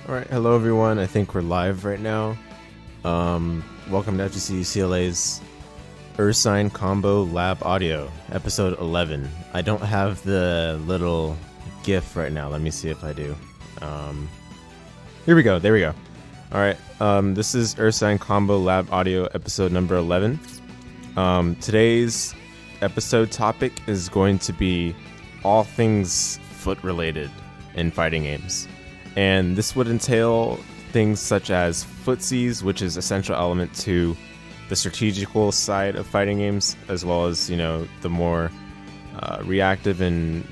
All right, hello everyone. I think we're live right now. Welcome to FGC UCLA's Ursine Combo Lab Audio, episode 11. I don't have the little GIF right now. Let me see if I do. Here we go. There we go. All right. This is Ursine Combo Lab Audio, episode number 11. Today's episode topic is going to be all things foot related in fighting games. And this would entail things such as footsies, which is essential element to the strategical side of fighting games, as well as, the more reactive and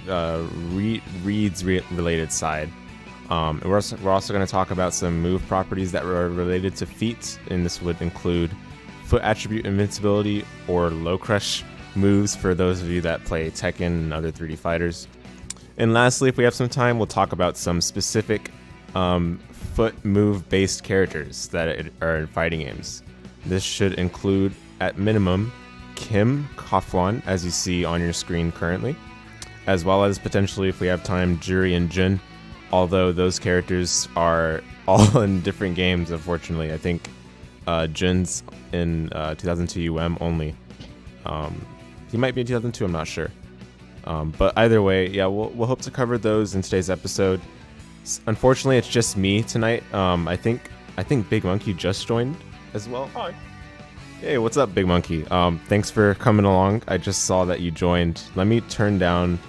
related side. And we're also going to talk about some move properties that are related to feet, and this would include foot attribute invincibility or low crush moves for those of you that play Tekken and other 3D fighters. And lastly, if we have some time, we'll talk about some specific foot move based characters that are in fighting games. This should include, at minimum, Kim, Kafwan, as you see on your screen currently, as well as potentially, if we have time, Juri and Jun, although those characters are all in different games, unfortunately. I think Jun's in 2002 UM only. He might be in 2002, I'm not sure. But either way, yeah, we'll hope to cover those in today's episode. Unfortunately, it's just me tonight. I think Big Monkey just joined as well. Hi. Hey, what's up, Big Monkey? Thanks for coming along. I just saw that you joined. Let me turn down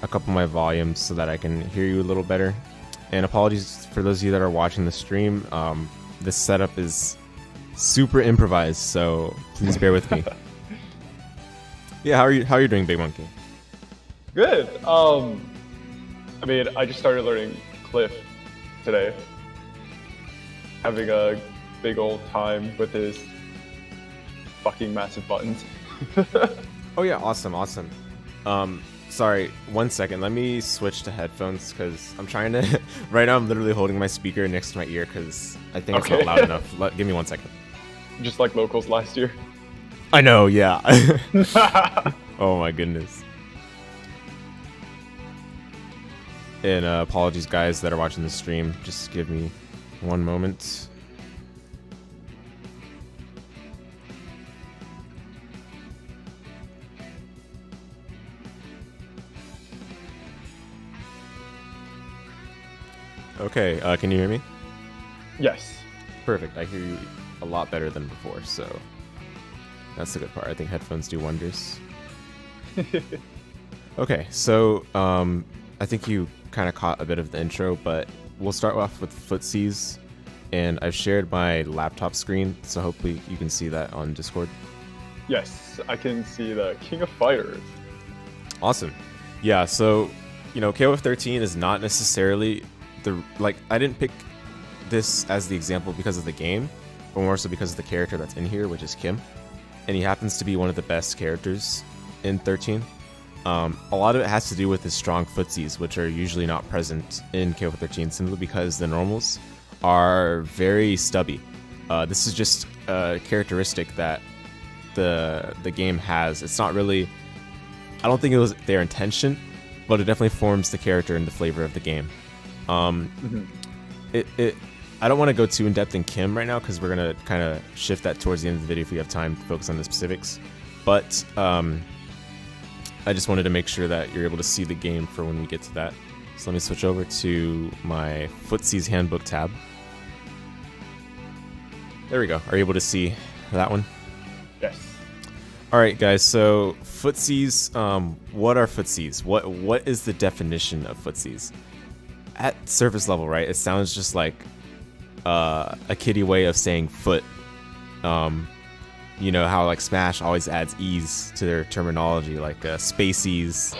a couple of my volumes so that I can hear you a little better. And apologies for those of you that are watching the stream. This setup is super improvised, so please bear with me. Yeah, how are you doing, Big Monkey? Good. I just started learning Cliff today. Having a big old time with his fucking massive buttons. Oh yeah, awesome. Sorry, 1 second. Let me switch to headphones because I'm trying to. Right now, I'm literally holding my speaker next to my ear because I think it's not loud enough. Give me 1 second. Just like locals last year. I know, yeah. Oh my goodness. And apologies, guys, that are watching the stream. Just give me 1 moment. Okay, can you hear me? Yes. Perfect. I hear you a lot better than before, so that's the good part. I think headphones do wonders. Okay, so I think you kind of caught a bit of the intro, but we'll start off with footsies, and I've shared my laptop screen, so hopefully you can see that on Discord. Yes, I can see the King of Fighters. Awesome. Yeah, so KOF 13 is not necessarily I didn't pick this as the example because of the game, but more so because of the character that's in here, which is Kim, and he happens to be one of the best characters in 13. A lot of it has to do with his strong footsies, which are usually not present in KOF 13 simply because the normals are very stubby. This is just a characteristic that the game has. It's not really, I don't think it was their intention, but it definitely forms the character and the flavor of the game. I don't want to go too in depth in Kim right now because we're gonna kind of shift that towards the end of the video if we have time to focus on the specifics. But I just wanted to make sure that you're able to see the game for when we get to that. So let me switch over to my Footsies Handbook tab. There we go. Are you able to see that one? Yes. All right, guys. So footsies. What are footsies? What is the definition of footsies? At surface level, right? It sounds just like a kiddie way of saying foot. How like Smash always adds ease to their terminology, like spaceys.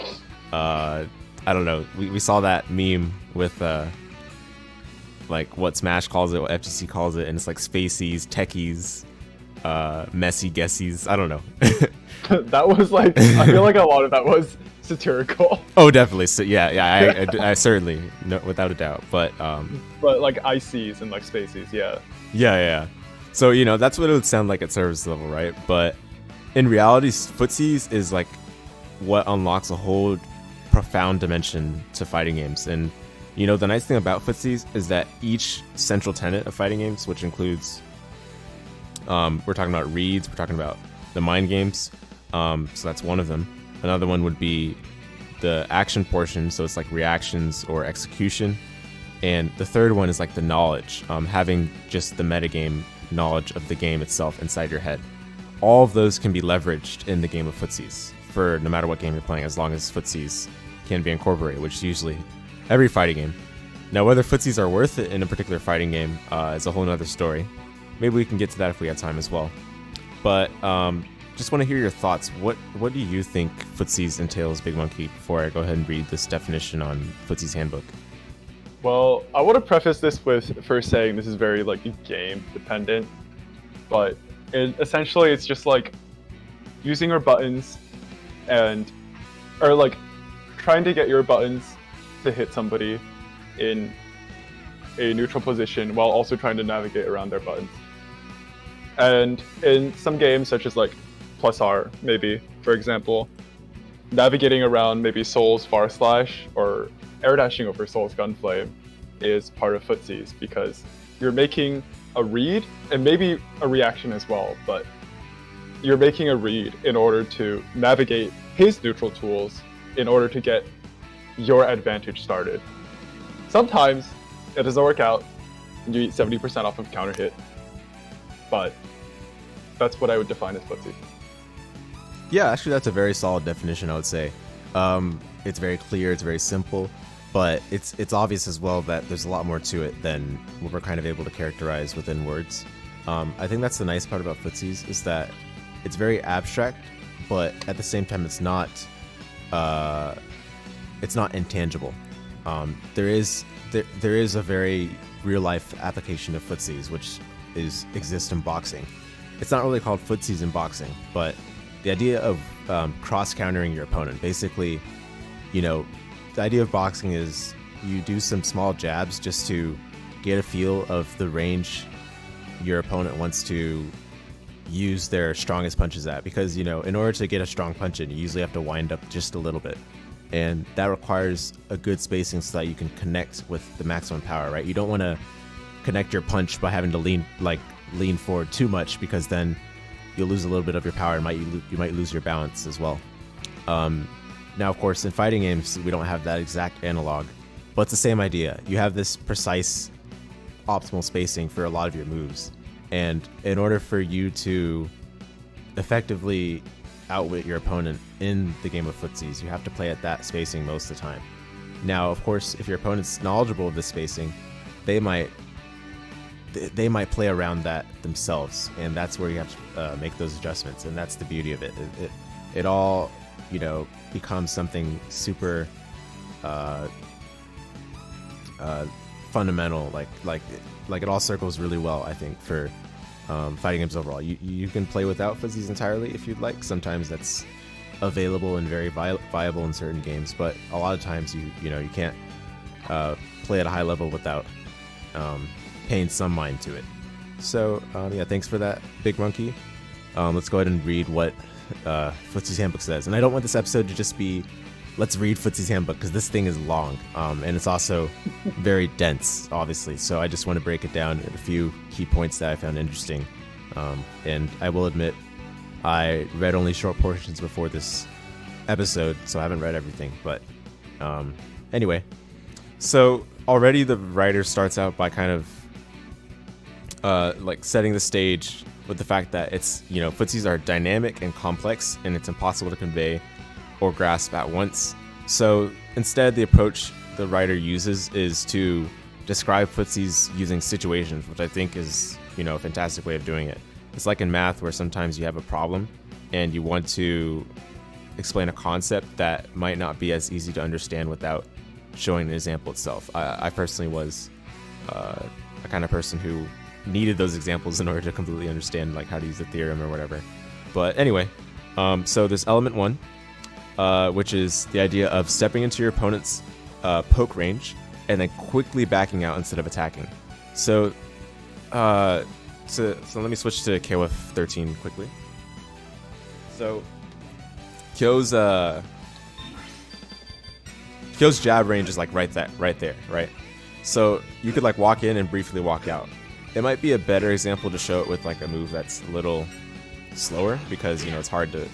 I don't know. We saw that meme with like what Smash calls it, what FGC calls it, and it's like spaceys, techies, messy guessies. I don't know. That was like, I feel like a lot of that was satirical. Oh, definitely. So yeah. I certainly, no, without a doubt. But like ICs and like spaceys, yeah. Yeah. So, that's what it would sound like at service level, right? But in reality, footsies is like what unlocks a whole profound dimension to fighting games. And The nice thing about footsies is that each central tenet of fighting games, which includes, we're talking about reads, we're talking about the mind games, so that's one of them. Another one would be the action portion, so it's like reactions or execution. And the third one is like the knowledge, having just the metagame knowledge of the game itself inside your head. All of those can be leveraged in the game of footsies for no matter what game you're playing, as long as footsies can be incorporated, which is usually every fighting game. Now, whether footsies are worth it in a particular fighting game is a whole nother story. Maybe we can get to that if we have time as well. But just want to hear your thoughts. What do you think footsies entails, Big Monkey, before I go ahead and read this definition on Footsie's Handbook? Well, I want to preface this with first saying this is very like game dependent, but essentially it's just like using your buttons or like trying to get your buttons to hit somebody in a neutral position while also trying to navigate around their buttons. And in some games, such as like plus R, maybe, for example, navigating around maybe Soul's Far Slash or air dashing over Soul's Gunflame is part of footsies, because you're making a read and maybe a reaction as well, but you're making a read in order to navigate his neutral tools in order to get your advantage started. Sometimes it doesn't work out and you eat 70% off of counter hit, but that's what I would define as footsie. Yeah, actually that's a very solid definition, I would say. It's very clear, it's very simple, but it's obvious as well that there's a lot more to it than what we're kind of able to characterize within words. I think that's the nice part about footsies, is that it's very abstract, but at the same time it's not intangible. There is a very real life application of footsies, which exists in boxing. It's not really called footsies in boxing, but the idea of cross countering your opponent. Basically, the idea of boxing is you do some small jabs just to get a feel of the range your opponent wants to use their strongest punches at, because in order to get a strong punch in, you usually have to wind up just a little bit, and that requires a good spacing so that you can connect with the maximum power, right? You don't want to connect your punch by having to lean forward too much, because then you'll lose a little bit of your power and you might lose your balance as well. Now, of course, in fighting games, we don't have that exact analog, but it's the same idea. You have this precise, optimal spacing for a lot of your moves, and in order for you to effectively outwit your opponent in the game of footsies, you have to play at that spacing most of the time. Now, of course, if your opponent's knowledgeable of this spacing, they might play around that themselves, and that's where you have to make those adjustments, and that's the beauty of it. It all becomes something super fundamental, like it all circles really well, I think, for fighting games overall. You can play without footsies entirely if you'd like. Sometimes that's available and very viable in certain games, but a lot of times you can't play at a high level without paying some mind to it. So yeah, thanks for that, Big Monkey. Let's go ahead and read what Footsie's Handbook says. And I don't want this episode to just be let's read Footsie's Handbook, because this thing is long, and it's also very dense, obviously. So I just want to break it down at a few key points that I found interesting. And I will admit, I read only short portions before this episode, so I haven't read everything. But anyway, so already the writer starts out by kind of like setting the stage with the fact that it's, footsies are dynamic and complex, and it's impossible to convey or grasp at once. So instead, the approach the writer uses is to describe footsies using situations, which I think is, a fantastic way of doing it. It's like in math, where sometimes you have a problem and you want to explain a concept that might not be as easy to understand without showing the example itself. I personally was a kind of person who needed those examples in order to completely understand like how to use the theorem or whatever. But anyway, so there's element 1, which is the idea of stepping into your opponent's poke range and then quickly backing out instead of attacking. So let me switch to KOF 13 quickly. So Kyo's Kyo's jab range is like right there, right? So you could like walk in and briefly walk out. It might be a better example to show it with like a move that's a little slower because it's hard to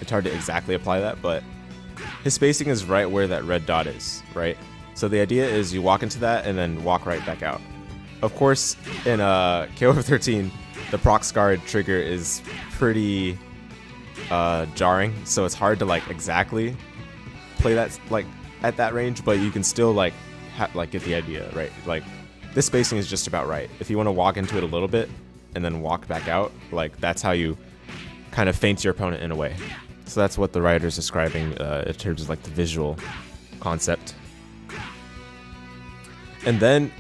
exactly apply that, but his spacing is right where that red dot is, right? So the idea is you walk into that and then walk right back out. Of course, in KO over 13, the proc guard trigger is pretty jarring, so it's hard to like exactly play that like at that range, but you can still like get the idea, right? Like this spacing is just about right. If you want to walk into it a little bit and then walk back out, like that's how you kind of feint your opponent in a way. So that's what the writer is describing in terms of like the visual concept. And then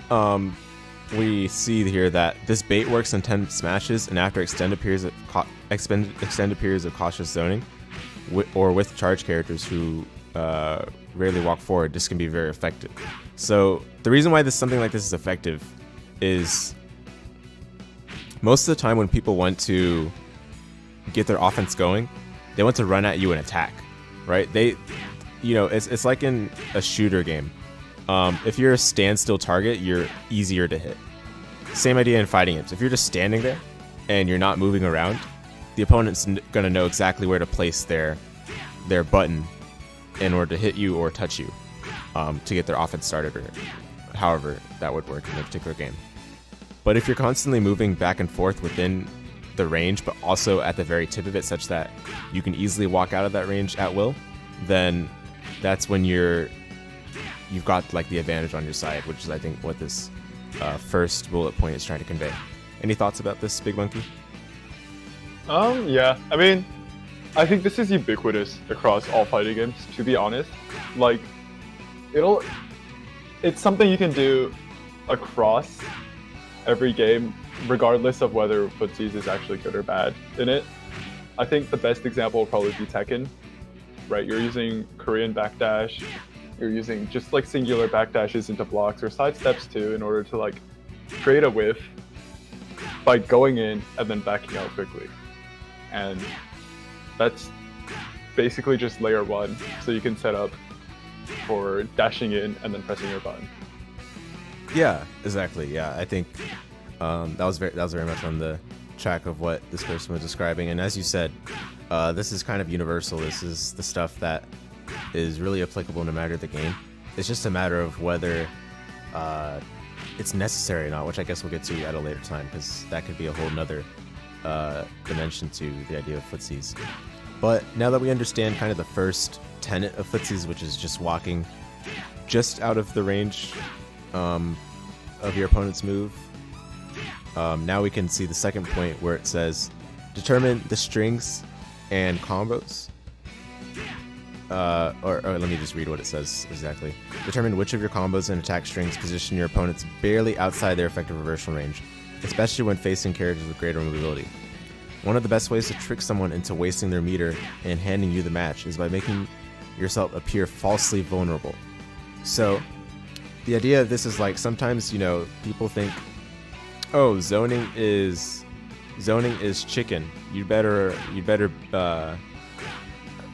we see here that this bait works in 10 smashes, and after extended periods of cautious zoning, or with charge characters who rarely walk forward, this can be very effective. So the reason why something like this is effective is most of the time when people want to get their offense going, they want to run at you and attack, right? It's like in a shooter game. If you're a standstill target, you're easier to hit. Same idea in fighting games. If you're just standing there and you're not moving around, the opponent's going to know exactly where to place their button in order to hit you or touch you to get their offense started, or however that would work in a particular game. But if you're constantly moving back and forth within the range, but also at the very tip of it such that you can easily walk out of that range at will, then that's when you've got like the advantage on your side, which is I think what this first bullet point is trying to convey. Any thoughts about this, Big Monkey? Yeah. I mean, I think this is ubiquitous across all fighting games, to be honest. Like, it's something you can do across every game, regardless of whether footsies is actually good or bad in it. I think the best example will probably be Tekken, right? You're using Korean backdash, you're using just like singular backdashes into blocks or sidesteps too in order to like create a whiff by going in and then backing out quickly. And that's basically just layer one, so you can set up for dashing in and then pressing your button. Yeah, exactly. Yeah, I think that was very much on the track of what this person was describing. And as you said, this is kind of universal. This is the stuff that is really applicable no matter the game. It's just a matter of whether it's necessary or not, which I guess we'll get to at a later time, because that could be a whole nother dimension to the idea of footsies. But now that we understand kind of the first tenet of footsies, which is just walking just out of the range of your opponent's move, now we can see the second point where it says determine the strings and combos. Or let me just read what it says exactly. Determine which of your combos and attack strings position your opponents barely outside their effective reversal range, especially when facing characters with greater mobility. One of the best ways to trick someone into wasting their meter and handing you the match is by making yourself appear falsely vulnerable. So the idea of this is like sometimes, people think, oh, zoning is chicken. You better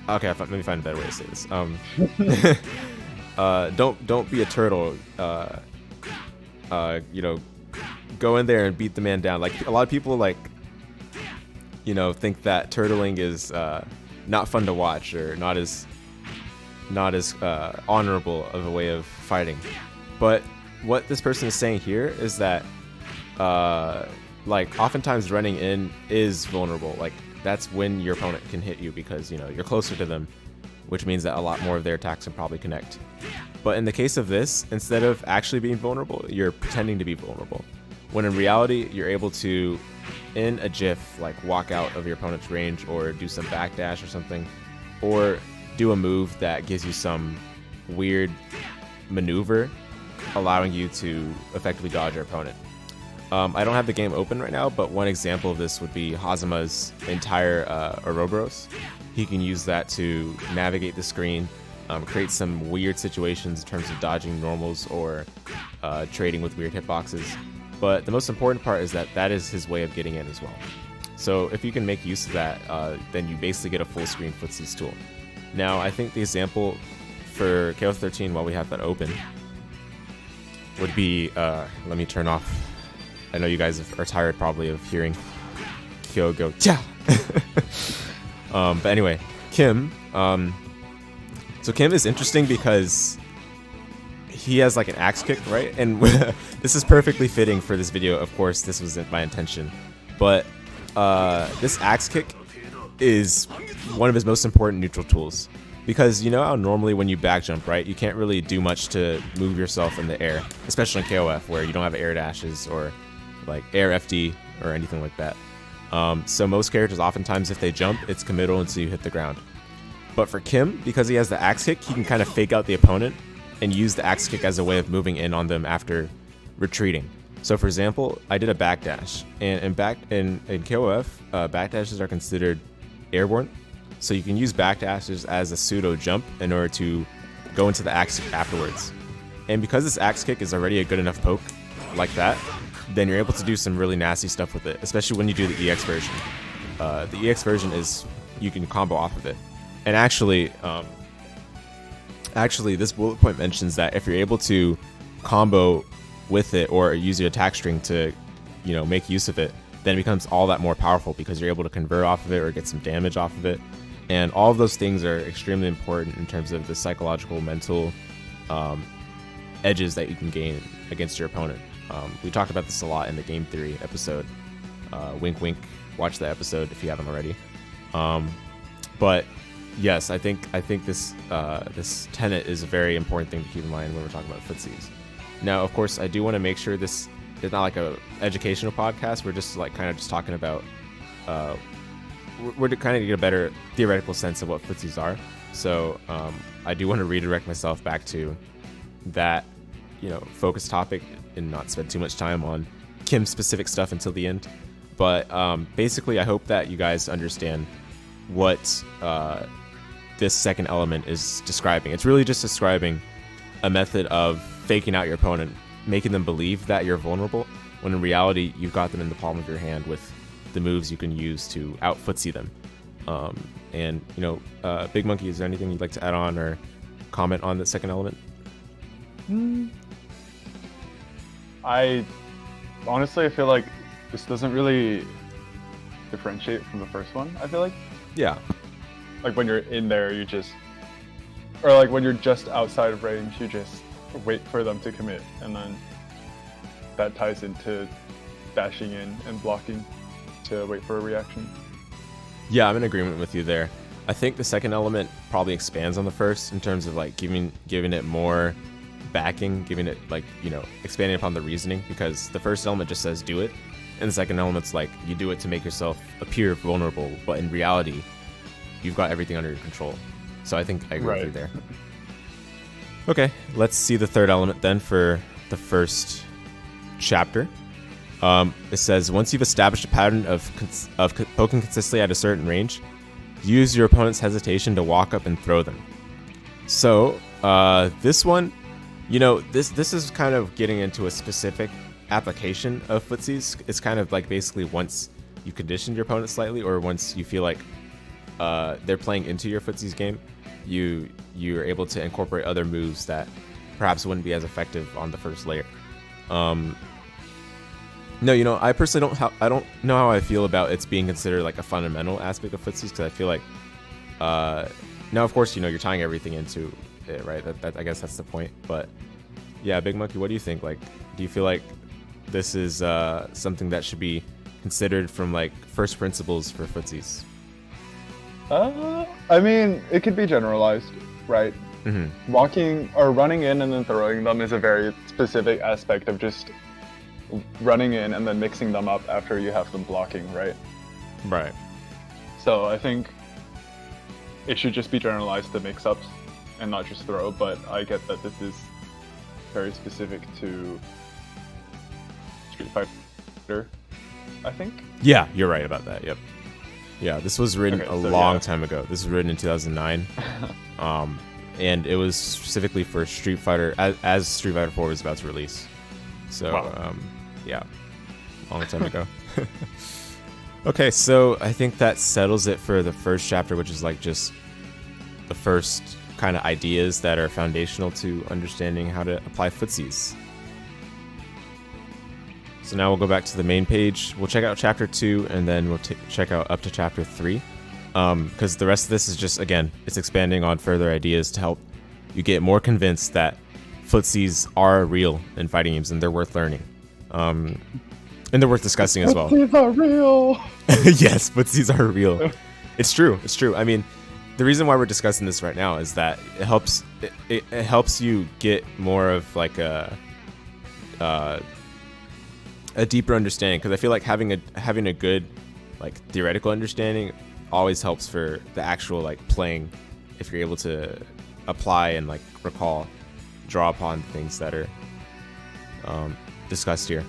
okay, let me find a better way to say this. Don't be a turtle. Go in there and beat the man down. Like a lot of people think that turtling is not fun to watch or not as honorable of a way of fighting. But what this person is saying here is that oftentimes running in is vulnerable. Like that's when your opponent can hit you because you're closer to them, which means that a lot more of their attacks can probably connect. But in the case of this, instead of actually being vulnerable, you're pretending to be vulnerable, when in reality you're able to, in a jiff, like walk out of your opponent's range or do some backdash or something, or do a move that gives you some weird maneuver allowing you to effectively dodge your opponent. I don't have the game open right now, but one example of this would be Hazuma's entire Ouroboros. He can use that to navigate the screen, create some weird situations in terms of dodging normals or trading with weird hitboxes. But the most important part is that is his way of getting in as well. So if you can make use of that, then you basically get a full screen footsies tool. Now, I think the example for KOF 13, while we have that open, would be, let me turn off. I know you guys are tired probably of hearing Kyo go, Cha! But anyway, Kim. So Kim is interesting because he has like an axe kick, right? And this is perfectly fitting for this video. Of course, this wasn't my intention. But this axe kick is one of his most important neutral tools. Because you know how normally when you back jump, right, you can't really do much to move yourself in the air, especially in KOF where you don't have air dashes or like air FD or anything like that. So most characters, oftentimes if they jump, it's committal until you hit the ground. But for Kim, because he has the axe kick, he can kind of fake out the opponent and use the axe kick as a way of moving in on them after retreating. So for example, I did a backdash, and in KOF, backdashes are considered airborne. So you can use backdashes as a pseudo jump in order to go into the axe kick afterwards. And because this axe kick is already a good enough poke like that, then you're able to do some really nasty stuff with it, especially when you do the EX version. The EX version is, you can combo off of it. And actually, this bullet point mentions that if you're able to combo with it or use your attack string to, make use of it, then it becomes all that more powerful because you're able to convert off of it or get some damage off of it. And all of those things are extremely important in terms of the psychological, mental edges that you can gain against your opponent. We talked about this a lot in the Game Theory episode. Wink, wink. Watch the episode if you haven't already. But yes, I think this this tenet is a very important thing to keep in mind when we're talking about footsies. Now, of course, I do want to make sure this is not like a educational podcast. We're just like kind of just talking about. We're kind of get a better theoretical sense of what footsies are. So I do want to redirect myself back to that, focus topic and not spend too much time on Kim specific stuff until the end. But basically, I hope that you guys understand what this second element is describing. It's really just describing a method of faking out your opponent, making them believe that you're vulnerable, when in reality, you've got them in the palm of your hand with the moves you can use to out footsie them. Big Monkey, is there anything you'd like to add on or comment on the second element? I feel like this doesn't really differentiate from the first one. I feel like, yeah, like when you're in there, or like when you're just outside of range, you just wait for them to commit, and then that ties into dashing in and blocking to wait for a reaction. Yeah, I'm in agreement with you there. I think the second element probably expands on the first in terms of like giving it more backing, giving it like, expanding upon the reasoning, because the first element just says do it, and the second element's like you do it to make yourself appear vulnerable, but in reality, you've got everything under your control. So I think I agree with you there. Okay, let's see the third element then for the first chapter. It says, once you've established a pattern of poking consistently at a certain range, use your opponent's hesitation to walk up and throw them. So this one, this is kind of getting into a specific application of footsies. It's kind of like basically once you conditioned your opponent slightly, or once you feel like they're playing into your footsies game, you're able to incorporate other moves that perhaps wouldn't be as effective on the first layer. No, I personally I don't know how I feel about it's being considered like a fundamental aspect of footsies, because I feel like now of course you're tying everything into it, right? That I guess that's the point. But yeah, Big Monkey, what do you think? Like, do you feel like this is something that should be considered from like first principles for footsies? I mean, it could be generalized, right? Mm-hmm. Walking or running in and then throwing them is a very specific aspect of just running in and then mixing them up after you have them blocking, right? Right. So I think it should just be generalized to mix-ups and not just throw, but I get that this is very specific to Street Fighter, I think. Yeah, you're right about that, yep. Yeah, this was written a long time ago. This was written in 2009. And it was specifically for Street Fighter, as Street Fighter 4 was about to release. So, wow. Yeah, long time ago. Okay, so I think that settles it for the first chapter, which is like just the first kind of ideas that are foundational to understanding how to apply footsies. So now we'll go back to the main page. We'll check out chapter 2, and then we'll check out up to chapter 3. Because the rest of this is just, again, it's expanding on further ideas to help you get more convinced that footsies are real in fighting games and they're worth learning. And they're worth discussing as well. Footsies are real! Yes, footsies are real. It's true. It's true. I mean, the reason why we're discussing this right now is that it helps you get more of like a deeper understanding, because I feel like having a good like theoretical understanding always helps for the actual like playing, if you're able to apply and like draw upon things that are discussed here.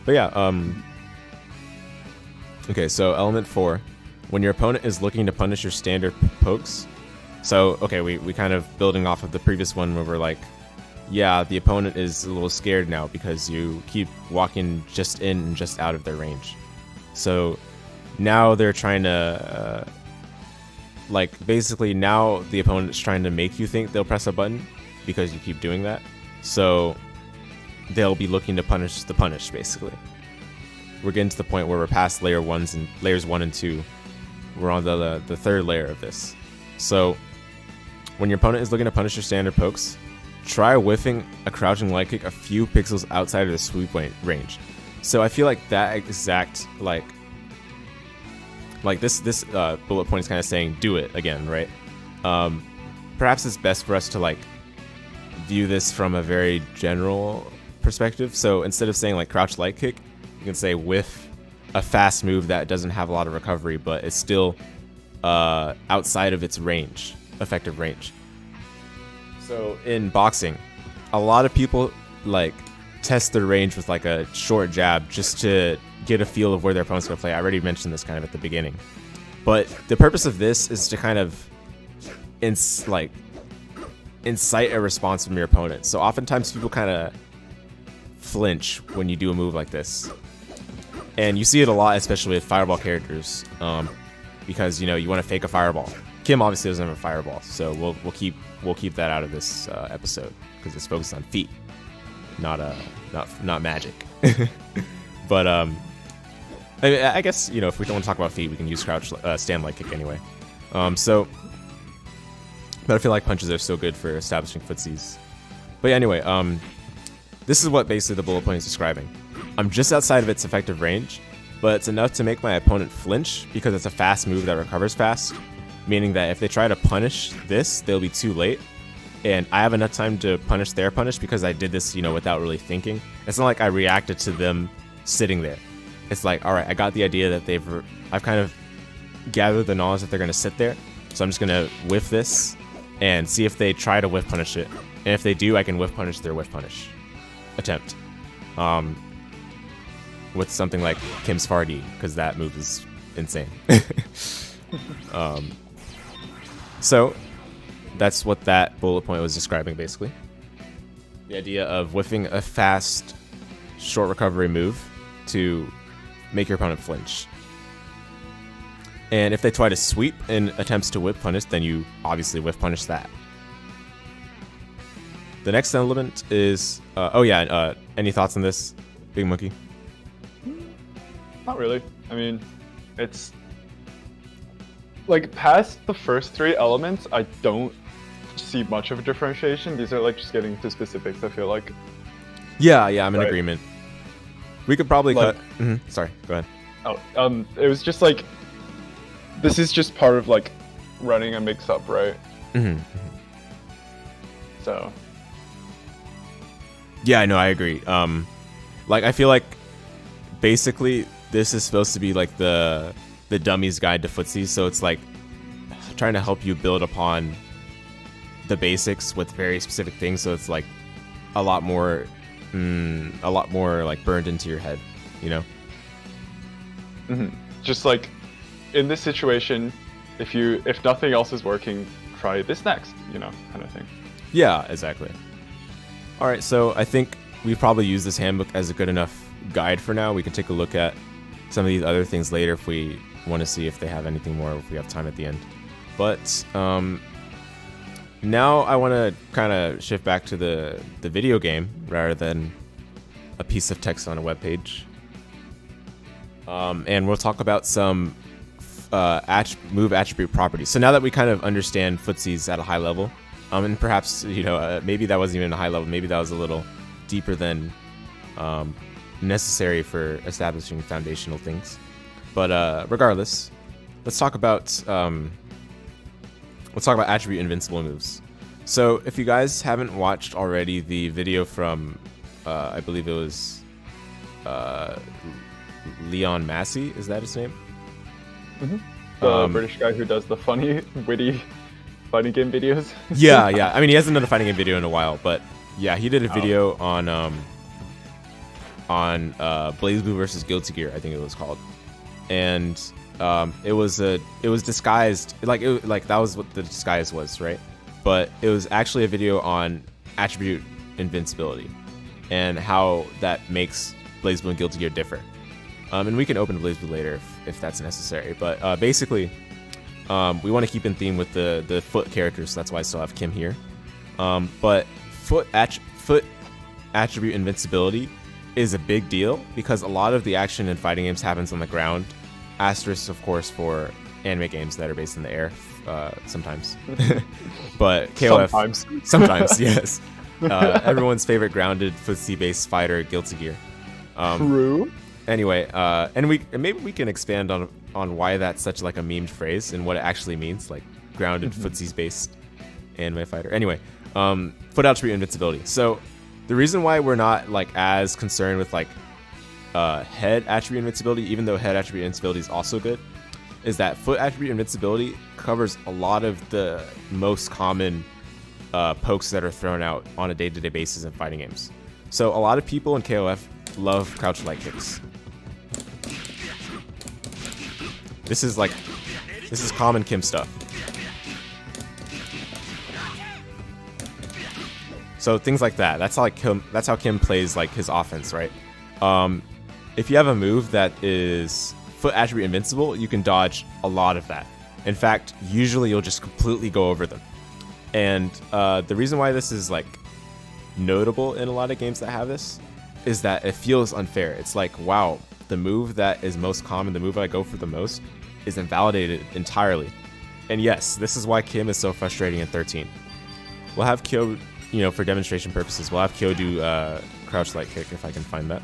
But yeah, okay, so element 4, when your opponent is looking to punish your standard pokes. So okay, we kind of building off of the previous one where we're like, yeah, the opponent is a little scared now because you keep walking just in and just out of their range. So now they're trying to, basically now the opponent is trying to make you think they'll press a button because you keep doing that. So they'll be looking to punish the punish, basically. We're getting to the point where we're past layers 1 and 2. We're on the third layer of this. So when your opponent is looking to punish your standard pokes, try whiffing a crouching light kick a few pixels outside of the sweep range. So I feel like that exact this bullet point is kind of saying do it again, right? Perhaps it's best for us to like view this from a very general perspective. So instead of saying like crouch light kick, you can say whiff a fast move that doesn't have a lot of recovery, but it's still outside of its range, effective range. So in boxing, a lot of people like test their range with like a short jab just to get a feel of where their opponent's gonna play. I already mentioned this kind of at the beginning, but the purpose of this is to kind of incite a response from your opponent. So oftentimes people kind of flinch when you do a move like this, and you see it a lot, especially with fireball characters, because you want to fake a fireball. Kim obviously doesn't have a fireball, so we'll keep that out of this episode because it's focused on feet, not magic. But I guess if we don't want to talk about feet, we can use crouch stand light kick anyway. But I feel like punches are so good for establishing footsies. But yeah, anyway, this is what basically the bullet point is describing. I'm just outside of its effective range, but it's enough to make my opponent flinch because it's a fast move that recovers fast. Meaning that if they try to punish this, they'll be too late. And I have enough time to punish their punish because I did this, without really thinking. It's not like I reacted to them sitting there. It's like, all right, I got the idea that I've kind of gathered the knowledge that they're going to sit there. So I'm just going to whiff this and see if they try to whiff punish it. And if they do, I can whiff punish their whiff punish attempt. With something like Kim's Fardy, because that move is insane. So that's what that bullet point was describing, basically. The idea of whiffing a fast, short recovery move to make your opponent flinch. And if they try to sweep in attempts to whiff punish, then you obviously whiff punish that. The next element is... any thoughts on this, Big Monkey? Not really. I mean, it's... like, past the first 3 elements, I don't see much of a differentiation. These are, like, just getting to specifics, I feel like. Yeah, I'm in agreement. We could probably cut... Sorry, go ahead. Oh, it was just, like... This is just part of, like, running a mix-up, right? So... Yeah, no, I agree. I feel like, basically, this is supposed to be, like, the dummy's guide to footsies, so it's like trying to help you build upon the basics with very specific things, so it's like a lot more like burned into your head, Just like in this situation, if nothing else is working, try this next, kind of thing. Yeah, exactly. All right, so I think we probably use this handbook as a good enough guide for now. We can take a look at some of these other things later if we want to see if they have anything more, if we have time at the end. But now I want to kind of shift back to the video game rather than a piece of text on a web page. And we'll talk about some move attribute properties. So now that we kind of understand footsies at a high level, and perhaps, maybe that wasn't even a high level, maybe that was a little deeper than necessary for establishing foundational things. But regardless, let's talk about attribute invincible moves. So if you guys haven't watched already the video from, I believe it was Leon Massey, is that his name? Mm-hmm. The British guy who does the funny, witty fighting game videos. yeah. I mean, he hasn't done a fighting game video in a while, but yeah, he did a video on BlazBlue versus Guilty Gear, I think it was called, and it was disguised like that was what the disguise was, right? But it was actually a video on attribute invincibility and how that makes BlazBlue and Guilty Gear differ. And we can open BlazBlue later if that's necessary. But basically, we want to keep in theme with the foot characters. So that's why I still have Kim here. But foot attribute invincibility is a big deal because a lot of the action in fighting games happens on the ground. Asterisk, of course, for anime games that are based in the air sometimes. But KOF... Sometimes, yes. Everyone's favorite grounded footsie-based fighter, Guilty Gear. True. Anyway, and maybe we can expand on why that's such like a memed phrase and what it actually means, like grounded footsies-based anime fighter. Anyway, foot attribute invincibility. So the reason why we're not like as concerned with like head attribute invincibility, even though head attribute invincibility is also good, is that foot attribute invincibility covers a lot of the most common pokes that are thrown out on a day-to-day basis in fighting games. So a lot of people in KOF love crouch light kicks. This is common Kim stuff. So things like that. That's how Kim plays like his offense, right? If you have a move that is foot attribute invincible, you can dodge a lot of that. In fact, usually you'll just completely go over them. And the reason why this is like notable in a lot of games that have this is that it feels unfair. It's like, wow, the move that is most common, the move I go for the most, is invalidated entirely. And yes, this is why Kim is so frustrating in 13. We'll have Kyo, for demonstration purposes, we'll have Kyo do crouch light kick if I can find that.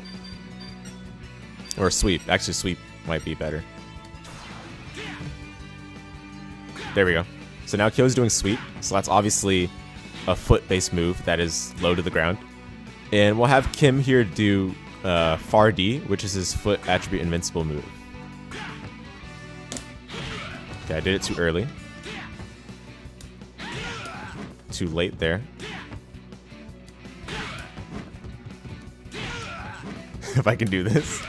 Or sweep. Actually, sweep might be better. There we go. So now Kyo's doing sweep. So that's obviously a foot-based move that is low to the ground. And we'll have Kim here do far D, which is his foot attribute invincible move. Okay, I did it too early. Too late there. If I can do this.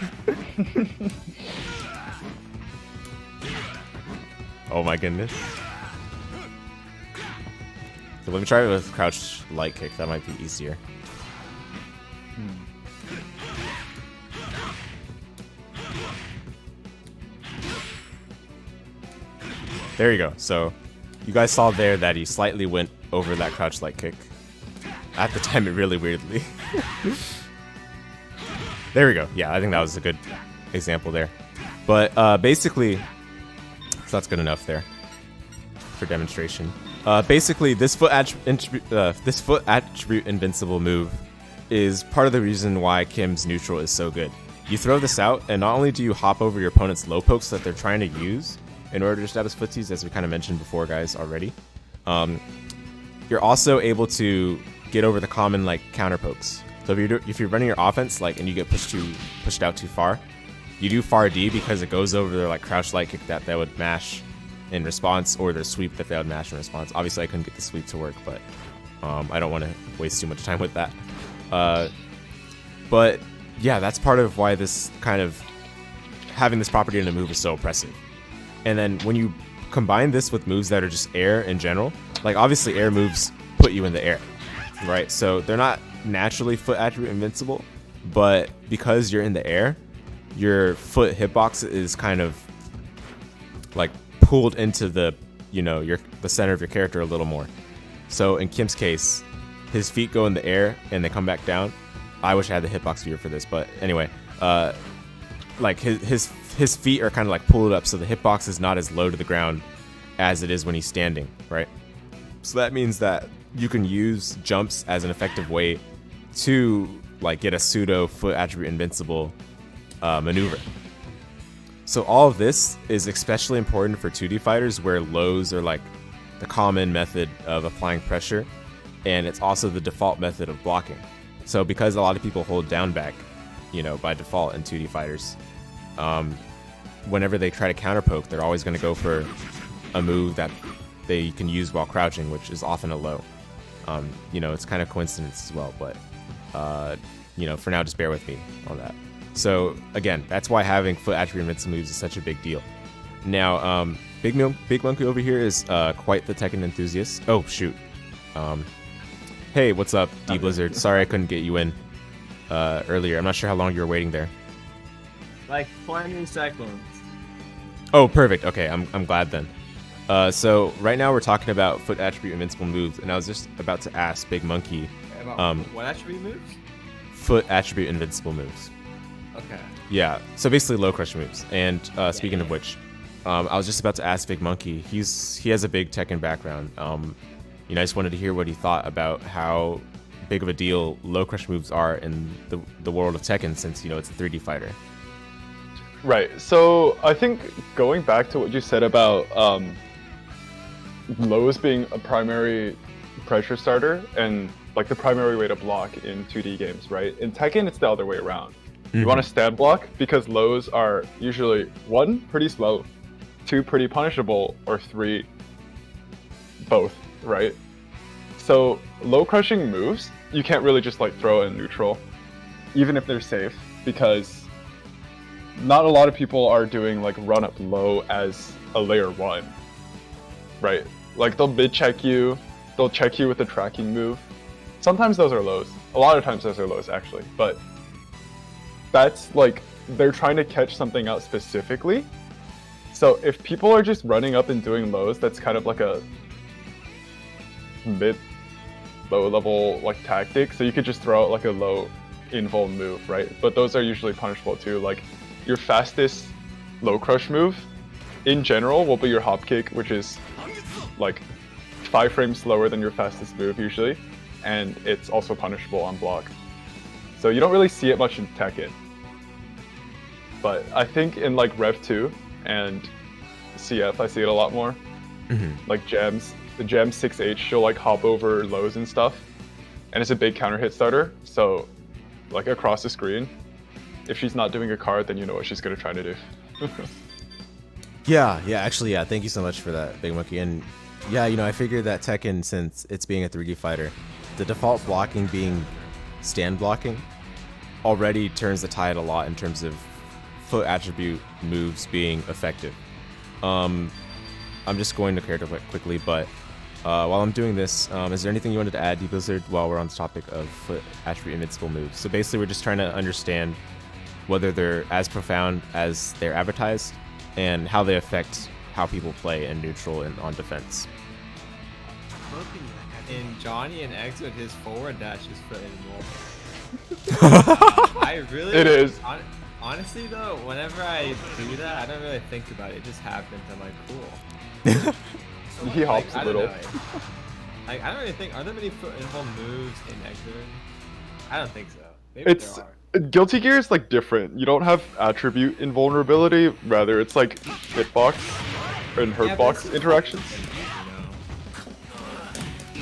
Oh my goodness. So let me try it with crouch light kick. That might be easier. There you go. So you guys saw there that he slightly went over that crouch light kick. At the time, it really weirdly. There we go. Yeah, I think that was a good example there. But basically, so that's good enough there for demonstration. Basically, this foot attribute invincible move is part of the reason why Kim's neutral is so good. You throw this out, and not only do you hop over your opponent's low pokes that they're trying to use in order to establish footsies, as we kind of mentioned before, guys, already, you're also able to get over the common like counter pokes. So if you're running your offense and you get pushed out too far, you do far D because it goes over their like crouch light kick that they would mash in response, or their sweep that they would mash in response. Obviously, I couldn't get the sweep to work, but I don't want to waste too much time with that. But yeah, that's part of why this kind of having this property in a move is so oppressive. And then when you combine this with moves that are just air in general, like obviously air moves put you in the air, right? So they're not naturally foot attribute invincible, but because you're in the air, your foot hitbox is kind of like pulled into the the center of your character a little more. So in Kim's case, his feet go in the air and they come back down. I wish I had the hitbox viewer for this, but anyway, like his feet are kind of like pulled up, so the hitbox is not as low to the ground as it is when he's standing, right? So that means that you can use jumps as an effective way to like get a pseudo foot attribute invincible maneuver. So all of this is especially important for 2D fighters where lows are like the common method of applying pressure, and it's also the default method of blocking. So because a lot of people hold down back, you know, by default in 2D fighters, whenever they try to counter poke, they're always going to go for a move that they can use while crouching, which is often a low. You know, it's kind of coincidence as well, but you know, for now, just bear with me on that. So again, that's why having foot attribute invincible moves is such a big deal. Now, Big Monkey over here is quite the Tekken enthusiast. Oh shoot. Hey, what's up, D Blizzard? Sorry I couldn't get you in earlier. I'm not sure how long you were waiting there. Like 20 seconds. Oh, perfect. Okay, I'm glad then. So right now we're talking about foot attribute invincible moves, and I was just about to ask Big Monkey. What attribute moves? Foot attribute invincible moves. Okay. Yeah. So basically low crush moves. And speaking of which, I was just about to ask Big Monkey. He has a big Tekken background. You know, I just wanted to hear what he thought about how big of a deal low crush moves are in the world of Tekken, since you know it's a 3D fighter. Right. So I think going back to what you said about lows being a primary pressure starter and like the primary way to block in 2D games, right? In Tekken, it's the other way around. You want to stand block because lows are usually 1, pretty slow, 2, pretty punishable, or 3, both, right? So low crushing moves, you can't really just like throw in neutral, even if they're safe, because not a lot of people are doing like run up low as a layer 1, right? Like they'll mid check you, they'll check you with a tracking move. Sometimes those are lows. A lot of times those are lows actually, but that's like they're trying to catch something out specifically. So if people are just running up and doing lows, that's kind of like a low level like tactic. So you could just throw out like a low invul move, right? But those are usually punishable too. Like your fastest low crush move in general will be your hop kick, which is like 5 frames slower than your fastest move usually, and it's also punishable on block. So you don't really see it much in Tekken. But I think in like Rev 2 and CF, I see it a lot more. Like Gems, the Gem 6H, she'll like hop over lows and stuff. And it's a big counter hit starter, so like across the screen, if she's not doing a card, then you know what she's gonna try to do. Yeah, actually, yeah, thank you so much for that, Big Monkey. And yeah, you know, I figured that Tekken, since it's being a 3D fighter, the default blocking being stand blocking already turns the tide a lot in terms of foot attribute moves being effective. I'm just going to character quickly, but while I'm doing this, is there anything you wanted to add, Deep Blizzard, while we're on the topic of foot attribute invincible moves? So basically, we're just trying to understand whether they're as profound as they're advertised and how they affect how people play in neutral and on defense. In Johnny and X with his forward dash is foot invul. I really. It is. Honestly though, whenever I do that, I don't really think about it. It just happens. I'm like, cool. So, He hops a little. Like, I don't really think. Are there many foot invul moves in X-Men? I don't think so. Maybe It's there Guilty Gear is like different. You don't have attribute invulnerability. Rather, it's like hitbox and hurtbox interactions.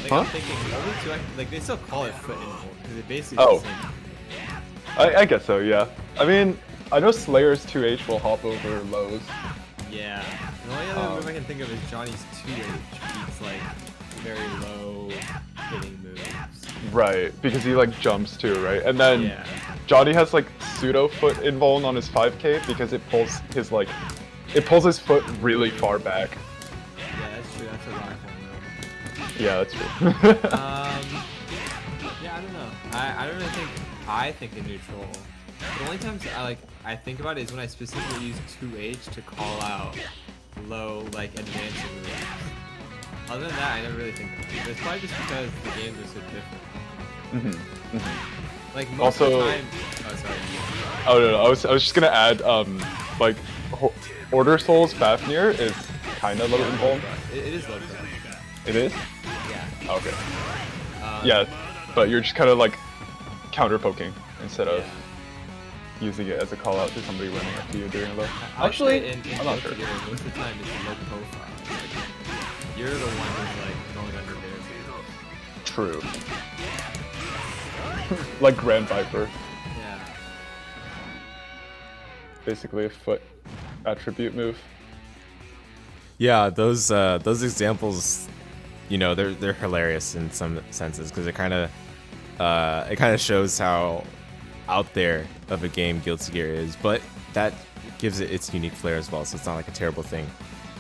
Like, Huh? I'm thinking, like they still call it foot invul because it basically. Oh. The same. I guess so, yeah. I mean, I know Slayer's 2H will hop over lows. Yeah. The only other move I can think of is Johnny's 2H. He's like very low hitting moves. Right, because he like jumps too, right? And then Yeah. Johnny has like pseudo foot invuln on his 5K because it pulls his his foot really far back. Yeah, that's true. That's a rock one Yeah, that's true. Yeah, I don't know. I don't really think I think in neutral. The only times I think about it is when I specifically use 2H to call out low like advancing moves. Other than that, I never really think about it. It's probably just because the games are so different. Like most of the Also- time. Oh, sorry. Oh no, I was just gonna add like Order Souls Fafnir is kind of low involved. It is low pro. It is. Yeah. Okay. Yeah, but you're just kind of like counter poking instead of using it as a call out to somebody running up to you during a low. I would Actually, say in I'm not sure. Guilty Gear, most of the time it's a low profile. Like, you're the one who's like going under there. True. Like Grand Viper, Yeah. basically a foot attribute move. Yeah, those examples, you know, they're hilarious in some senses because it kind of shows how out there of a game Guilty Gear is, but that gives it its unique flair as well. So it's not like a terrible thing,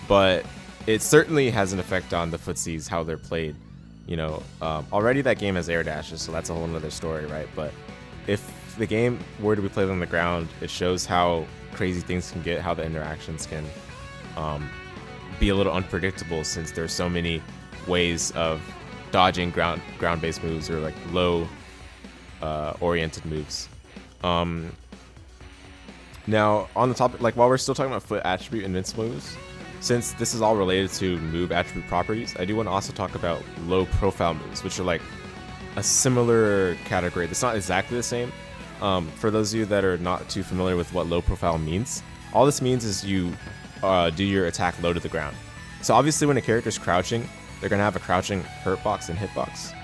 but it certainly has an effect on the footsies, how they're played. You know, already that game has air dashes, so that's a whole nother story, right? But if the game were to be played on the ground, it shows how crazy things can get, how the interactions can be a little unpredictable since there's so many ways of dodging ground-based moves or like low oriented moves. Now on the topic, like while we're still talking about foot attribute invincible moves, since this is all related to move attribute properties, I do want to also talk about low profile moves, which are like a similar category. It's not exactly the same. For those of you that are not too familiar with what low profile means, all this means is you do your attack low to the ground. So obviously when a character's crouching, they're going to have a crouching hurt box and hitbox,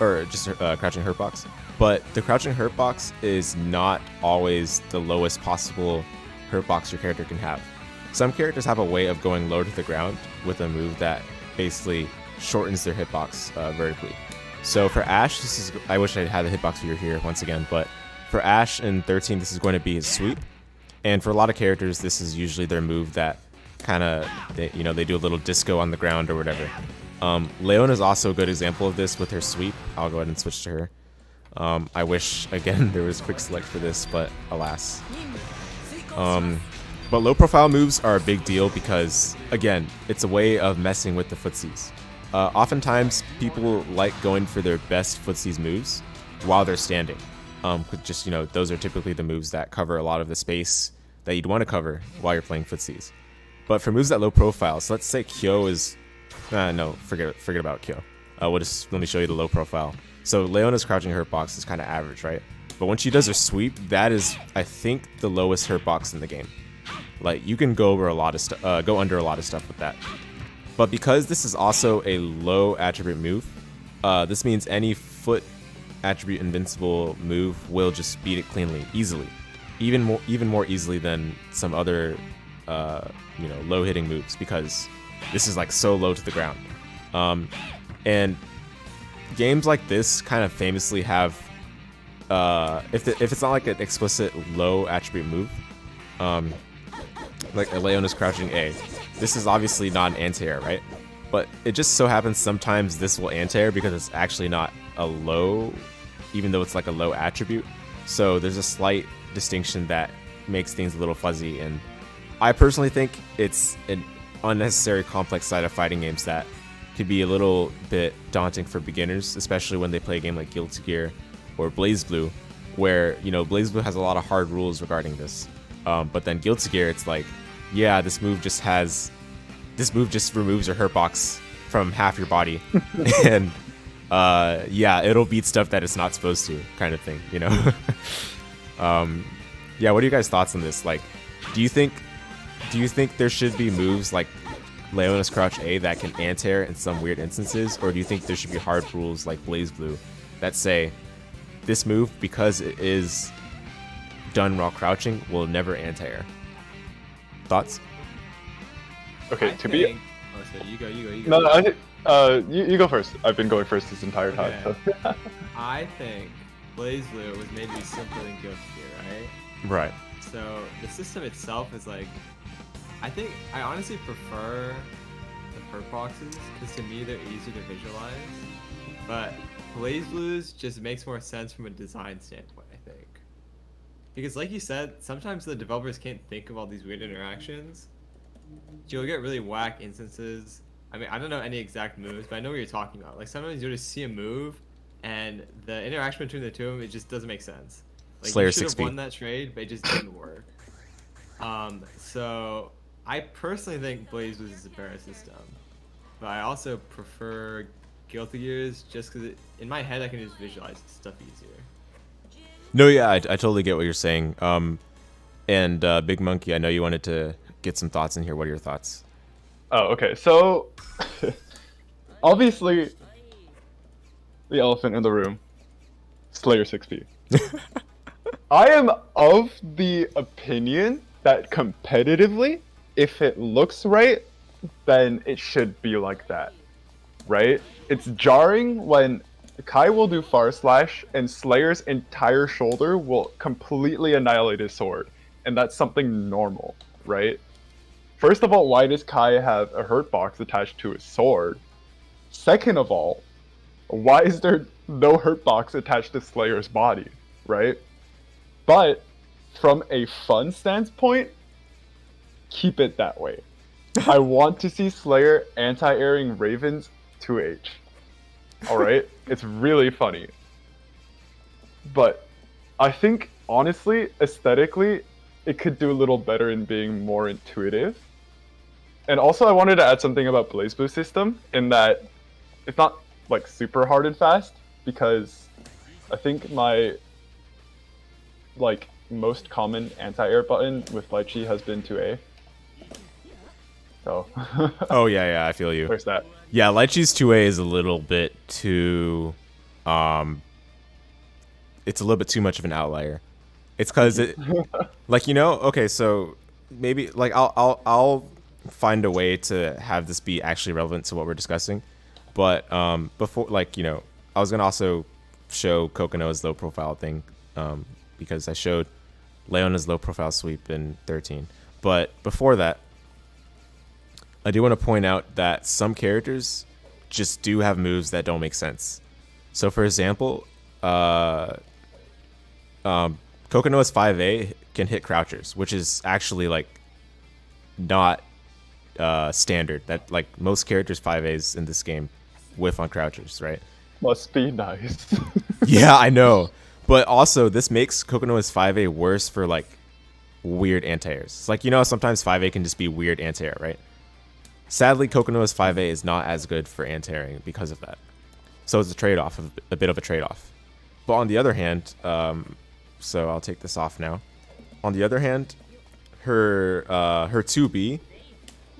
or just crouching hurt box. But the crouching hurt box is not always the lowest possible hurt box your character can have. Some characters have a way of going low to the ground with a move that basically shortens their hitbox vertically. So for Ash, this is, I wish I had the hitbox figure here once again, but for Ash in 13, this is going to be his sweep. And for a lot of characters, this is usually their move that kind of, they do a little disco on the ground or whatever. Leona is also a good example of this with her sweep. I'll go ahead and switch to her. I wish, again, there was quick select for this, but alas. But low profile moves are a big deal because, again, it's a way of messing with the footsies. Oftentimes, people like going for their best footsies moves while they're standing. Just, those are typically the moves that cover a lot of the space that you'd want to cover while you're playing footsies. But for moves that low profile, so let's say Kyo is... no, forget about Kyo. Let me show you the low profile. So Leona's crouching hurt box is kind of average, right? But when she does her sweep, that is, I think, the lowest hurt box in the game. Like, you can go under a lot of stuff with that. But because this is also a low attribute move, this means any foot attribute invincible move will just beat it cleanly, easily, even more easily than some other low hitting moves, because this is like so low to the ground. And games like this kind of famously have, if it's not like an explicit low attribute move, like Leona's crouching A, this is obviously not an anti-air, right? But it just so happens sometimes this will anti-air because it's actually not a low, even though it's like a low attribute. So there's a slight distinction that makes things a little fuzzy, and I personally think it's an unnecessary complex side of fighting games that could be a little bit daunting for beginners, especially when they play a game like Guilty Gear or BlazBlue, where BlazBlue has a lot of hard rules regarding this. But then Guilty Gear, it's like, yeah, this move just removes your hurt box from half your body, and yeah, it'll beat stuff that it's not supposed to, kind of thing, Yeah, what are you guys' thoughts on this? Like, do you think there should be moves like Leona's Crouch A that can anti-air in some weird instances, or do you think there should be hard rules like BlazBlue that say this move, because it is done while crouching, will never anti-air? Thoughts? Okay, Oh, sorry, you go. No, you go first. I've been going first this entire time. Okay. So. I think BlazBlue was made to be simpler than Guilty Gear, right? Right. So the system itself is like, I honestly prefer the hurt boxes because to me they're easier to visualize. But BlazBlue's just makes more sense from a design standpoint, I think. Because like you said, sometimes the developers can't think of all these weird interactions. You'll get really whack instances I mean, I don't know any exact moves, but I know what you're talking about. Like sometimes you just see a move, and the interaction between the two of them, it just doesn't make sense. Like Slayer you should have 6B. won that trade, but it just didn't work. So I personally think Blaze Blues is a better system, but I also prefer Guilty Gears just because in my head I can just visualize stuff easier. No, yeah, I totally get what you're saying. And Big Monkey, I know you wanted to get some thoughts in here. What are your thoughts? Oh, okay. So, obviously, the elephant in the room, Slayer 6B. I am of the opinion that competitively, if it looks right, then it should be like that, right? It's jarring when Kai will do Far Slash and Slayer's entire shoulder will completely annihilate his sword, and that's something normal, right? First of all, why does Kai have a hurt box attached to his sword? Second of all, why is there no hurt box attached to Slayer's body, right? But from a fun standpoint, keep it that way. I want to see Slayer anti-airing Ravens 2H. Alright? It's really funny. But I think, honestly, aesthetically, it could do a little better in being more intuitive. And also, I wanted to add something about Blaze Blue system, in that it's not, like, super hard and fast, because I think my, like, most common anti-air button with Lychee has been 2A. So. Oh, yeah, I feel you. There's that. Yeah, Lychee's 2A is a little bit too, it's a little bit too much of an outlier. It's because it, like, you know, okay, so maybe, like, I'll find a way to have this be actually relevant to what we're discussing. But before, like, you know, I was gonna also show Kokono's low profile thing, because I showed Leona's low profile sweep in 13. But before that, I do want to point out that some characters just do have moves that don't make sense. So, for example, Kokono's 5A can hit crouchers, which is actually, like, not standard. That, like, most characters 5As in this game whiff on crouchers, right? Must be nice. Yeah, I know. But also, this makes Kokono's 5A worse for, like, weird anti-airs. It's like, you know, sometimes 5A can just be weird anti-air, right? Sadly, Kokono's 5A is not as good for anti-airing because of that. So it's a trade-off, a bit of a trade-off. But on the other hand, so I'll take this off now. On the other hand, her 2B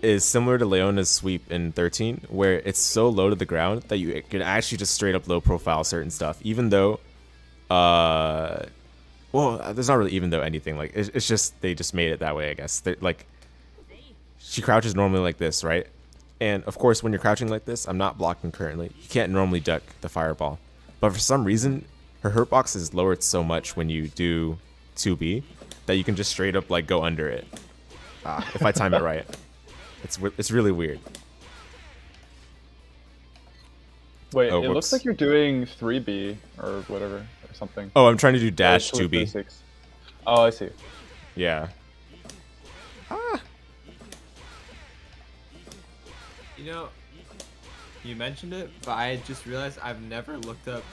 is similar to Leona's sweep in 13, where it's so low to the ground that you can actually just straight up low profile certain stuff, even though, well, there's not really even though anything. Like, it's just, they just made it that way, I guess. They're, like, she crouches normally like this, right? And of course, when you're crouching like this, I'm not blocking currently. You can't normally duck the fireball. But for some reason, her hurt box is lowered so much when you do 2B that you can just straight up, like, go under it. If I time it right. It's really weird. Wait, Oh, it whoops. looks like you're doing 3B or whatever, or something. Oh, I'm trying to do dash Or 2B. 36. Oh, I see. Yeah. You know, you mentioned it, but I just realized I've never looked up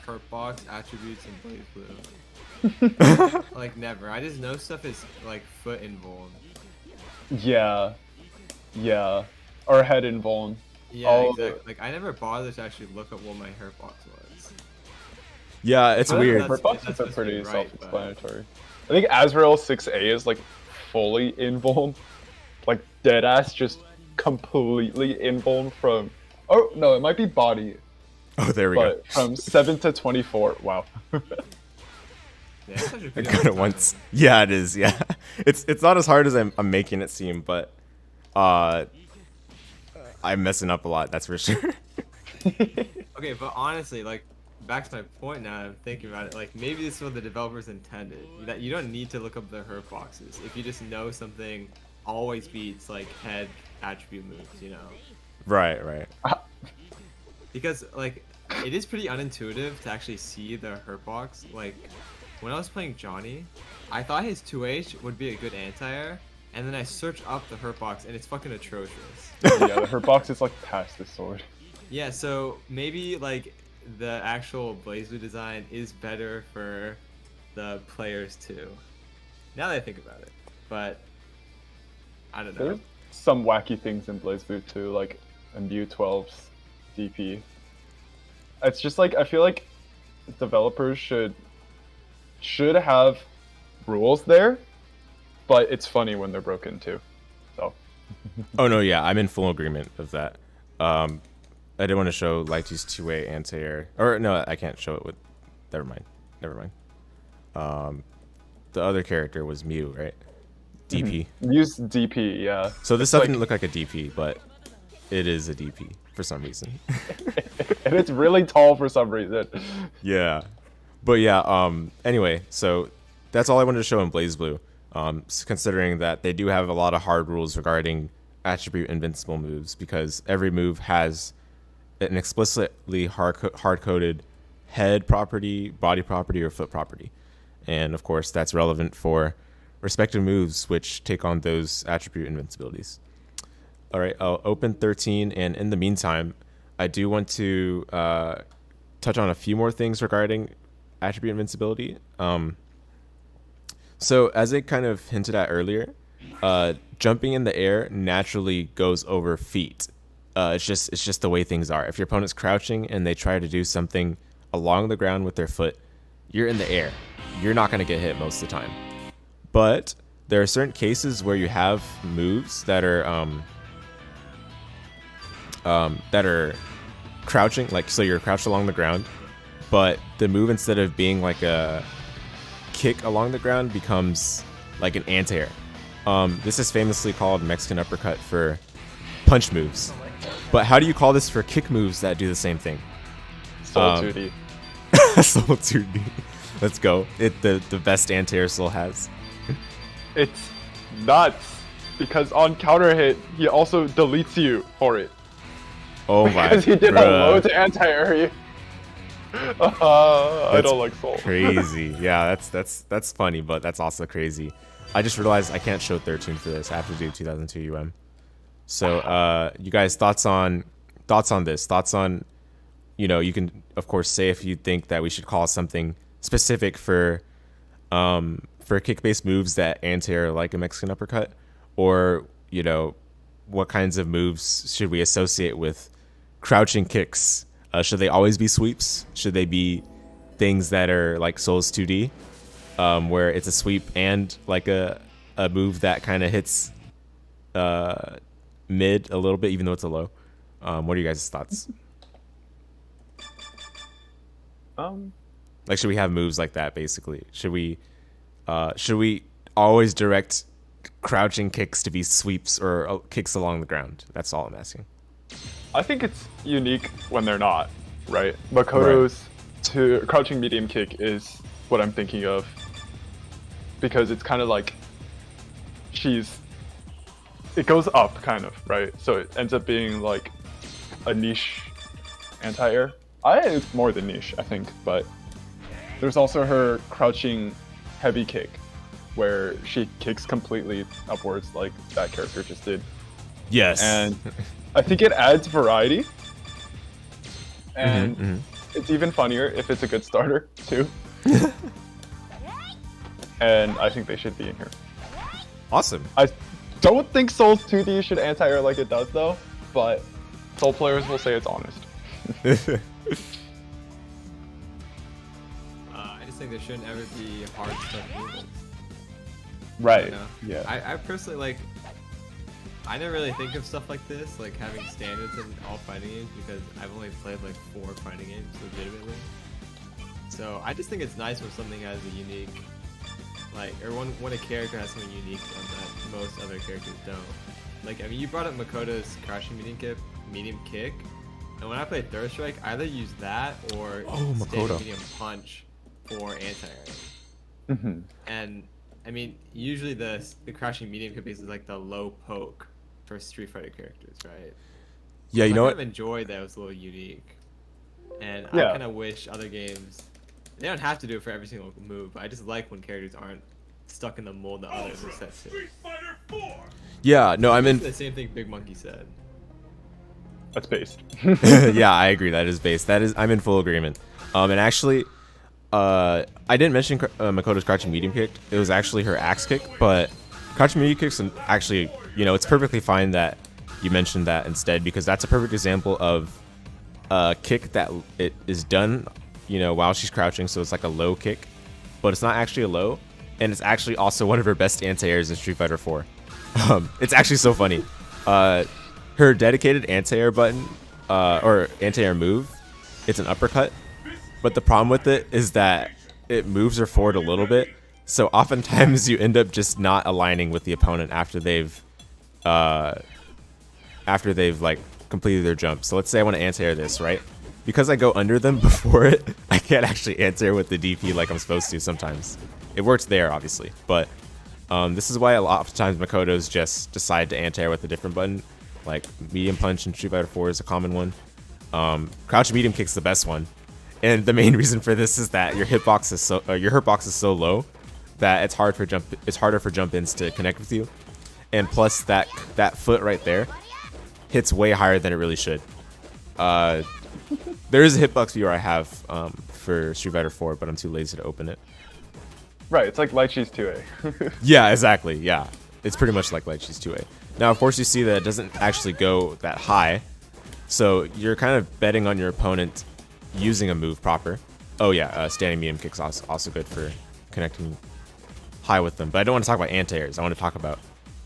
hurt box attributes in Blaze Blue. Like, never. I just know stuff is, like, foot invuln. Yeah. Yeah. Or head invuln. Yeah, Oh. exactly. Like, I never bothered to actually look up what my hurt box was. Yeah, it's I think weird. that's- Hurt boxes that's are supposed to be pretty right, self-explanatory. I think Azrael 6A is, like, fully invuln. Like, deadass just completely invuln from... Oh, no, it might be body. Oh, there we go. But from 7 to 24. Wow. Yeah, it's actually I pretty got it awesome. once. Yeah, it is. Yeah, it's not as hard as I'm making it seem, but I'm messing up a lot. That's for sure. Okay, but honestly, like, back to my point now, I'm thinking about it, like, maybe this is what the developers intended. That you don't need to look up the hurt boxes. If you just know something always beats, like, head attribute moves, you know? Right. Because, like, it is pretty unintuitive to actually see the hurt box. Like, when I was playing Johnny, I thought his 2H would be a good anti-air, and then I search up the hurt box, and it's fucking atrocious. Yeah, the hurt box is like past the sword. Yeah, so maybe like the actual BlazBlue design is better for the players too. Now that I think about it, but I don't know. There's some wacky things in BlazBlue too, like Imbue 12's DP. It's just like I feel like developers should have rules there, but it's funny when they're broken too. So. Oh no, yeah, I'm in full agreement of that. I didn't want to show Lighty's two-way anti-air, or no, I can't show it with. Never mind. The other character was Mew, right? DP. Use DP, yeah. So this doesn't look like a DP, but it is a DP for some reason. And it's really tall for some reason. Yeah, but yeah. Anyway, so that's all I wanted to show in BlazBlue. Considering that they do have a lot of hard rules regarding attribute invincible moves, because every move has an explicitly hard-coded head property, body property, or foot property. And of course, that's relevant for respective moves which take on those attribute invincibilities. All right, I'll open 13, and in the meantime, I do want to touch on a few more things regarding attribute invincibility. So as I kind of hinted at earlier, jumping in the air naturally goes over feet. It's just the way things are. If your opponent's crouching and they try to do something along the ground with their foot, you're in the air. You're not going to get hit most of the time. But there are certain cases where you have moves that are crouching, like so you're crouched along the ground, but the move, instead of being like a kick along the ground, becomes like an anti-air. This is famously called Mexican uppercut for punch moves. But how do you call this for kick moves that do the same thing? Soul 2D. Soul 2D. Let's go. The best anti-air Soul has. It's nuts, because on counter hit, he also deletes you for it. Oh my god. Because he did a low to anti-air. I don't like Soul. Crazy. Yeah, that's funny, but that's also crazy. I just realized I can't show 13 for this. I have to do 2002 UM. So, you guys, thoughts on this? Thoughts on, you can of course say if you think that we should call something specific for kick-based moves that anti-air like a Mexican uppercut, or what kinds of moves should we associate with crouching kicks? Should they always be sweeps? Should they be things that are like Soul's 2D, where it's a sweep and like a move that kind of hits mid a little bit, even though it's a low? What are you guys' thoughts? Like, should we have moves like that? Basically, should we always direct crouching kicks to be sweeps or kicks along the ground? That's all I'm asking. I think it's unique when they're not, right? Makoto's to crouching medium kick is what I'm thinking of, because it's kind of like it goes up kind of, right? So it ends up being like a niche anti-air. It's more than niche, I think, but there's also her crouching heavy kick, where she kicks completely upwards like that character just did. Yes. And I think it adds variety. And it's even funnier if it's a good starter, too. And I think they should be in here. Awesome. I don't think Soul's 2D should anti-air like it does, though, but Soul players will say it's honest. I just think there shouldn't ever be hard stuff movements. Right. Yeah. I personally I never really think of stuff like this, like having standards in all fighting games, because I've only played like 4 fighting games legitimately. So I just think it's nice when something has a unique, or when a character has something unique that most other characters don't. Like, I mean, you brought up Makoto's crouching medium kick, and when I play Third Strike, I either use that or standing medium punch for anti-air. And I mean, usually the crouching medium kick is like the low poke for Street Fighter characters, right? Yeah, you know what? I kind of enjoyed that it was a little unique, and Yeah. I kind of wish other games, they don't have to do it for every single move, but I just like when characters aren't stuck in the mold that others are set to. Yeah, no, I'm in. The same thing Big Monkey said. That's based. Yeah, I agree. That is base. I'm in full agreement. And actually, I didn't mention Makoto's crouching medium kick. It was actually her axe kick, but crouching medium kicks, and actually, it's perfectly fine that you mentioned that instead, because that's a perfect example of a kick that it is done, while she's crouching. So it's like a low kick, but it's not actually a low, and it's actually also one of her best anti-airs in Street Fighter 4. It's actually so funny. Her dedicated anti-air button, or anti-air move, it's an uppercut. But the problem with it is that it moves her forward a little bit. So oftentimes you end up just not aligning with the opponent after they've like completed their jump. So let's say I want to anti-air this, right? Because I go under them before it, I can't actually anti-air with the DP like I'm supposed to sometimes. It works there, obviously, but this is why a lot of times Makoto's just decide to anti-air with a different button. Like medium punch in Street Fighter 4 is a common one. Crouch medium kick's the best one, and the main reason for this is that your hitbox is your hurtbox is so low that it's harder for jump ins to connect with you, and plus that foot right there hits way higher than it really should. There is a hitbox viewer I have for Street Fighter 4, but I'm too lazy to open it. Right, it's like Light Cheese 2A. Yeah, exactly. Yeah, it's pretty much like Light Cheese 2A. Now, of course, you see that it doesn't actually go that high, so you're kind of betting on your opponent using a move proper. Oh yeah, standing medium kicks also good for connecting high with them. But I don't want to talk about anti-airs. I want to talk about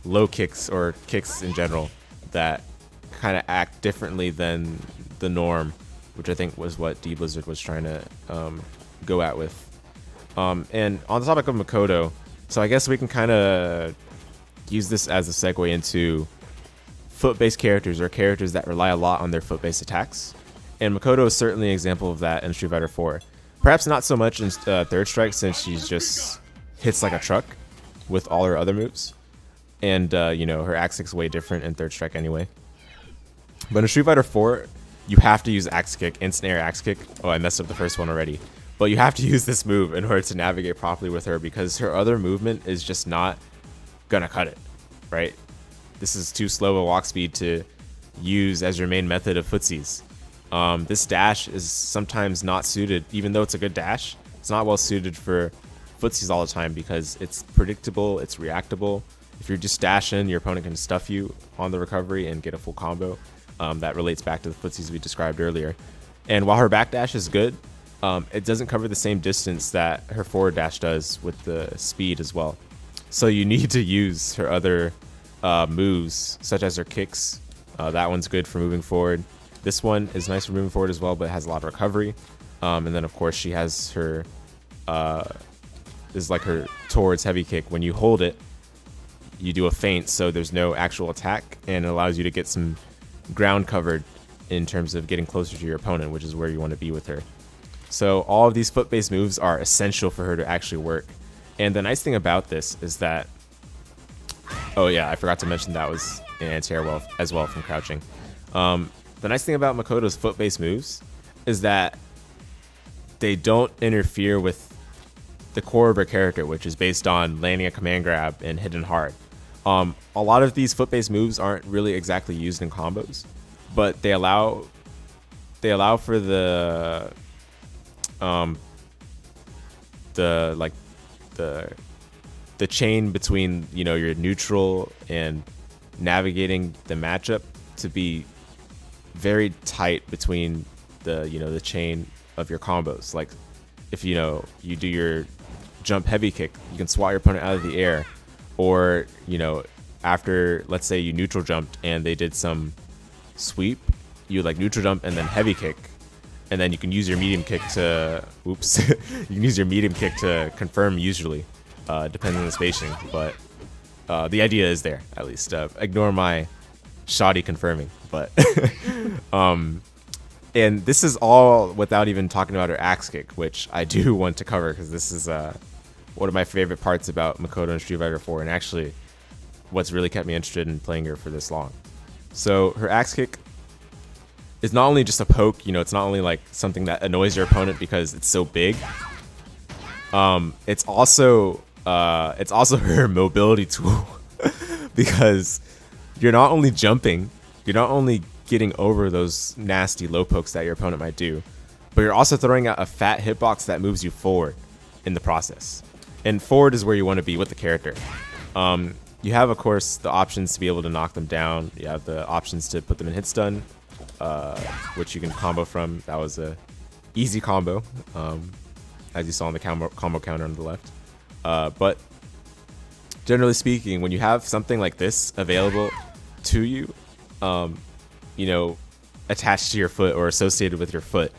low kicks or kicks in general that kind of act differently than the norm, which I think was what D Blizzard was trying to go at with. And on the topic of Makoto, so I guess we can kind of use this as a segue into foot-based characters, or characters that rely a lot on their foot-based attacks. And Makoto is certainly an example of that in Street Fighter 4. Perhaps not so much in Third Strike, since she's just hits like a truck with all her other moves. And, her axe kick's way different in Third Strike anyway. But in Street Fighter 4, you have to use axe kick, instant air axe kick. Oh, I messed up the first one already. But you have to use this move in order to navigate properly with her, because her other movement is just not gonna cut it, right? This is too slow a walk speed to use as your main method of footsies. This dash is sometimes not suited, even though it's a good dash, it's not well suited for footsies all the time, because it's predictable, it's reactable. If you're just dashing, your opponent can stuff you on the recovery and get a full combo. That relates back to the footsies we described earlier. And while her back dash is good, it doesn't cover the same distance that her forward dash does with the speed as well. So you need to use her other moves, such as her kicks. That one's good for moving forward. This one is nice for moving forward as well, but it has a lot of recovery. And then, of course, she has her is like her towards heavy kick. When you hold it, you do a feint, so there's no actual attack, and it allows you to get some ground covered in terms of getting closer to your opponent, which is where you want to be with her. So all of these foot-based moves are essential for her to actually work. And the nice thing about this is that, oh yeah, I forgot to mention that was an anti-air as well from crouching. The nice thing about Makoto's foot-based moves is that they don't interfere with the core of her character, which is based on landing a command grab and hitting hard. A lot of these foot-based moves aren't really exactly used in combos, but they allow for the chain between your neutral and navigating the matchup to be very tight between the chain of your combos. Like if you do your jump heavy kick, you can swat your opponent out of the air, or after, let's say you neutral jumped and they did some sweep, you like neutral jump and then heavy kick, and then you can use your medium kick to you can use your medium kick to confirm, usually depending on the spacing, but the idea is there, at least. Ignore my shoddy confirming, but and this is all without even talking about her axe kick, which I do want to cover, because this is one of my favorite parts about Makoto and Street Fighter 4, and actually what's really kept me interested in playing her for this long. So her axe kick is not only just a poke, it's not only like something that annoys your opponent because it's so big. It's also her mobility tool because you're not only jumping, you're not only getting over those nasty low pokes that your opponent might do, but you're also throwing out a fat hitbox that moves you forward in the process. And forward is where you want to be with the character. You have, of course, the options to be able to knock them down. You have the options to put them in hit stun, which you can combo from. That was a easy combo, as you saw on the combo counter on the left. But generally speaking, when you have something like this available to you, you know, attached to your foot or associated with your foot,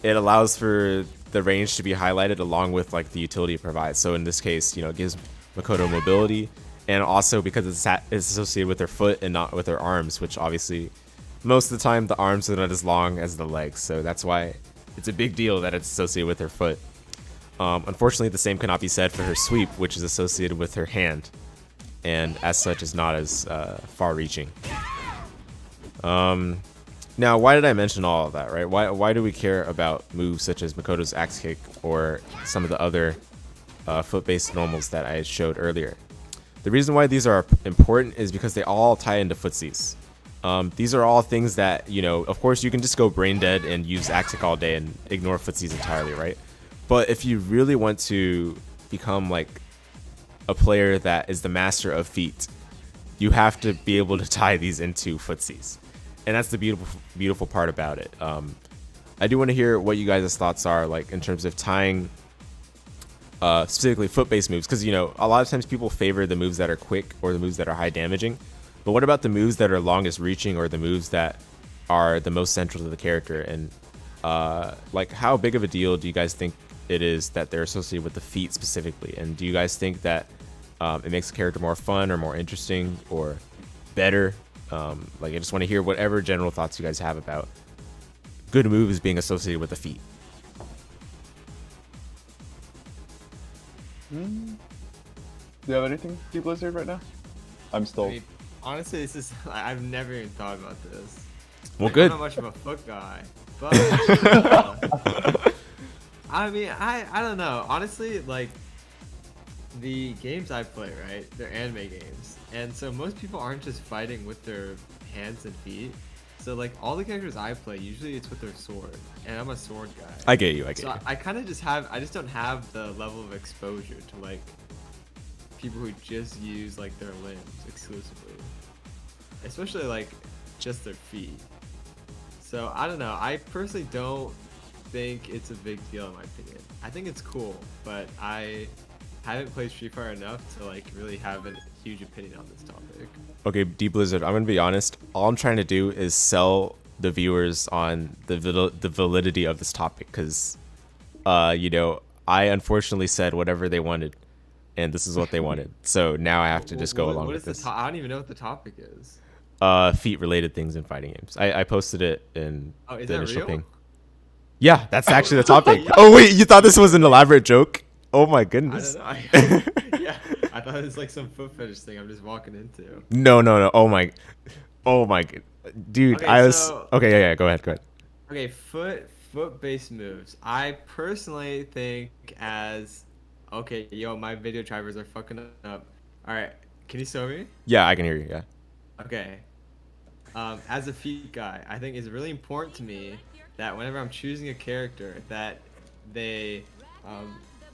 it allows for the range to be highlighted along with like the utility it provides. So in this case, you know, it gives Makoto mobility, and also because it's associated with their foot and not with their arms, which obviously most of the time the arms are not as long as the legs, so that's why it's a big deal that it's associated with her foot. Unfortunately, the same cannot be said for her sweep, which is associated with her hand, and as such is not as far-reaching. Now, why did I mention all of that, right? Why do we care about moves such as Makoto's axe kick or some of the other foot-based normals that I showed earlier? The reason why these are important is because they all tie into footsies. These are all things that, you know, of course you can just go brain dead and use axe kick all day and ignore footsies entirely, right? But if you really want to become like a player that is the master of feet, you have to be able to tie these into footsies. And that's the beautiful part about it. I do want to hear what you guys' thoughts are, like in terms of tying specifically foot-based moves, because, you know, a lot of times people favor the moves that are quick or the moves that are high damaging. But what about the moves that are longest reaching or the moves that are the most central to the character? And like, how big of a deal do you guys think it is that they're associated with the feet specifically? And do you guys think that it makes the character more fun or more interesting or better? Like, I just want to hear whatever general thoughts you guys have about good moves being associated with the feet. Do you have anything, Deep Blizzard, right now? I'm still. I mean, honestly, this is I've never even thought about this. Well, like, good. I'm not much of a foot guy, but I mean, I don't know. Honestly, like the games I play, right? They're anime games, and so most people aren't just fighting with their hands and feet. So like all the characters I play, usually it's with their sword, and I'm a sword guy. I get you. So I kind of I just don't have the level of exposure to like people who just use like their limbs exclusively, especially like just their feet. So I don't know. I personally don't think it's a big deal in my opinion. I think it's cool, but I haven't played Street Fighter enough to like really have a huge opinion on this topic. Okay, Deep Blizzard, I'm gonna be honest. All I'm trying to do is sell the viewers on the validity of this topic, because, you know, I unfortunately said whatever they wanted, and this is what they wanted. So now I have to just go along with this. I don't even know what the topic is. Feet-related things in fighting games. I posted it in the initial real? ping. Yeah, that's actually the topic. Oh wait, you thought this was an elaborate joke? Oh my goodness. I don't know. Yeah, I thought it was like some foot fetish thing I'm just walking into. No. Oh my dude. Okay, I was so- okay. Yeah. Go ahead. Okay, foot-based moves. I personally think as okay, yo, my video drivers are fucking up. All right, can you show me? Yeah, I can hear you. Yeah. Okay. As a feet guy, I think it's really important to me that whenever I'm choosing a character, that they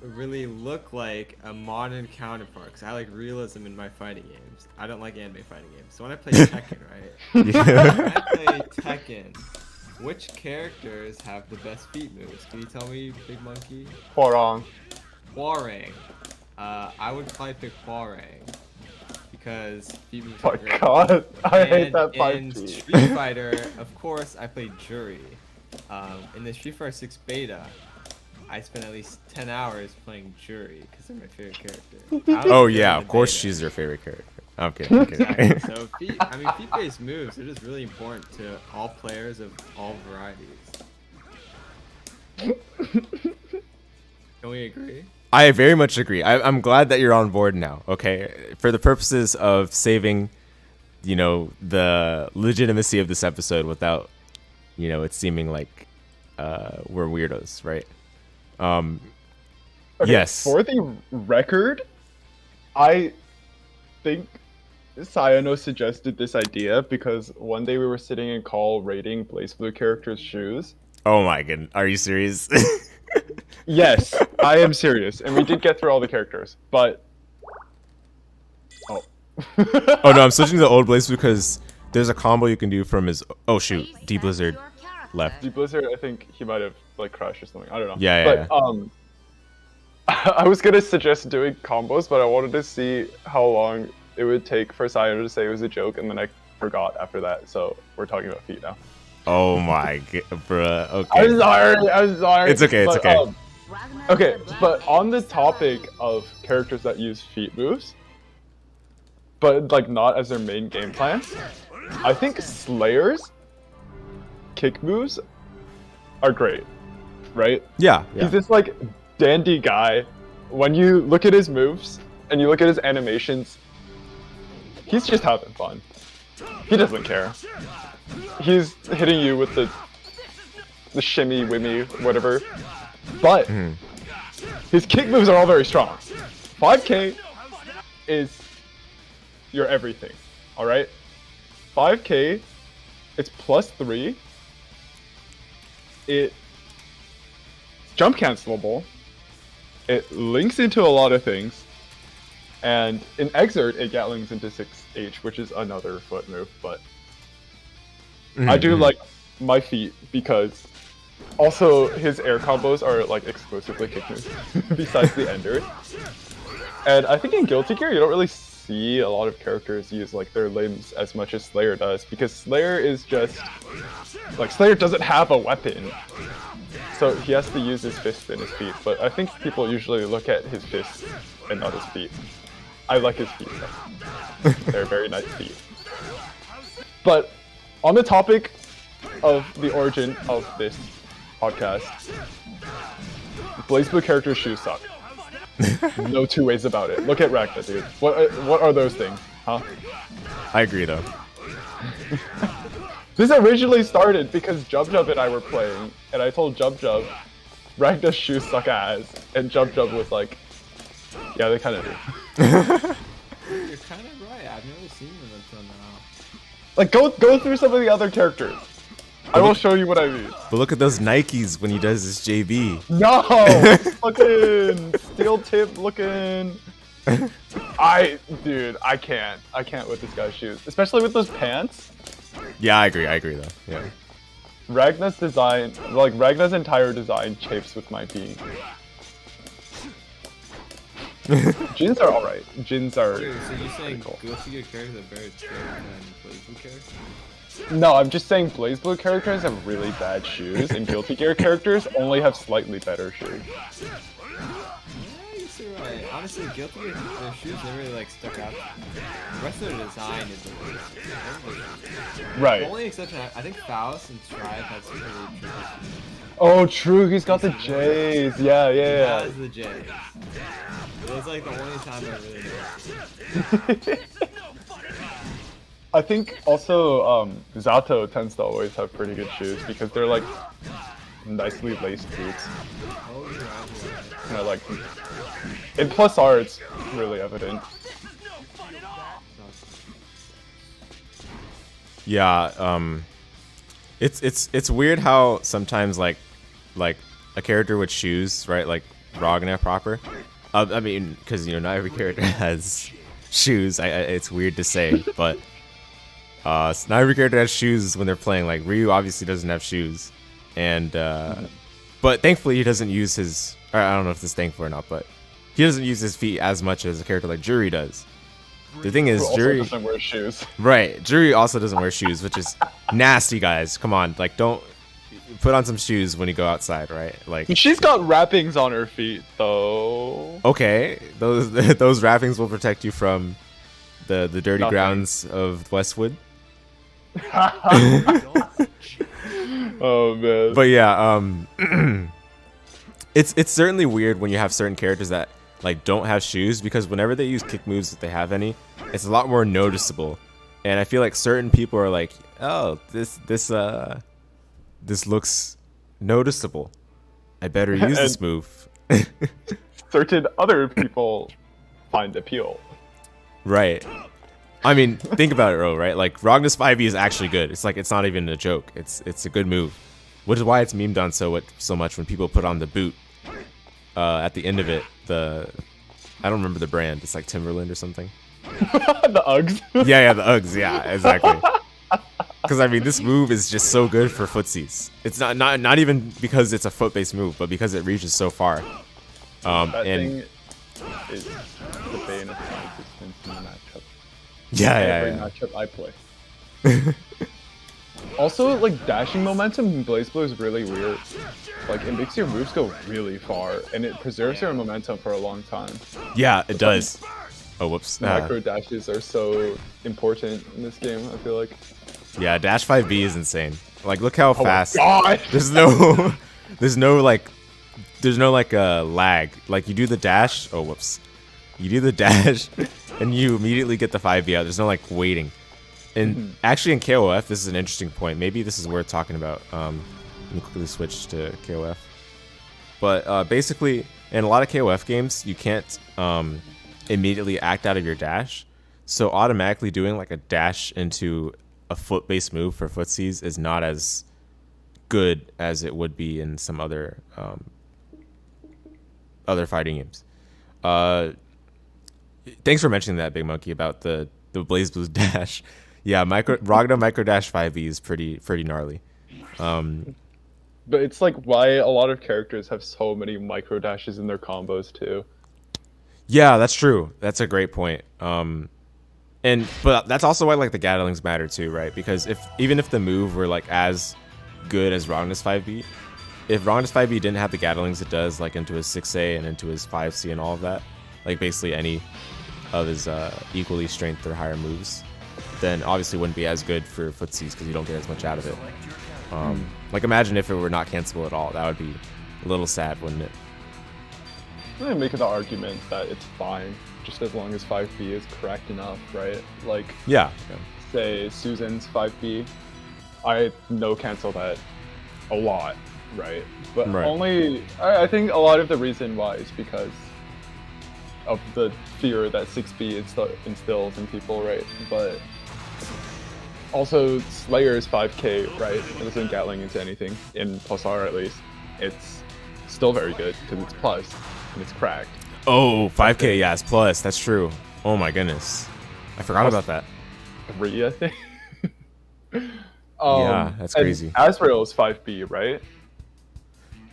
really look like a modern counterpart. Because I like realism in my fighting games. I don't like anime fighting games. So when I play Tekken, right? When I play Tekken, which characters have the best feet moves? Can you tell me, Big Monkey? Hwarang. Hwarang. I would probably pick Hwarang. Because feet moves Oh are my great. god, I hate And that in 5G. Street Fighter, of course, I played Jury. In the Street Fighter 6 beta, I spent at least 10 hours playing Jury because they're my favorite character. I don't Oh think they're yeah, in of the course beta. she's your favorite character. I'm kidding. Exactly. So feet-based moves are just really important to all players of all varieties. Can we agree? I very much agree. I'm glad that you're on board now. Okay, for the purposes of saving, you know, the legitimacy of this episode without, you know, it seeming like we're weirdos, right? Okay, Yes. For the record, I think Sayano suggested this idea because one day we were sitting in call rating BlazBlue characters' shoes. Oh my god, are you serious? Yes, I am serious, and we did get through all the characters, but Oh no, I'm switching to the old Blaze because there's a combo you can do from his. Oh shoot, D Blizzard left. Deep Blizzard, I think he might have like crashed or something. I don't know. Yeah, but I was gonna suggest doing combos, but I wanted to see how long it would take for Sayano to say it was a joke, and then I forgot after that. So we're talking about feet now. Oh my god, bruh. Okay. I'm sorry. It's okay. It's but, okay. Okay, but on the topic of characters that use feet moves, but like not as their main game plan, I think Slayer's kick moves are great, right? Yeah. He's this like dandy guy. When you look at his moves and you look at his animations, he's just having fun. He doesn't care. He's hitting you with the shimmy, wimmy, whatever. But his kick moves are all very strong. 5k is your everything, alright? 5k, it's +3. It's jump cancelable. It links into a lot of things. And in Exert, it gatlings into 6H, which is another foot move, but I do like my feet because also his air combos are like exclusively kick moves besides the enders. And I think in Guilty Gear you don't really see a lot of characters use like their limbs as much as Slayer does, because Slayer is just like Slayer doesn't have a weapon. So he has to use his fists and his feet, but I think people usually look at his fists and not his feet. I like his feet though. They're very nice feet. But on the topic of the origin of this podcast, BlazBlue characters' shoes suck. No two ways about it. Look at Ragna, dude. What are those things, huh? I agree though. This originally started because Jub Jub and I were playing, and I told Jub Jub, Ragna's shoes suck ass, and Jub Jub was like, yeah, they kind of do. You're kind of right. I've never seen them until now. Like, go through some of the other characters. I will show you what I mean. But look at those Nikes when he does his JB. No! Fucking steel tip looking. Dude, I can't with this guy's shoes. Especially with those pants. Yeah, I agree though. Yeah. Ragna's design, like Ragna's entire design chafes with my being. Jins are alright. Jins are. Dude, so you're saying cool. Guilty Gear characters are better than BlazBlue characters? No, I'm just saying BlazBlue characters have really bad shoes, and Guilty Gear characters only have slightly better shoes. Yeah, I guess you're right. Honestly, Guilty Gear their shoes never really like stuck out. The rest of their design is the worst. Right. The only exception, I think Faust and Strive has some really tricky shoes. Oh, true. He's got the J's. Yeah. He has the J. It's like the only time I really know. I think also Zato tends to always have pretty good shoes because they're like nicely laced boots. Oh, you're right. And I like in Plus R, it's really evident. Yeah. It's weird how sometimes like a character with shoes, right? Like Ragnar proper. I mean, because you know not every character has shoes. It's weird to say, but not every character has shoes when they're playing. Like Ryu obviously doesn't have shoes, and but thankfully he doesn't use his. Or I don't know if this is thankful or not, but he doesn't use his feet as much as a character like Juri does. The thing is, Juri doesn't wear shoes. Right, Juri also doesn't wear shoes, which is nasty, guys. Come on, like don't put on some shoes when you go outside, right? Like She's got wrappings on her feet, though. okay, those wrappings will protect you from the dirty Nothing. grounds of Westwood. Oh man. But yeah, it's certainly weird when you have certain characters that like don't have shoes, because whenever they use kick moves, if they have any, it's a lot more noticeable. And I feel like certain people are like, oh, this looks noticeable. I better use this move. Certain other people find appeal. Right. I mean, think about it, right? Like Ragna's 5e is actually good. It's like it's not even a joke. It's a good move, which is why it's memed on so much when people put on the boot at the end of it. I don't remember the brand. It's like Timberland or something. The Uggs. Yeah, the Uggs. Yeah, exactly. Because I mean, this move is just so good for footsies. It's not even because it's a foot-based move, but because it reaches so far. That And thing is the bane of my existence in the matchup. yeah. Every matchup I play. Also, like dashing momentum in Blaze Blue is really weird. Like it makes your moves go really far, and it preserves your momentum for a long time. Yeah, it does. Oh, whoops. Micro dashes are so important in this game, I feel like. Yeah, dash 5B is insane. Like, look how fast. Oh my god! There's no like lag. Like you do the dash. Oh, whoops. You do the dash, and you immediately get the 5B out. There's no like waiting. And actually, in KOF, this is an interesting point. Maybe this is worth talking about. Let me quickly switch to KOF. But basically, in a lot of KOF games, you can't immediately act out of your dash. So automatically doing like a dash into a foot-based move for footsies is not as good as it would be in some other fighting games. Thanks for mentioning that, Big Monkey, about the Blaze Blues dash. Yeah, Ragna micro dash 5e is pretty gnarly. But it's like why a lot of characters have so many micro dashes in their combos too. Yeah, that's true. That's a great point. But that's also why like the Gatlings matter too, right? Because even if the move were like as good as Ragna's 5B, if Ragna's 5B didn't have the Gatlings it does like into his 6A and into his 5C and all of that, like basically any of his equally strength or higher moves, then obviously wouldn't be as good for footsies because you don't get as much out of it. Like imagine if it were not cancelable at all. That would be a little sad, wouldn't it? I make the argument that it's fine, just as long as 5B is correct enough, right? Like, yeah. say Susan's 5B, I no cancel that a lot, right? But only, I think a lot of the reason why is because of the fear that 6B instills in people, right? But also Slayer is 5k, right? It doesn't Gatling into anything, in plus R at least. It's still very good because it's plus and it's cracked. Oh, 5k, yeah, it's plus. That's true. Oh my goodness, I forgot about that. 3, I think. Yeah, that's crazy. Azrael is 5B, right?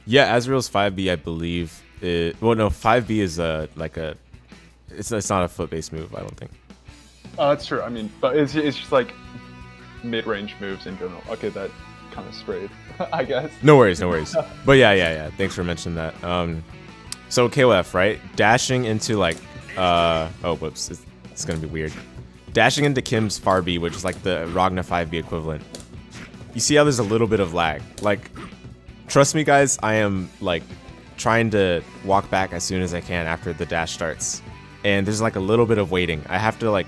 Yeah, Azrael's 5B, I believe. Well, no, 5B is it's not a foot-based move, I don't think. That's true. I mean, but it's just like mid-range moves in general. Okay, that kind of sprayed, I guess. No worries. But yeah. Thanks for mentioning that. So KOF, right? Dashing into like, oh, whoops, it's gonna be weird. Dashing into Kim's far B, which is like the Ragna 5B equivalent. You see how there's a little bit of lag. Like, trust me, guys, I am like trying to walk back as soon as I can after the dash starts, and there's like a little bit of waiting. I have to like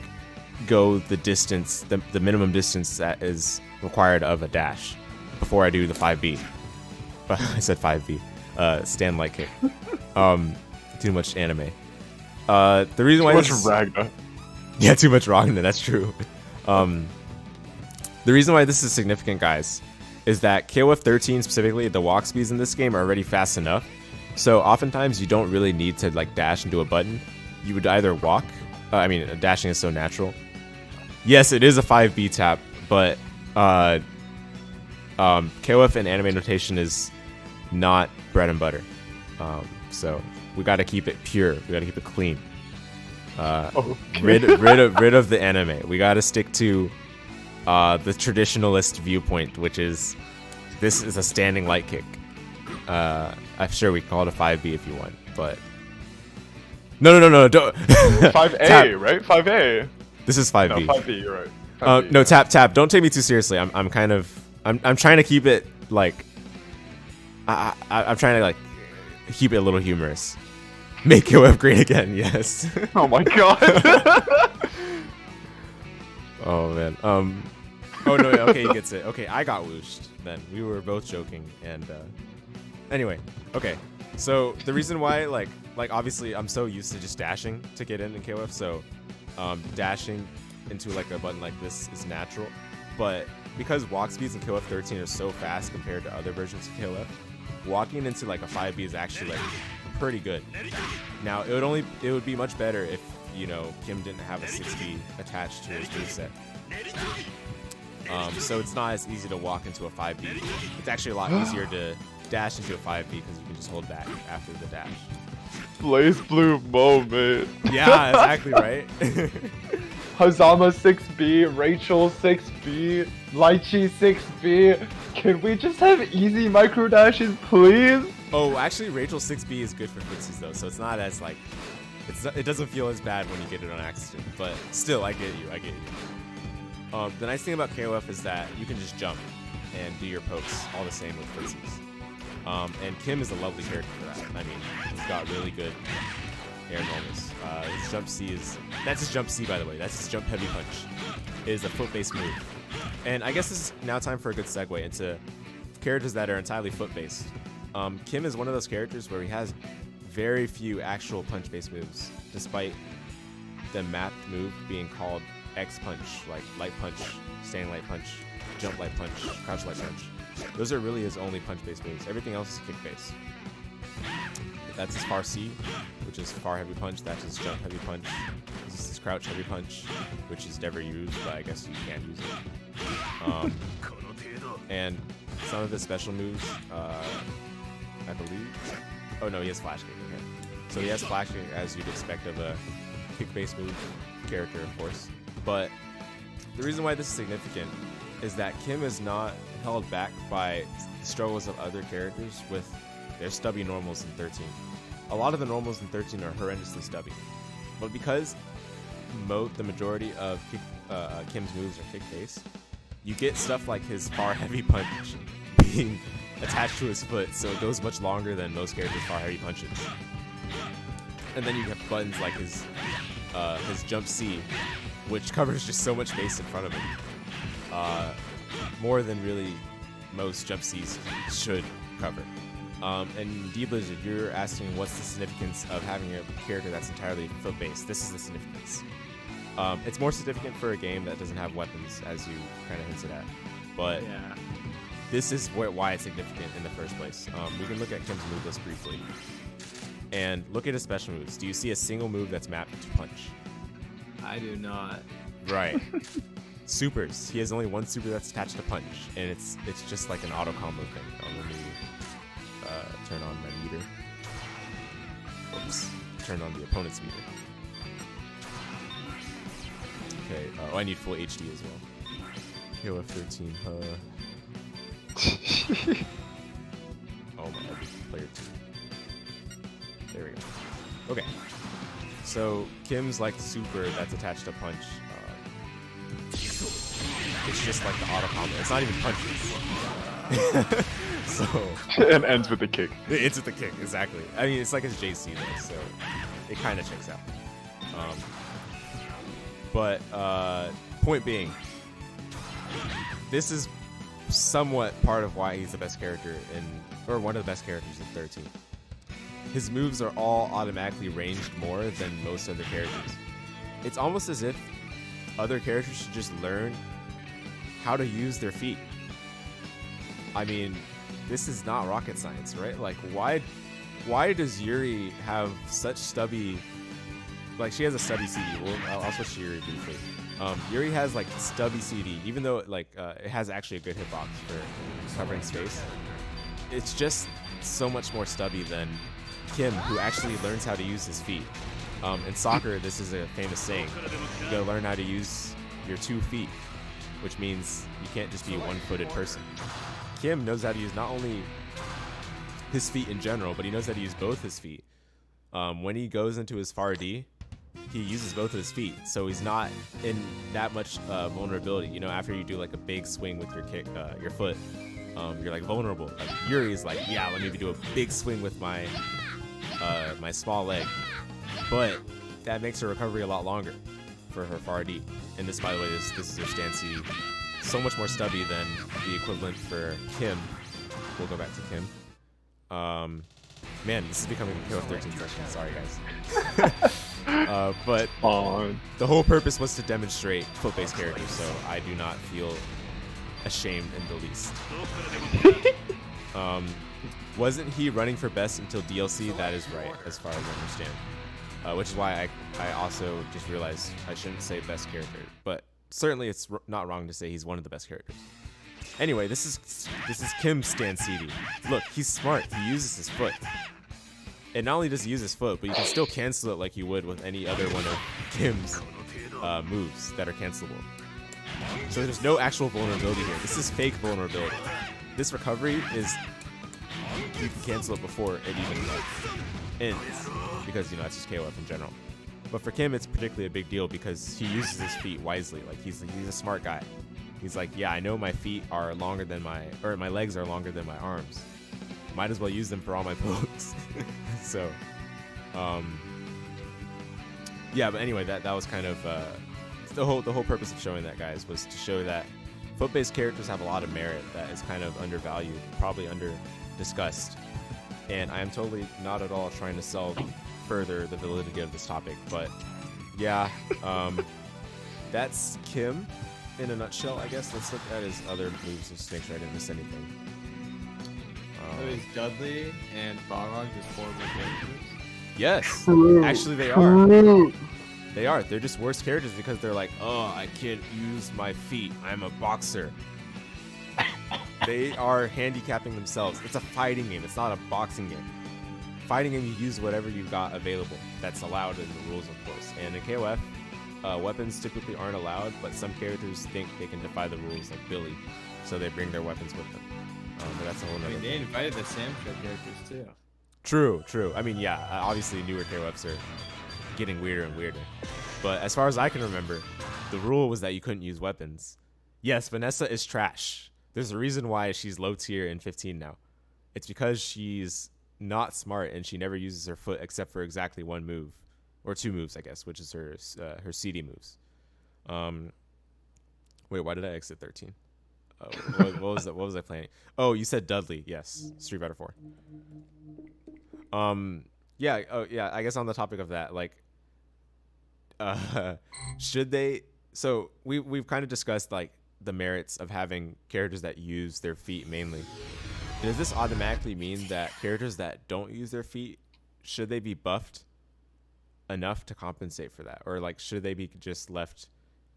go the distance, the minimum distance that is required of a dash before I do the 5B. I said 5B. Stand light kick. Too much anime. The reason why too much Ragna. Yeah, too much Ragna. That's true. The reason why this is significant, guys, is that KOF 13 specifically, the walk speeds in this game are already fast enough. So oftentimes you don't really need to like dash into a button. You would either walk. Dashing is so natural. Yes, it is a 5B tap, but KOF and anime notation is not bread and butter. So we got to keep it pure. We got to keep it clean. Okay. rid of the anime. We got to stick to the traditionalist viewpoint, which is this is a standing light kick. I'm sure we call it a 5B if you want, but no, don't. 5A, Tap. right? 5A. This is 5B. No, 5B, you're right. 5B, No, yeah. tap. Don't take me too seriously. I'm trying to keep it like I'm trying to like keep it a little humorous. Make KOF great again. Yes. Oh my god. Oh man. Oh no. Okay, he gets it. Okay, I got whooshed. Then we were both joking. And anyway. Okay. So the reason why like obviously I'm so used to just dashing to get in KOF. So Dashing into like a button like this is natural, but because walk speeds in KOF 13 are so fast compared to other versions of KOF, walking into like a 5B is actually like pretty good. Now it would be much better if, you know, Kim didn't have a 6B attached to his moveset. So it's not as easy to walk into a 5B. It's actually a lot easier to dash into a 5B because you can just hold back after the dash. Blaze Blue moment. Yeah, exactly right. Hazama 6B, Rachel 6B, Lychee 6B. Can we just have easy micro dashes, please? Oh, actually, Rachel 6B is good for footsies though, so it's not as like, it doesn't feel as bad when you get it on accident. But still, I get you. The nice thing about KOF is that you can just jump and do your pokes all the same with footsies. And Kim is a lovely character for that. I mean, he's got really good air normals. His jump C that's his jump C, by the way. That's his jump heavy punch. It is a foot-based move. And I guess this is now time for a good segue into characters that are entirely foot-based. Kim is one of those characters where he has very few actual punch-based moves, despite the mapped move being called X punch, like light punch, standing light punch, jump light punch, crouch light punch. Those are really his only punch-based moves. Everything else is kick-based. That's his far C, which is far heavy punch. That's his jump heavy punch. This is his crouch heavy punch, which is never used, but I guess you can use it. And some of his special moves, I believe. Oh no, he has flash kick. Okay. So he has flash kick as you'd expect of a kick-based move character, of course. But the reason why this is significant is that Kim is not held back by the struggles of other characters with their stubby normals in 13. A lot of the normals in 13 are horrendously stubby. But because the majority of Kim's moves are kick-based, you get stuff like his far heavy punch being attached to his foot, so it goes much longer than most characters' far heavy punches. And then you have buttons like his jump C, which covers just so much space in front of him. More than really most jump Cs should cover. And D Blizzard, you're asking what's the significance of having a character that's entirely foot-based. This is the significance. It's more significant for a game that doesn't have weapons, as you kind of hinted at. But Yeah. this is why it's significant in the first place. We can look at Kim's move list briefly. And look at his special moves. Do you see a single move that's mapped to punch? I do not. Right. Supers. He has only one super that's attached to punch, and it's just like an auto combo thing. Let me turn on my meter. Oops. Turn on the opponent's meter. Okay. Oh, I need full HD as well. KOF 13. Oh my god. Player 2. There we go. Okay. So Kim's like super that's attached to punch. It's just like the auto combo. It's not even punches. So And ends with a kick. it's with the kick, exactly. I mean, it's like his JC though, so it kind of checks out. But point being, this is somewhat part of why he's the best character or one of the best characters in 13. His moves are all automatically ranged more than most other characters. It's almost as if other characters should just learn how to use their feet. I mean, this is not rocket science, right? Like, why does Yuri have such stubby... Like, she has a stubby CD. I'll switch to Yuri briefly. Yuri has, like, stubby CD, even though, like, it has actually a good hitbox for covering space. It's just so much more stubby than Kim, who actually learns how to use his feet. In soccer, this is a famous saying. You gotta learn how to use your 2 feet, which means you can't just be a one-footed person. Kim knows how to use not only his feet in general, but he knows how to use both his feet. When he goes into his far D, he uses both of his feet, so he's not in that much vulnerability. You know, after you do like a big swing with your foot, you're like vulnerable. Like Yuri's like, yeah, let me do a big swing with my my small leg, but that makes her recovery a lot longer for her far D. And this, by the way, this is her stand CD. So much more stubby than the equivalent for Kim. We'll go back to Kim. Man, this is becoming a KOF 13 session. Sorry, guys. But On. the whole purpose was to demonstrate foot-based characters, so I do not feel ashamed in the least. Wasn't he running for best until DLC? That is right, as far as I understand. Which is why I also just realized I shouldn't say best character, but certainly it's not wrong to say he's one of the best characters. Anyway, this is Kim Stan CD. Look, he's smart. He uses his foot. And not only does he use his foot, but you can still cancel it like you would with any other one of Kim's moves that are cancelable. So there's no actual vulnerability here. This is fake vulnerability. This recovery is, you can cancel it before it even ends, because you know that's just KOF in general. But for Kim, it's particularly a big deal because he uses his feet wisely. Like he's a smart guy. He's like, yeah, I know my feet are longer than my legs are longer than my arms. Might as well use them for all my pokes. So, yeah. But anyway, that was kind of the whole purpose of showing that, guys, was to show that foot-based characters have a lot of merit that is kind of undervalued, probably under-discussed. And I am totally not at all trying to sell further the validity of this topic, but yeah, that's Kim in a nutshell, I guess. Let's look at his other moves just to make sure I didn't miss anything. So is Dudley and Balrog just horrible characters? Yes, actually they are. They are. They're just worse characters because they're like, oh, I can't use my feet. I'm a boxer. They are handicapping themselves. It's a fighting game. It's not a boxing game. Fighting game, you use whatever you've got available. That's allowed in the rules, of course. And in KOF, weapons typically aren't allowed, but some characters think they can defy the rules, like Billy, so they bring their weapons with them. But that's a whole nother thing. They invited the Sam Show characters too. True. I mean, yeah, obviously newer KOFs are getting weirder and weirder. But as far as I can remember, the rule was that you couldn't use weapons. Yes, Vanessa is trash. There's a reason why she's low tier in 15 now. It's because she's not smart and she never uses her foot except for exactly one move. Or two moves, I guess, which is her CD moves. Wait, why did I exit 13? What was that? What was I playing? Oh, you said Dudley. Yes, Street Fighter 4. Yeah. Oh, yeah. I guess on the topic of that, like, should they? So we've kind of discussed like the merits of having characters that use their feet mainly. Does this automatically mean that characters that don't use their feet, should they be buffed enough to compensate for that, or like should they be just left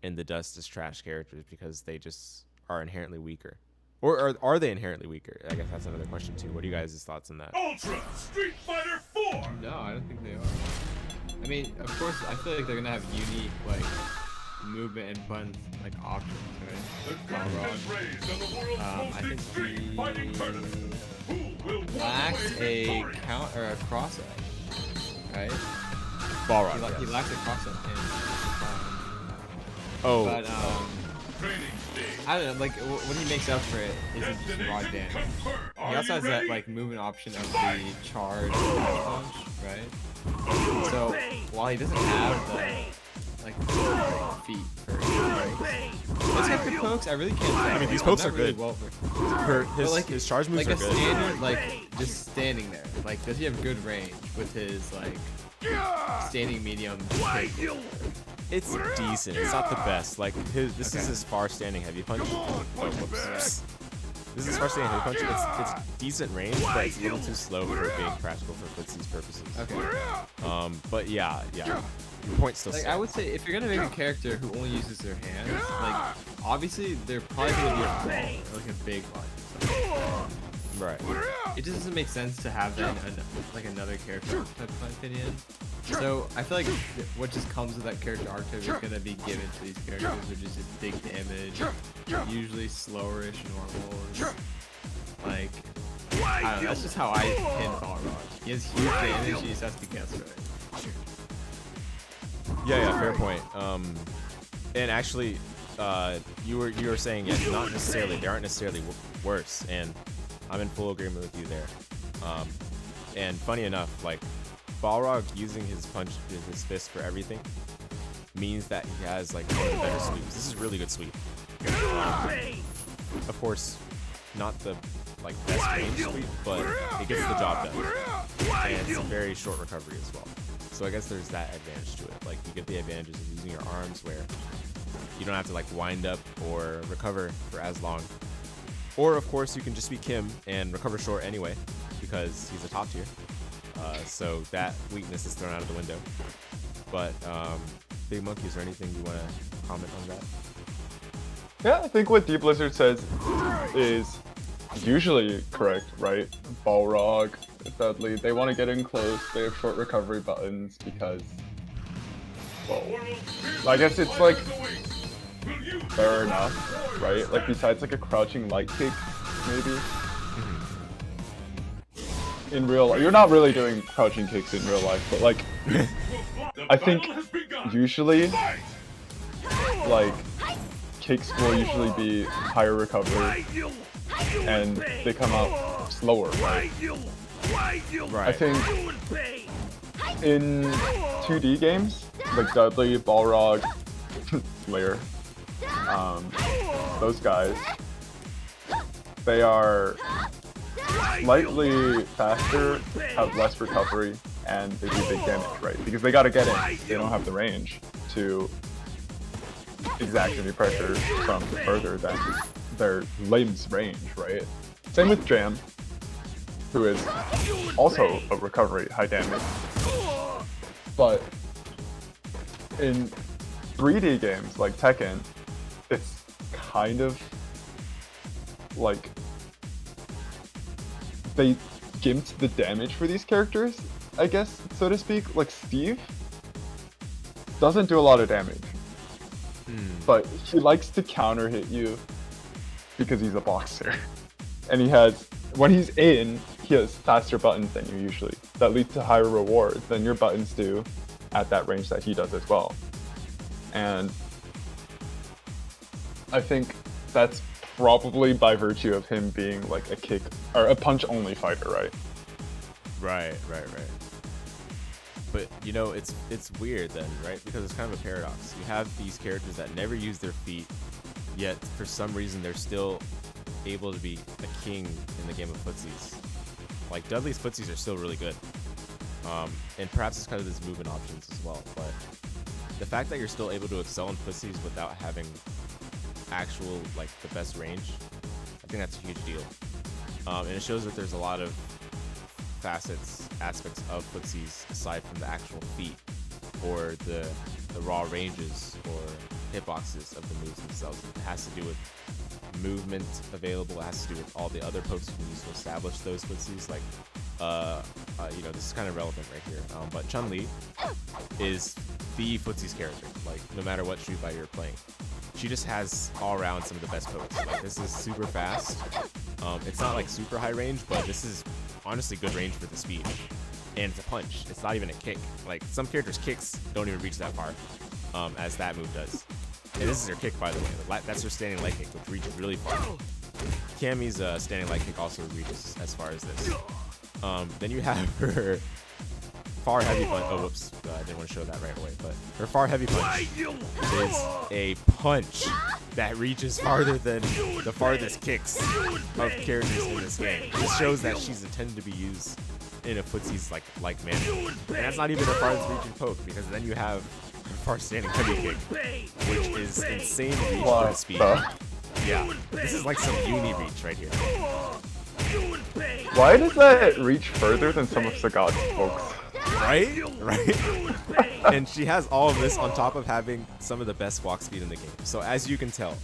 in the dust as trash characters because they just are inherently weaker? Or are they inherently weaker? I guess that's another question too. What are you guys' thoughts on that? Ultra Street Fighter 4! No, I don't think they are. I mean, of course, I feel like they're gonna have unique like movement and buttons like options, The right? curtain has raised on the world's most I think extreme fighting tournament. Who will walk lacks away a victorious? count or a cross edge, right? Balrog. He lacks a cross edge. Oh. But Training stage. I don't know, like what he makes up for it isn't just raw Destination damage. confirmed. He Are also you has that ready? like movement option of the charge punch, right? So while he doesn't have the like feet for those have good pokes. I really can't. I mean, these I'm pokes not are really good. well versed. His, But, like, his charge moves like are a good. standard, like just standing there. Like, does he have good range with his like standing medium? It's decent. It's not the best. Like this is his far standing heavy punch. Oh, whoops. This is far standing heavy punch. It's decent range, but it's a little too slow for being practical for footsies purposes. Okay. But yeah. Your point still Like stands. I would say, if you're gonna make a character who only uses their hands, like obviously they're probably gonna be like a big one. Right. It just doesn't make sense to have that in like another character archetype, in my opinion. So I feel like what just comes with that character archetype is gonna be given to these characters, which is just big damage, usually slowerish normals. Like I don't know, that's just how I pin Balrog. He has huge damage, he just has to guess right. Yeah, fair point. And actually, you were saying not necessarily. They aren't necessarily worse, and I'm in full agreement with you there. And funny enough, like Balrog using his fist for everything means that he has like one of the better sweeps. This is really good sweep. Of course, not the like best range sweep, but it gets the job done, and it's a very short recovery as well. So I guess there's that advantage to it. Like you get the advantages of using your arms where you don't have to like wind up or recover for as long. Or of course you can just be Kim and recover short anyway because he's a top tier. So that weakness is thrown out of the window. But Big Monkey, is there anything you want to comment on that? Yeah, I think what Deep Blizzard says is usually correct, right? Balrog, Dudley, they want to get in close, they have short recovery buttons because, well, I guess it's like fair enough, right? Like besides like a crouching light kick, maybe. In real life, you're not really doing crouching kicks in real life, but like, I think usually, like, kicks will usually be higher recovery, and they come out slower, right? I think in 2D games, like Dudley, Balrog, Slayer, those guys, they are slightly faster, have less recovery, and they do big damage, right? Because they gotta get in. They don't have the range to exact any pressure from further than their limbs range, right? Same with Jam, who is also a recovery high damage. But in 3D games like Tekken, it's kind of like they gimped the damage for these characters, I guess, so to speak. Like Steve doesn't do a lot of damage, but he likes to counter hit you because he's a boxer. And he has, when he's in, he has faster buttons than you usually. That leads to higher rewards than your buttons do at that range that he does as well. And I think that's probably by virtue of him being like a kick or a punch only fighter, right? Right. But you know, it's weird then, right? Because it's kind of a paradox. You have these characters that never use their feet, yet for some reason they're still able to be a king in the game of footsies. Like Dudley's footsies are still really good, and perhaps it's because of his movement options as well. But the fact that you're still able to excel in footsies without having actual like the best range, I think that's a huge deal. And it shows that there's a lot of aspects of footsies aside from the actual feet or the raw ranges or hitboxes of the moves themselves. It has to do with movement available. It has to do with all the other pokes you can use to establish those footsies. Like, you know, this is kind of relevant right here. But Chun-Li is the footsies character. Like, no matter what Street Fighter you're playing, she just has all around some of the best pokes. Like, this is super fast. It's not like super high range, but this is honestly good range for the speed. And it's a punch. It's not even a kick. Like, some characters' kicks don't even reach that far, as that move does. And this is her kick, by the way. That's her standing leg kick, which reaches really far. Cammy's standing leg kick also reaches as far as this. Then you have her far heavy punch. Oh, whoops. I didn't want to show that right away. But her far heavy punch is a punch that reaches farther than the farthest kicks of characters in this game. This shows that she's intended to be used in a footsies like manner. And that's not even the farthest reaching poke, because then you have her far standing heavy kick, which is insane reach for the speed. Yeah, this is like some uni reach right here. Why does that reach further than some of Sagat's pokes? Right? And she has all of this on top of having some of the best walk speed in the game. So as you can tell,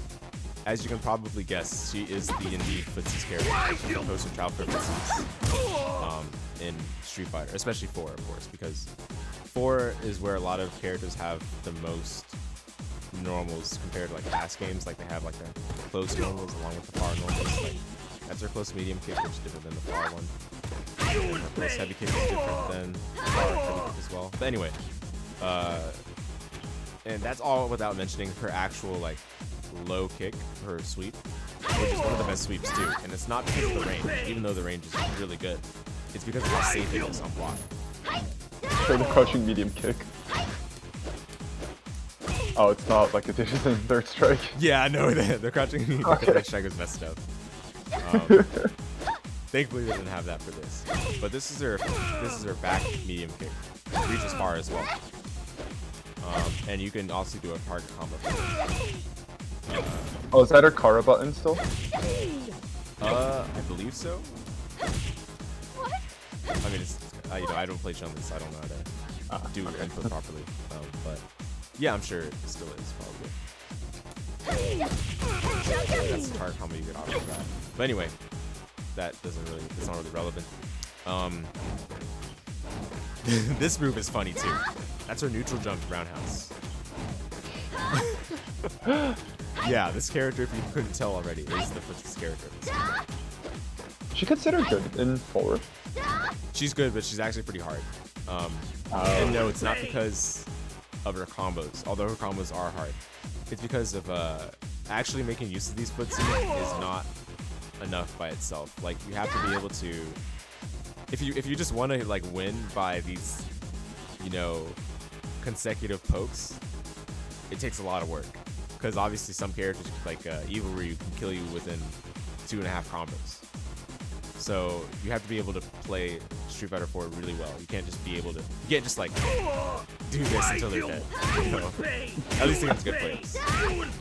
as you can probably guess, she is the indeed footsies character from the poster child for footsies in Street Fighter, especially 4, of course, because 4 is where a lot of characters have the most normals compared to like past games. Like they have like the close normals along with the far normals. Like that's her close medium kick, which is different than the far one. And her close heavy kick is different than the far heavy kick as well. But anyway, and that's all without mentioning her actual like low kick, her sweep, which is one of the best sweeps too. And it's not because of the range, even though the range is really good. It's because of how safe it is on block. Show the crouching medium kick. Oh, it's not like it is in Third Strike. Yeah, no, the crouching medium kick strike was messed up. Thankfully, they didn't have that for this. But this is her back medium kick. Reaches far as well. And you can also do a target combo. Oh, is that her Kara button still? I believe so. I mean, it's you know, I don't play Chun-Li, so I don't know how to do input properly. But yeah, I'm sure it still is probably. That's the target combo you get off of that. But anyway, that's not really relevant. This move is funny too. That's her neutral jump roundhouse. Yeah, this character, if you couldn't tell already, is the footsies character. She considered good in forward. She's good, but she's actually pretty hard. And no, it's not because of her combos, although her combos are hard. It's because of actually making use of these footsies is not enough by itself. Like, you have to be able to, if you just want to like win by these, you know, consecutive pokes, it takes a lot of work. Because obviously some characters like Evil Ryu can kill you within 2.5 combos. So you have to be able to play Street Fighter 4 really well. You can't just be able to, you can't just like do this until they're dead. You know? At least against good players.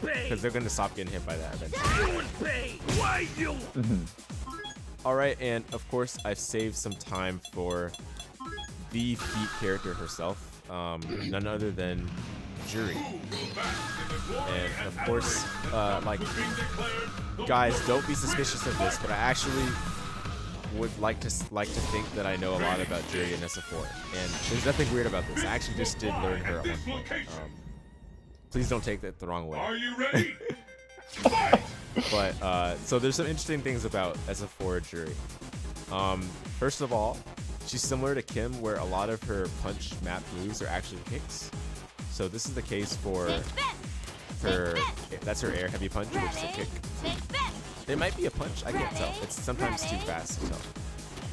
Because they're going to stop getting hit by that eventually. Alright, and of course I've saved some time for the feet character herself. None other than Jury. And of course, like, guys, don't be suspicious of this, but I actually would like to think that I know a lot about Jury in SF4, and there's nothing weird about this. I actually just did learn her at one point. Please don't take that the wrong way. Are you ready? But so there's some interesting things about SF4 Jury. First of all, she's similar to Kim, where a lot of her punch map moves are actually kicks. So this is the case for her. That's her air heavy punch, which is a kick. It might be a punch, I can't tell. It's sometimes too fast to tell.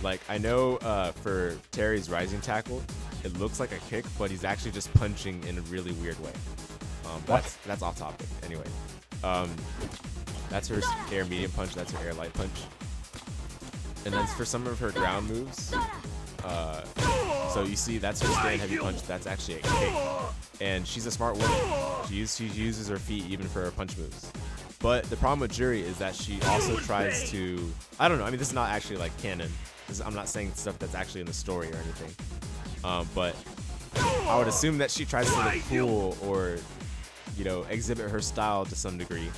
Like, I know for Terry's rising tackle, it looks like a kick, but he's actually just punching in a really weird way. That's off topic. Anyway, that's her air medium punch. That's her air light punch. And then for some of her ground moves, so you see that's her stand heavy punch. That's actually a kick. And she's a smart woman. She uses her feet even for her punch moves. But the problem with Jury is that she also tries to, I don't know, I mean, this is not actually like canon. I'm not saying stuff that's actually in the story or anything. But I would assume that she tries to look cool or, you know, exhibit her style to some degree,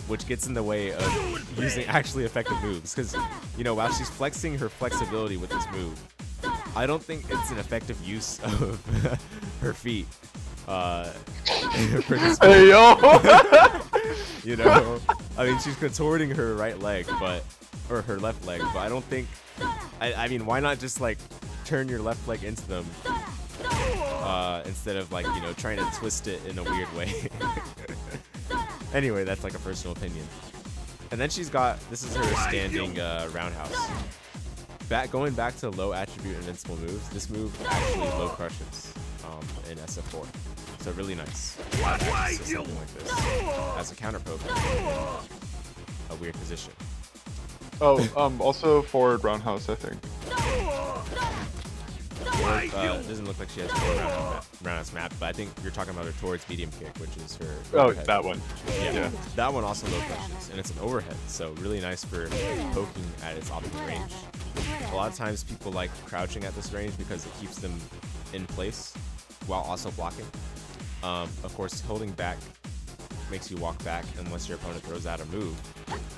which gets in the way of using actually effective moves. Because, you know, while she's flexing her flexibility with this move, I don't think it's an effective use of her feet. For this Hey yo! You know, I mean, she's contorting her right leg, or her left leg, but I don't think, I mean, why not just like turn your left leg into them instead of like, you know, trying to twist it in a weird way. Anyway, that's like a personal opinion. And then she's got, this is her standing roundhouse. Going back to low attribute invincible moves, this move actually low crushes in SF4. So really nice. Something like this as a counter poke. A weird position. Oh, also forward roundhouse, I think. It doesn't look like she has a roundhouse map, but I think you're talking about her towards medium kick, which is her overhead. That one. Yeah. That one also low crushes, and it's an overhead, so really nice for poking at its optimal range. A lot of times people like crouching at this range because it keeps them in place while also blocking. Of course, holding back makes you walk back unless your opponent throws out a move,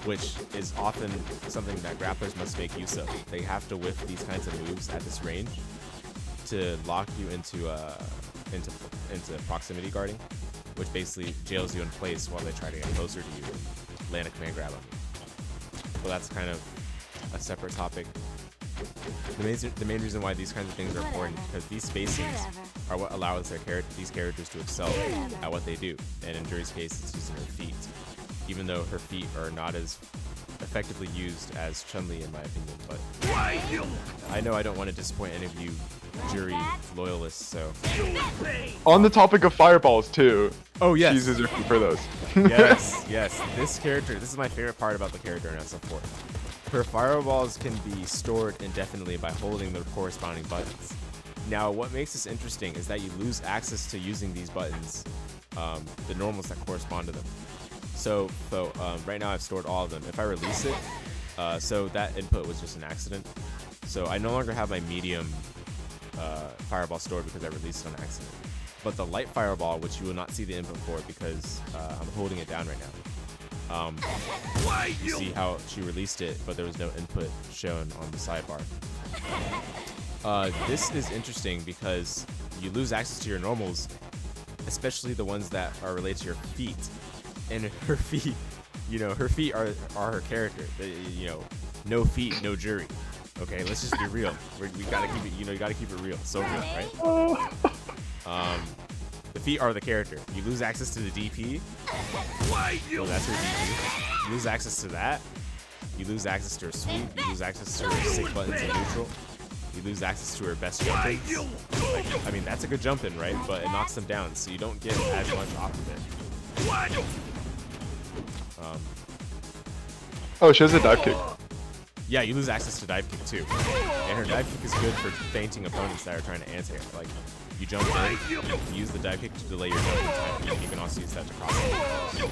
which is often something that grapplers must make use of. They have to whiff these kinds of moves at this range to lock you into proximity guarding, which basically jails you in place while they try to get closer to you and land a command grab on you. Well, that's kind of a separate topic. The main reason why these kinds of things are important is because these spacings are what allows these characters to excel at what they do. And in Jury's case, it's using her feet, even though her feet are not as effectively used as Chun-Li in my opinion. But I know I don't want to disappoint any of you Jury loyalists, so. On the topic of fireballs too. Oh yes. She uses her feet for those. Yes. This is my favorite part about the character in SF4. her fireballs can be stored indefinitely by holding the corresponding buttons. Now, what makes this interesting is that you lose access to using these buttons, the normals that correspond to them. So right now I've stored all of them. If I release it, so that input was just an accident. So I no longer have my medium fireball stored because I released it on accident. But the light fireball, which you will not see the input for because I'm holding it down right now. You see how she released it, but there was no input shown on the sidebar. This is interesting because you lose access to your normals, especially the ones that are related to your feet. And her feet, her feet are her character. No feet, no jury. Okay, let's just be real. We gotta keep it. You gotta keep it real. So real, right? The feet are the character. You lose access to the DP. So that's her DP. You lose access to that. You lose access to her sweep. You lose access to her sick buttons in neutral. You lose access to her best jump-ins. That's a good jump-in, right? But it knocks them down, so you don't get as much off of it. Oh, she has a dive kick. Yeah, you lose access to dive kick too. And her dive kick is good for feinting opponents that are trying to anti-air. Like, you jump in, you use the dive kick to delay your jump in time. You can also use that to cross it.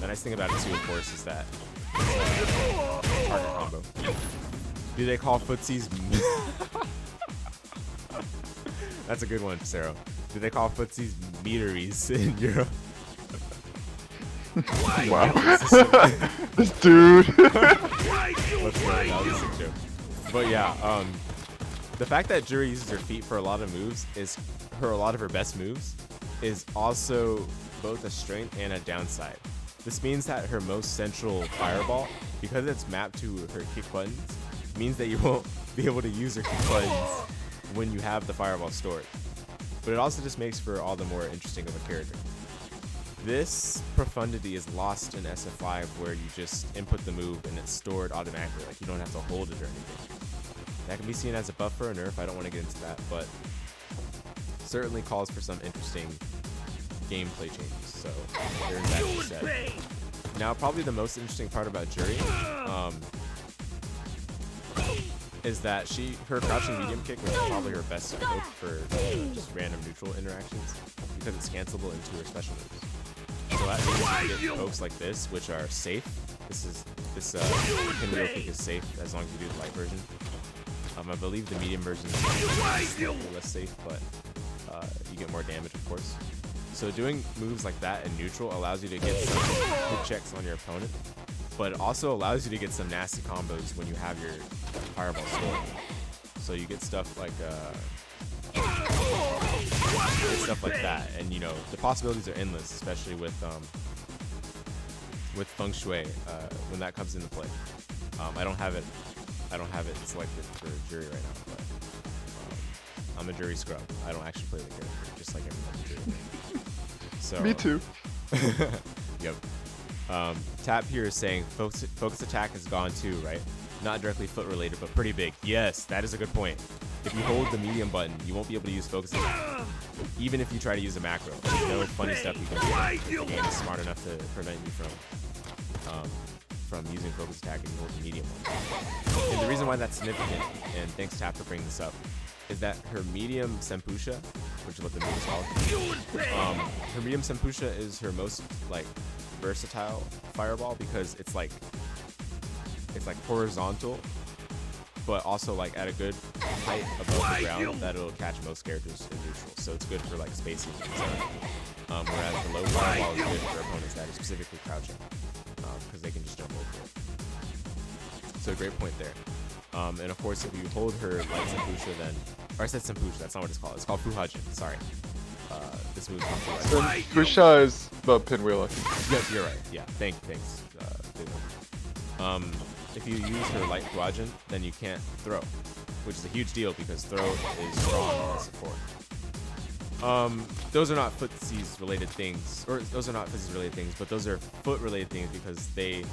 The nice thing about it too, of course, is that target combo. Do they call footsies? That's a good one, Sarah. Do they call footsies meteries in Europe? Wow. This dude. But yeah, the fact that Juri uses her feet for a lot of moves a lot of her best moves is also both a strength and a downside. This means that her most central fireball, because it's mapped to her kick buttons, means that you won't be able to use her kick buttons when you have the fireball stored. But it also just makes for all the more interesting of a character. This profundity is lost in SF5 where you just input the move and it's stored automatically, like you don't have to hold it or anything. That can be seen as a buff or a nerf, I don't want to get into that, but certainly calls for some interesting gameplay changes, so there's that to be said. Now, probably the most interesting part about Juri is that her crouching medium kick is probably her best scope for just random neutral interactions because it's cancelable into her special moves. So that means you get pokes like this, which are safe. This pinwheel kick is safe as long as you do the light version. I believe the medium version is slightly less safe, but you get more damage, of course. So doing moves like that in neutral allows you to get some hit checks on your opponent, but it also allows you to get some nasty combos when you have your fireball stored. So you get stuff like that, and the possibilities are endless, especially with feng shui when that comes into play. I don't have it selected for Juri right now, but I'm a Juri scrub. I don't actually play the character, just like every other Juri. So Me too. Yep. Tap here is saying focus attack is gone too, right? Not directly foot related, but pretty big. Yes, that is a good point. If you hold the medium button, you won't be able to use focus attack, even if you try to use a macro. There's no funny stuff you can do if the game is smart enough to prevent you from using focus attack and you hold the medium one. And the reason why that's significant, and thanks Tap for bringing this up, is that her medium Sempusha, which is what the move is called, her medium Sempusha is her most versatile fireball because it's like horizontal, but also at a good height above the ground that it'll catch most characters in neutral. So it's good for spacing and stuff. Whereas the low fireball is good for opponents that are specifically crouching because they can just jump over it. So great point there. And of course, if you hold her light Sempusha, or I said Sempusha, that's not what it's called. It's called Fuhajin. Sorry. This move is called Fuhajin. Sempusha is the pinwheel, I think. Yep, you're right. Yeah, thanks. If you use her light Fuhajin, then you can't throw, which is a huge deal because throw is strong in support. Those are not footsies related things, but those are foot related things because they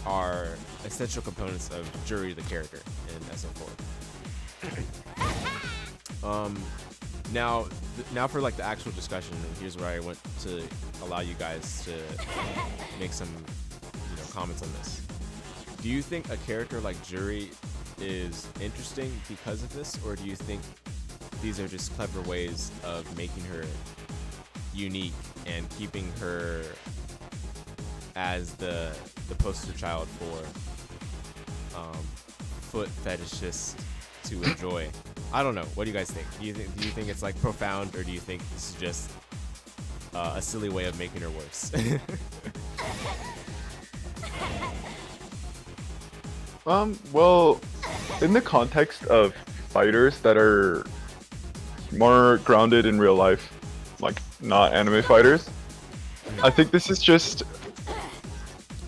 are essential components of Juri the character in SF4. Now for the actual discussion, and here's where I want to allow you guys to make some comments on this. Do you think a character like Jury is interesting because of this, or do you think these are just clever ways of making her unique and keeping her as the poster child for foot fetishists to enjoy? I don't know. What do you guys think? Do you think it's like profound, or do you think this is just a silly way of making her worse? Well, in the context of fighters that are more grounded in real life, like not anime fighters, I think this is just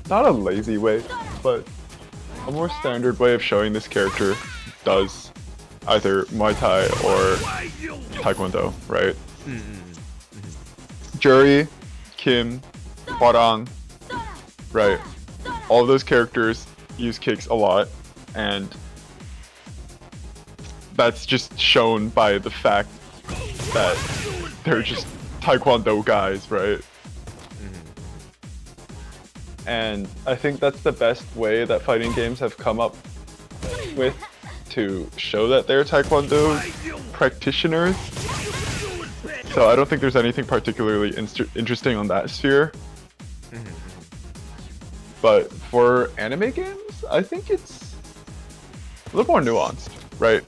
not a lazy way, but a more standard way of showing this character does either Muay Thai or Taekwondo, right? Jury, Kim, Hwarang, right? All of those characters use kicks a lot, and that's just shown by the fact that they're just Taekwondo guys, right? And I think that's the best way that fighting games have come up with to show that they're Taekwondo practitioners. So I don't think there's anything particularly interesting on that sphere. But for anime games, I think it's a little more nuanced, right?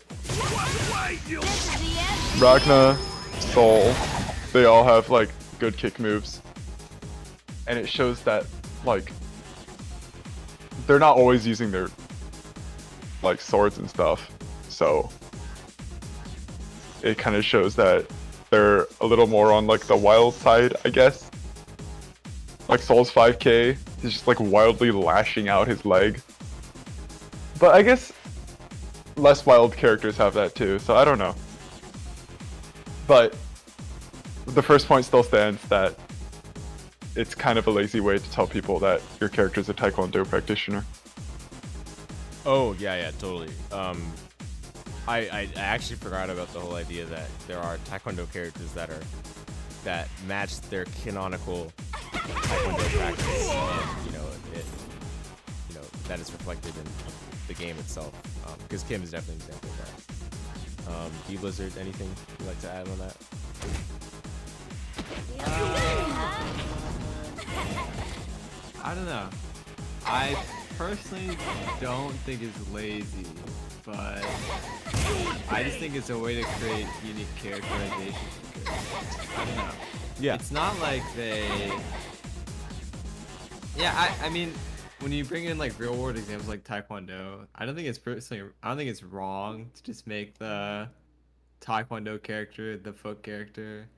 Ragna, Soul, they all have like good kick moves. And it shows that like they're not always using their like swords and stuff. So it kind of shows that they're a little more on like the wild side, I guess. Like Soul's 5K, he's just like wildly lashing out his leg. But I guess less wild characters have that too, so I don't know. But the first point still stands that it's kind of a lazy way to tell people that your character's a Taekwondo practitioner. Oh, yeah, totally. I actually forgot about the whole idea that there are Taekwondo characters that match their canonical Taekwondo practice, and that is reflected in the game itself. Because Kim is definitely an example of that. D Blizzard, anything you'd like to add on that? I don't know. I personally don't think it's lazy, but I just think it's a way to create unique characterization for characters. I don't know. Yeah. It's not like they... Yeah, I mean, when you bring in like real world examples like Taekwondo, I don't think it's wrong to just make the Taekwondo character the foot character.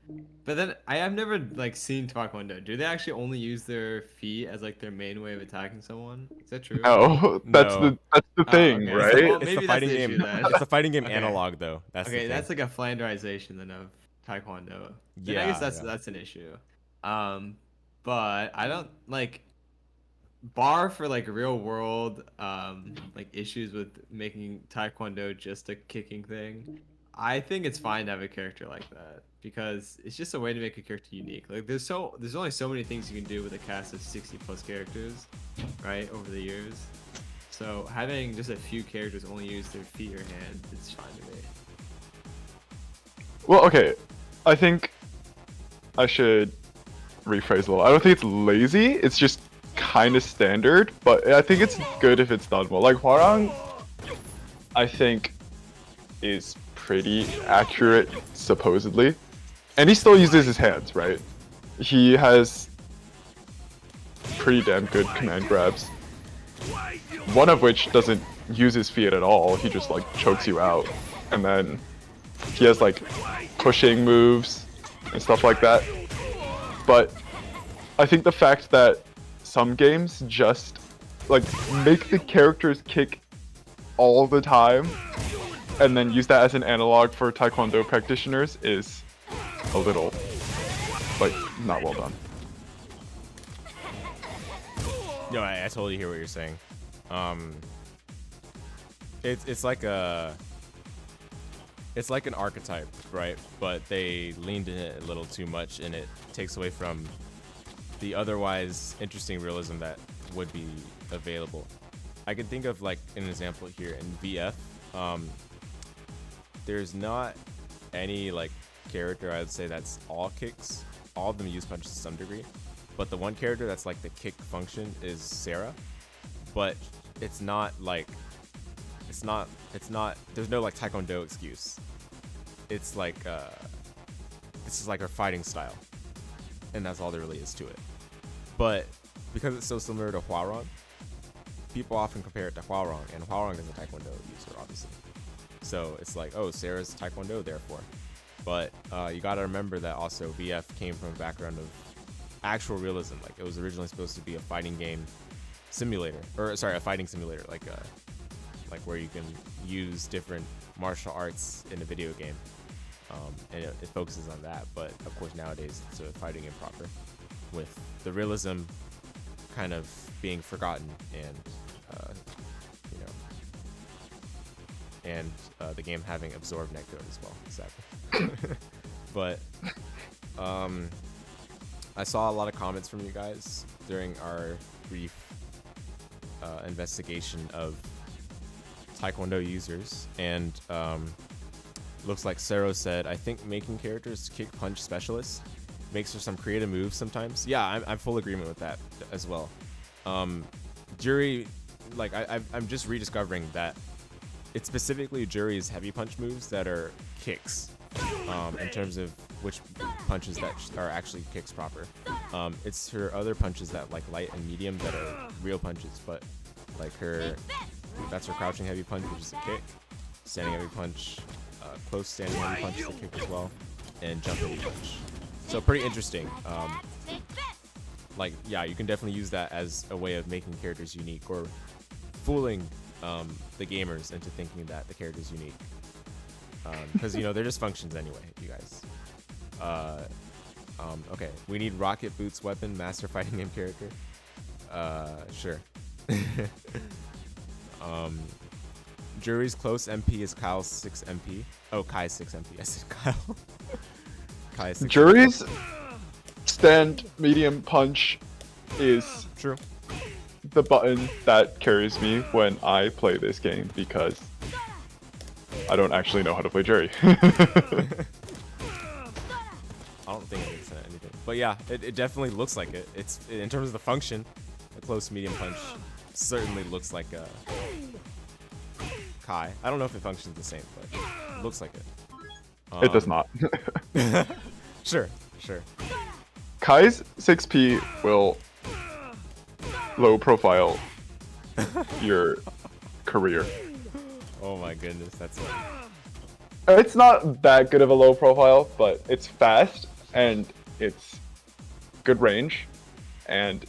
But then I have never like seen Taekwondo. Do they actually only use their feet as like their main way of attacking someone? Is that true? No, that's No. the thing, okay. right? Well, It's maybe the that's fighting the game. issue then. It's the fighting game Okay. analog, though. That's the Okay, thing. that's like a flanderization then of Taekwondo. Then Yeah, I guess yeah. that's an issue. But I don't like bar for like real world like issues with making Taekwondo just a kicking thing. I think it's fine to have a character like that because it's just a way to make a character unique. Like there's only so many things you can do with a cast of 60 plus characters, right, over the years. So having just a few characters only use their feet or hands, it's fine to me. Well, okay. I think I should rephrase a little. I don't think it's lazy. It's just kind of standard, but I think it's good if it's done well. Like Hwarang, I think is pretty accurate, supposedly. And he still uses his hands, right? He has pretty damn good command grabs. One of which doesn't use his feet at all. He just like chokes you out. And then he has like pushing moves and stuff like that. But I think the fact that some games just like make the characters kick all the time and then use that as an analog for Taekwondo practitioners is a little like not well done. No, I totally hear what you're saying. It's like an archetype, right? But they leaned in it a little too much, and it takes away from the otherwise interesting realism that would be available. I can think of like an example here in VF. There's not any like character I would say that's all kicks. All of them use punches to some degree, but the one character that's like the kick function is Sarah. But it's not like there's no like Taekwondo excuse. It's like this is like her fighting style, and that's all there really is to it. But because it's so similar to Hwarong, people often compare it to Hwarong, and Hwarong is a Taekwondo user, obviously. So it's like, oh, Sarah's Taekwondo, therefore. But you gotta remember that also VF came from a background of actual realism. Like it was originally supposed to be a fighting game simulator, or sorry, a fighting simulator, like where you can use different martial arts in a video game, and it focuses on that. But of course nowadays it's a fighting game proper, with the realism kind of being forgotten, and you know, and the game having absorbed netcode as well, sadly. But I saw a lot of comments from you guys during our brief investigation of Taekwondo users, and looks like Sero said, I think making characters kick punch specialists makes for some creative moves sometimes. Yeah, I'm full agreement with that as well. Jury, like I'm just rediscovering that it's specifically Jury's heavy punch moves that are kicks, in terms of which punches that are actually kicks proper. It's her other punches that like light and medium that are real punches, but like that's her crouching heavy punch, which is a kick, standing heavy punch, close standing heavy punch is a kick as well, and jump heavy punch. So pretty interesting. Like, yeah, you can definitely use that as a way of making characters unique, or fooling the gamers into thinking that the character is unique. Because, you know, they're just functions anyway, you guys. Okay, we need Rocket Boots weapon, master fighting game character. Sure. Jury's close MP is Kyle's 6 MP. Oh, Kai's 6 MP. I said Kyle. Kai's 6 Jury's stand medium punch is True. the button that carries me when I play this game, because I don't actually know how to play Jury. I don't think it makes anything. But yeah, it definitely looks like it. It's in terms of the function, a close medium punch certainly looks like a Kai. I don't know if it functions the same, but it looks like it. It does not. Sure. Kai's 6P will low profile your career. Oh my goodness, that's funny. It's not that good of a low profile, but it's fast and it's good range, and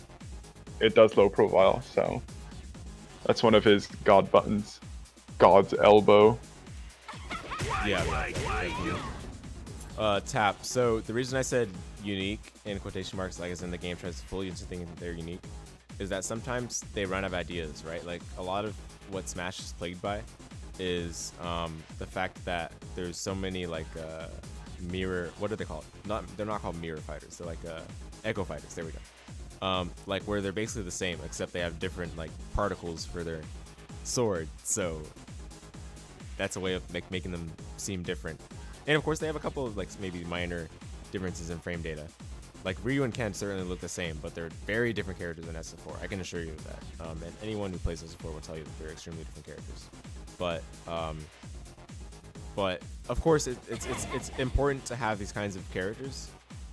it does low profile, so that's one of his god buttons. God's elbow. Yeah. Tap. So the reason I said unique in quotation marks, like as in the game tries to fool you into thinking that they're unique, is that sometimes they run out of ideas, right? Like a lot of what Smash is plagued by is the fact that there's so many like mirror, what are they called? They're not called mirror fighters. They're like echo fighters. There we go. Like where they're basically the same, except they have different like particles for their sword. So that's a way of making them seem different. And of course they have a couple of like maybe minor differences in frame data. Like Ryu and Ken certainly look the same, but they're very different characters in SF4. I can assure you of that. And anyone who plays SF4 will tell you that they're extremely different characters. But of course it's important to have these kinds of characters,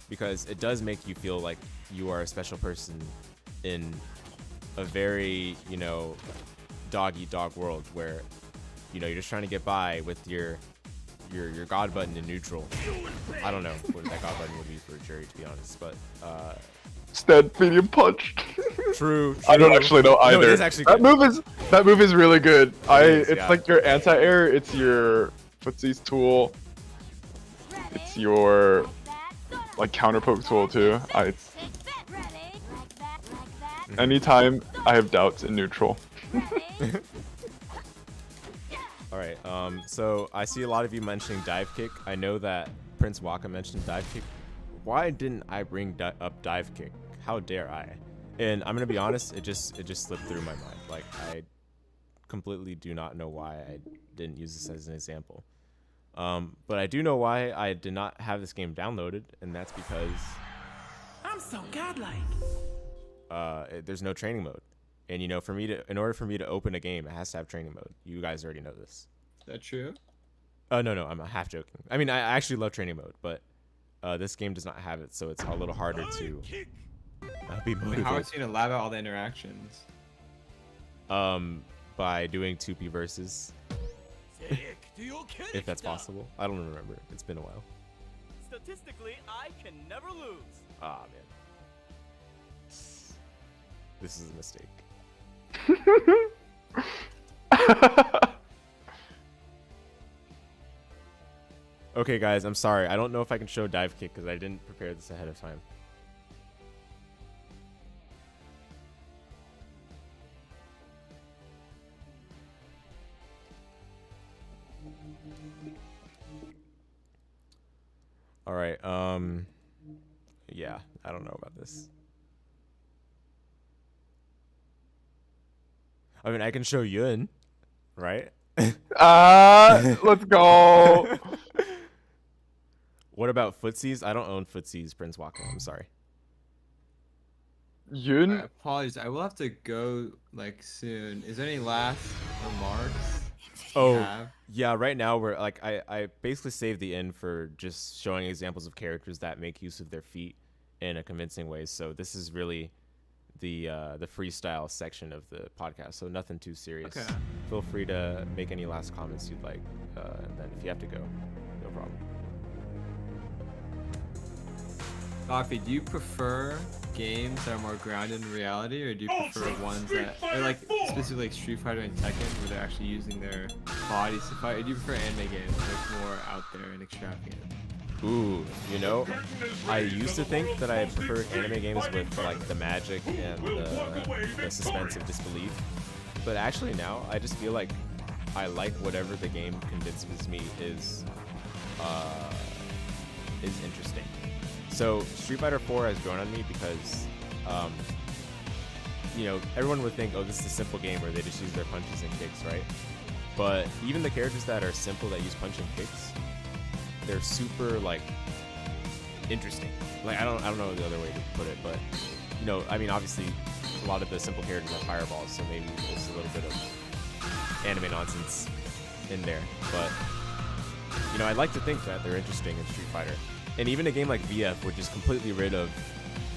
because it does make you feel like you are a special person in a very, you know, dog-eat-dog world where, you know, you're just trying to get by with your god button in neutral. I don't know what that god button would be for a Jury, to be honest, but Stand medium punch. True. I don't actually know either. No, it is actually good. That move is really good. It's yeah. like your anti-air, it's your footsies tool, it's your like counter poke tool too. Anytime I have doubts in neutral. Alright, so I see a lot of you mentioning dive kick. I know that Prince Waka mentioned dive kick. Why didn't I bring up dive kick? How dare I? And I'm gonna be honest, it just slipped through my mind. Like completely do not know why I didn't use this as an example. But I do know why I did not have this game downloaded, and that's because I'm so godlike. there's no training mode. And in order for me to open a game, it has to have training mode. You guys already know this. Is that true? Oh no, I'm half joking. I mean, I actually love training mode, but this game does not have it, so it's a little harder to be motivated. How is he gonna lab out all the interactions? By doing 2P versus, if that's possible. I don't remember. It's been a while. Statistically, I can never lose. Ah man, this is a mistake. Okay, guys, I'm sorry. I don't know if I can show dive kick because I didn't prepare this ahead of time. All right. Yeah, I don't know about this. I mean, I can show Yun, right? Let's go. What about footsies? I don't own footsies, Prince Waka. I'm sorry. Yun? Apologies. I will have to go like soon. Is there any last remarks? Oh, have? yeah. Right now, we're like, I basically saved the end for just showing examples of characters that make use of their feet in a convincing way. So this is really the freestyle section of the podcast. So nothing too serious. Okay. Feel free to make any last comments you'd like, and then if you have to go, no problem. Coffee, do you prefer games that are more grounded in reality, or do you prefer Ultra ones Street that Fighter are like 4! specifically like Street Fighter and Tekken, where they're actually using their bodies to fight? Or do you prefer anime games that are more out there and extravagant? Ooh, I used to think that I preferred anime games with like the magic and the suspense of disbelief, but actually now I just feel like I like whatever the game convinces me is interesting. So Street Fighter 4 has grown on me because, everyone would think, oh, this is a simple game where they just use their punches and kicks, right? But even the characters that are simple that use punch and kicks, they're super like interesting. Like I don't know the other way to put it, but I mean, obviously a lot of the simple characters have fireballs, so maybe there's a little bit of anime nonsense in there. But I like to think that they're interesting in Street Fighter. And even a game like VF, which is completely rid of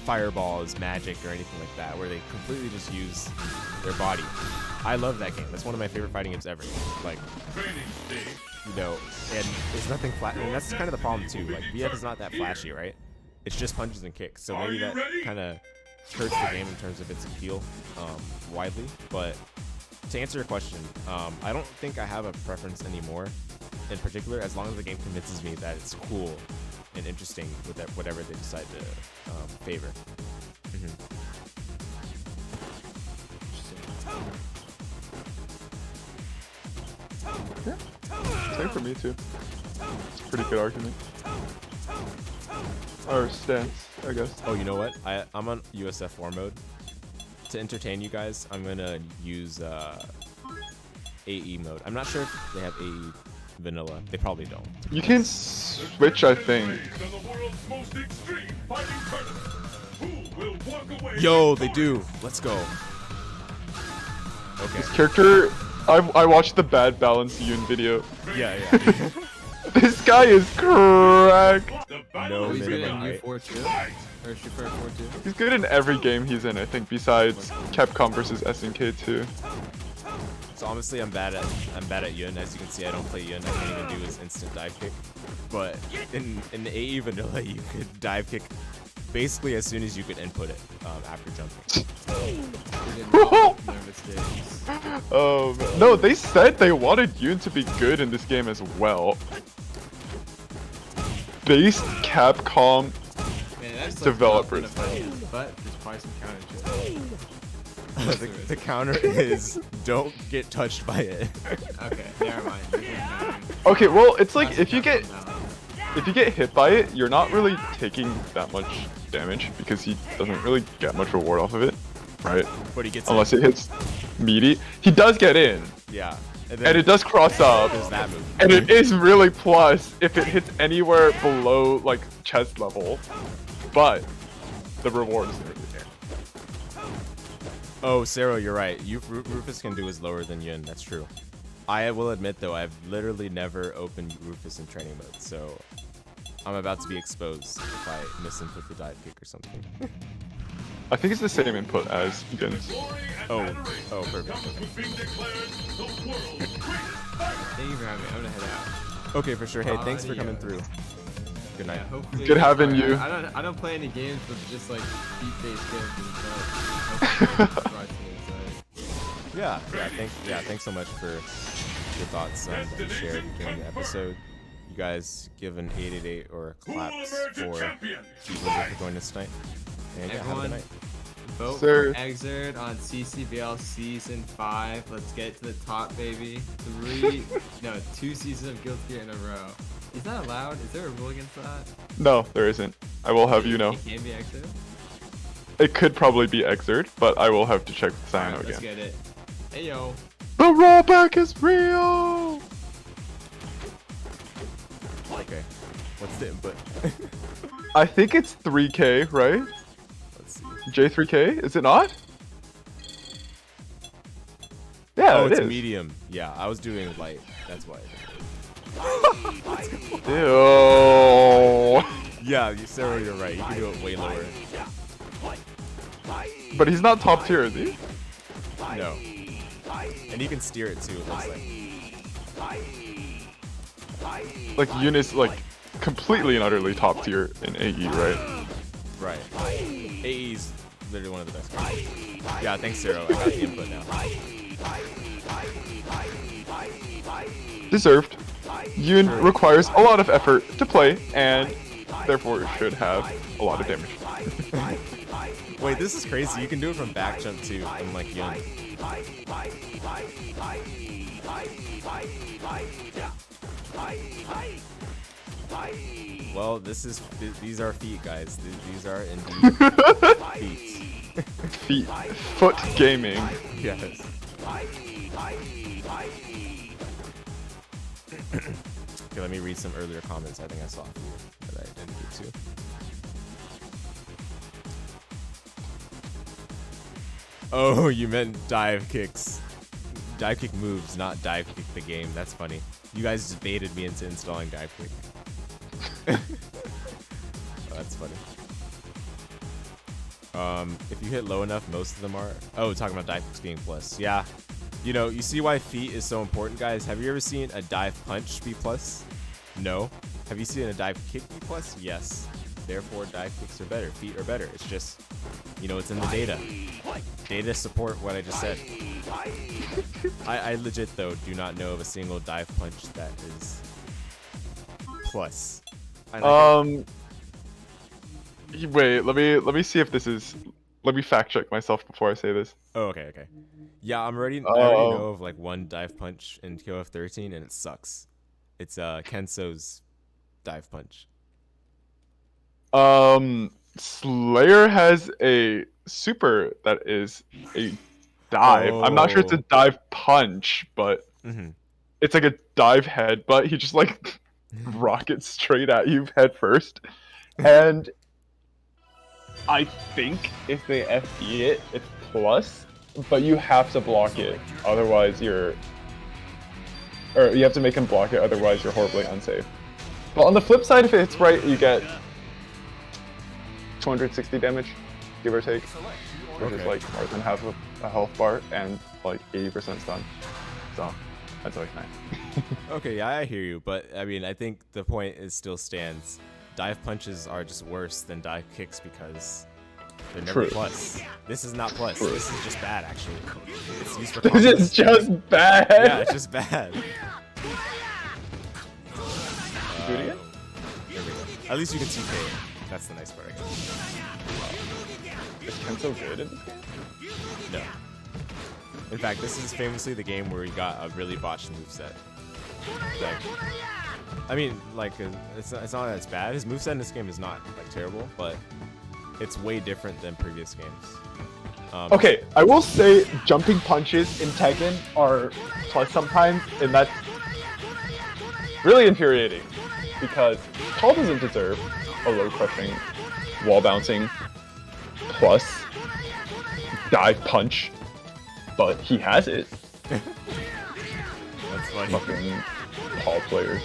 fireballs, magic, or anything like that, where they completely just use their body. I love that game. That's one of my favorite fighting games ever. Like, and there's nothing flat. And that's kind of the problem too. Like, VF is not that flashy, right? It's just punches and kicks. So maybe that kind of hurts the game in terms of its appeal widely. But to answer your question, I don't think I have a preference anymore in particular, as long as the game convinces me that it's cool and interesting with that, whatever they decide to favor. Yeah. Same for me too. It's a pretty good argument. Or stance, I guess. Oh, you know what? I'm on USF4 mode. To entertain you guys, I'm gonna use AE mode. I'm not sure if they have AE vanilla. They probably don't. You can switch, I think. Yo, they do. Let's go. Okay. This character, I watched the Bad Balance Yoon video. Yeah. This guy is cracked. No He's good in minimum height. U4 too? Or Street Fighter 4 too? He's good in every game he's in, I think, besides Capcom versus SNK 2. So honestly, I'm bad at Yun. As you can see, I don't play Yun. I can't even do his instant dive kick. But in the AE vanilla, you could dive kick basically as soon as you could input it after jumping. Oh man. No, they said they wanted Yoon to be good in this game as well. Based Capcom developers. But there's probably some counter to it. The counter is don't get touched by it. Okay, never mind. Okay, well, it's like if you get hit by it, you're not really taking that much damage because he doesn't really get much reward off of it, right? But he gets unless it hits meaty. He does get in, Yeah. And it does cross up. There's that move. And it is really plus if it hits anywhere below like chest level. But the reward is really there. Oh, Sero, you're right. Rufus can do is lower than Yun. That's true. I will admit though, I've literally never opened Rufus in training mode, so I'm about to be exposed if I misinput the dive kick or something. I think it's the same input as Yun's. Oh, perfect. Thank you for having me. I'm gonna head out. Okay, for sure. Hey, thanks for coming through. Good night. Yeah, hopefully Good having you. I don't play any games with just like feet-based characters, but Yeah, thanks so much for your thoughts that you shared during the episode. You guys give an 888 or claps for joining us tonight. And yeah, have a good everyone, night. vote Sir. for Exerd on CCBL Season 5. Let's get to the top, baby. 2 seasons of Guild Gear in a row. Is that allowed? Is there a rule against that? No, there isn't. I will have you know. It can be Exerd? It could probably be Exerd, but I will have to check with Cyano Alright, let's again. get it. Hey yo. The rollback is real! Okay. What's the input? I think it's 3K, right? Let's see. J3K? Is it not? Yeah, Oh, it it's is. medium. Yeah, I was doing light. That's why. Ew. Yeah, Sarah, you're right. You can do it way lower. But he's not top tier, is he? No. And you can steer it too, it looks like. Like Eunice, like completely and utterly top tier in AE, right? Right. AE's literally one of the best cards. Yeah, thanks, Sarah. I got the input now. Deserved. Yoon requires a lot of effort to play, and therefore should have a lot of damage. Wait, this is crazy. You can do it from back jump too, unlike Young. Well, these are feet, guys. These are indeed feet. Foot gaming. Yes. Okay, let me read some earlier comments I think I saw that I didn't get to. Oh, you meant dive kicks. Dive kick moves, not dive kick the game. That's funny. You guys just baited me into installing dive kick. Oh, that's funny. If you hit low enough, most of them are. Oh, talking about dive kicks being plus. Yeah. You know, you see why feet is so important, guys. Have you ever seen a dive punch be plus? No. Have you seen a dive kick be plus? Yes. Therefore, dive kicks are better. Feet are better. It's just, you know, it's in the data. Data support what I just said. I legit, though, do not know of a single dive punch that is plus. Wait, let me see if this is. Let me fact check myself before I say this. Oh, okay. Yeah, I already know of like one dive punch in KOF 13, and it sucks. It's Kenso's dive punch. Slayer has a super that is a dive. I'm not sure it's a dive punch, but it's like a dive head, but he just like rockets straight at you head first. And I think if they FE it, it's plus, but you have to block it. Otherwise you have to make him block it, otherwise you're horribly unsafe. But on the flip side, if it's right, you get 260 damage, give or take, which is like more than half of a health bar and like 80% stun. So that's always nice. Okay, yeah, I hear you, but I mean, I think the point still stands. Dive punches are just worse than dive kicks because they're never plus. This is not plus. This is just bad, actually. It's used for This is just bad. Yeah, it's just bad. Do it again? There we go. At least you can TK. That's the nice part, I guess. Is Kenso good in this game? No. In fact, this is famously the game where he got a really botched moveset. Like, I mean, like, it's not that it's bad. His moveset in this game is not, like, terrible, but it's way different than previous games. Okay, I will say jumping punches in Tekken are plus sometimes, and that's really infuriating because Paul doesn't deserve a low crushing, wall bouncing, plus dive punch, but he has it. That's funny. Fucking Paul players.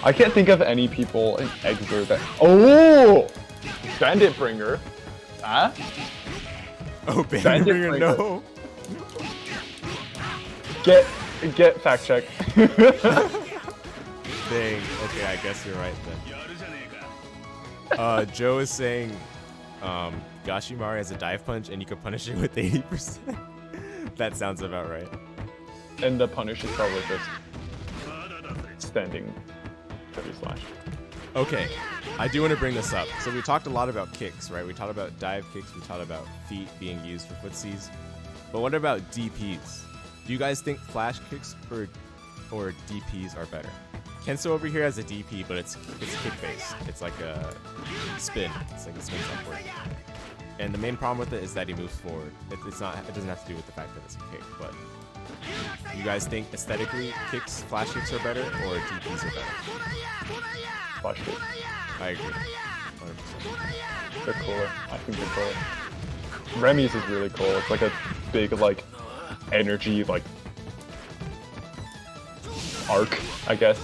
I can't think of any people in Exer that. Oh! Bandit Bringer. Huh? Oh, Bandit Bandit Bringer, Bringer. no. Get fact check. Dang. Okay, I guess you're right then. Joe is saying Gashimari has a dive punch and you can punish it with 80%. That sounds about right. And the punish is probably just standing heavy slash. Okay, I do want to bring this up. So we talked a lot about kicks, right? We talked about dive kicks, we talked about feet being used for footsies. But what about DPs? Do you guys think flash kicks or DPs are better? Kenso over here has a DP, but it's kick based. It's like a spin. It's like it spins upward. And the main problem with it is that he moves forward. It doesn't have to do with the fact that it's a kick, but you guys think aesthetically flash kicks are better or DPs are better? Flash kick. I agree. 100%. They're cooler. I think they're cooler. Remy's is really cool. It's like a big like energy like arc, I guess.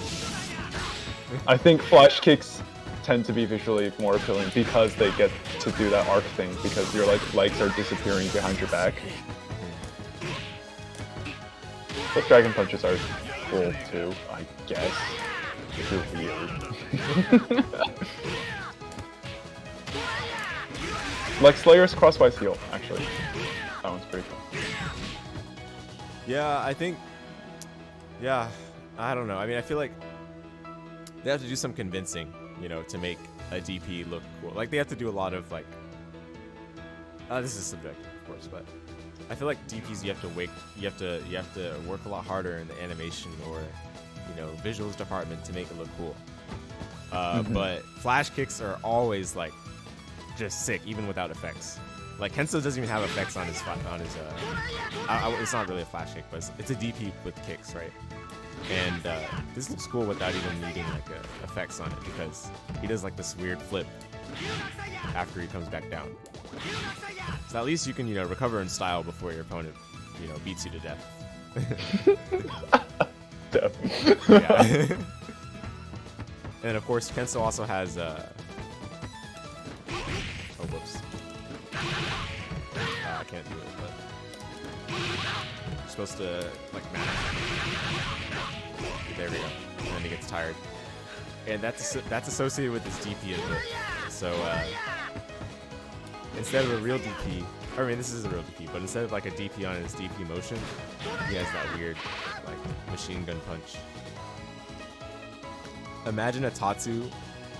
I think flash kicks tend to be visually more appealing because they get to do that arc thing because your like legs are disappearing behind your back. But dragon punches are cool too, I guess. If you're weird. Like Slayer's crosswise heal, actually. That one's pretty cool. Yeah, I think. Yeah, I don't know. I mean, I feel like they have to do some convincing, to make a DP look cool. Like they have to do a lot of like. This is subjective, of course, but I feel like DPs you have to work a lot harder in the animation or visuals department to make it look cool. But flash kicks are always like just sick, even without effects. Like Kenso doesn't even have effects on his it's not really a flash kick, but it's a DP with kicks, right? And this looks cool without even needing like effects on it because he does like this weird flip after he comes back down. So at least you can recover in style before your opponent beats you to death. Yeah. And of course Kenso also has oh whoops. I can't do it, but you're supposed to like match. There we go. And then he gets tired. And that's associated with his DP input. So instead of a real DP, I mean this is a real DP, but instead of like a DP on his DP motion, he has that weird like machine gun punch. Imagine a Tatsu,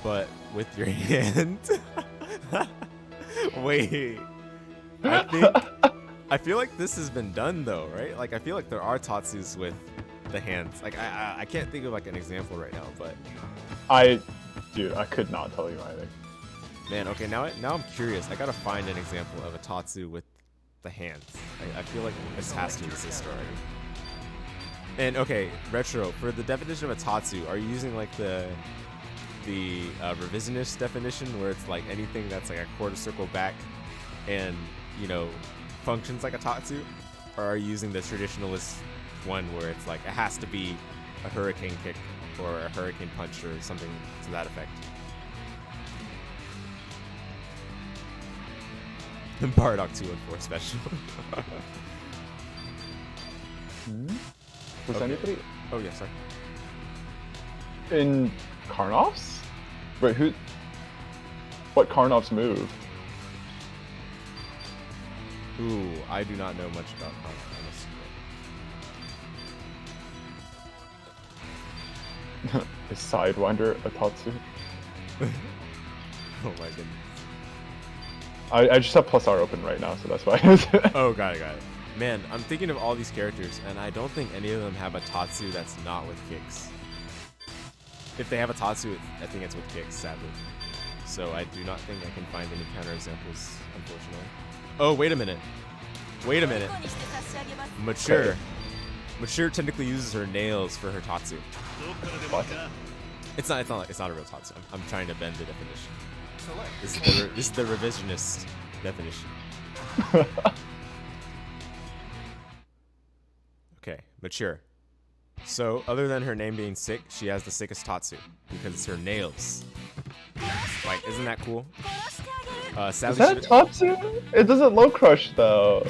but with your hand. Wait. I feel like this has been done though, right? Like I feel like there are Tatsus with the hands. Like I can't think of like an example right now, but dude, I could not tell you either. Man, okay, now I'm curious. I gotta find an example of a Tatsu with the hands. I feel like this has to exist already. And okay, Retro, for the definition of a Tatsu, are you using like the revisionist definition where it's like anything that's like a quarter circle back and functions like a Tatsu? Or are you using the traditionalist one where it's like it has to be a hurricane kick or a hurricane punch or something to that effect? Bardock 214 special. Was Okay. anybody Oh yeah, sorry. in Karnoff's? Wait, who? What Karnoff's move? Ooh, I do not know much about Karnoff, honestly. Is Sidewinder a Tatsu? Oh my goodness. I just have plus R open right now, so that's why. Oh, got it. Man, I'm thinking of all these characters, and I don't think any of them have a Tatsu that's not with kicks. If they have a Tatsu, I think it's with kicks, sadly. so I do not think I can find any counterexamples, unfortunately. Oh, wait a minute. Wait a minute. Mature. Mature technically uses her nails for her Tatsu. What? It's not a real Tatsu. I'm trying to bend the definition. This is the revisionist definition. Okay, mature. So, other than her name being sick, she has the sickest Tatsu because it's her nails. Like, isn't that cool? Is Sadly, that a Tatsu? It doesn't low crush though.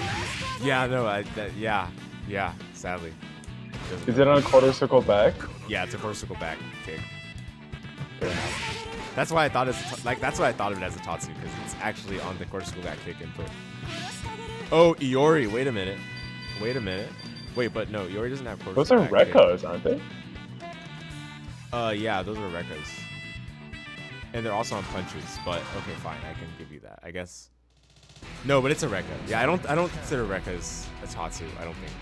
yeah, no, yeah, sadly. Is it on a quarter circle back? Yeah, it's a quarter circle back kick. That's why I thought that's why I thought of it as a Tatsu, because it's actually on the quarter circle back kick input. Oh, Iori, wait a minute. Wait, but no, Iori doesn't have quarter Those are circle back kick. Rekkas, aren't they? Yeah, those are Rekkas. And they're also on punches, but okay, fine, I can give you that, I guess. No, but it's a Rekka. Yeah, I don't consider Rekkas a Tatsu, I don't think.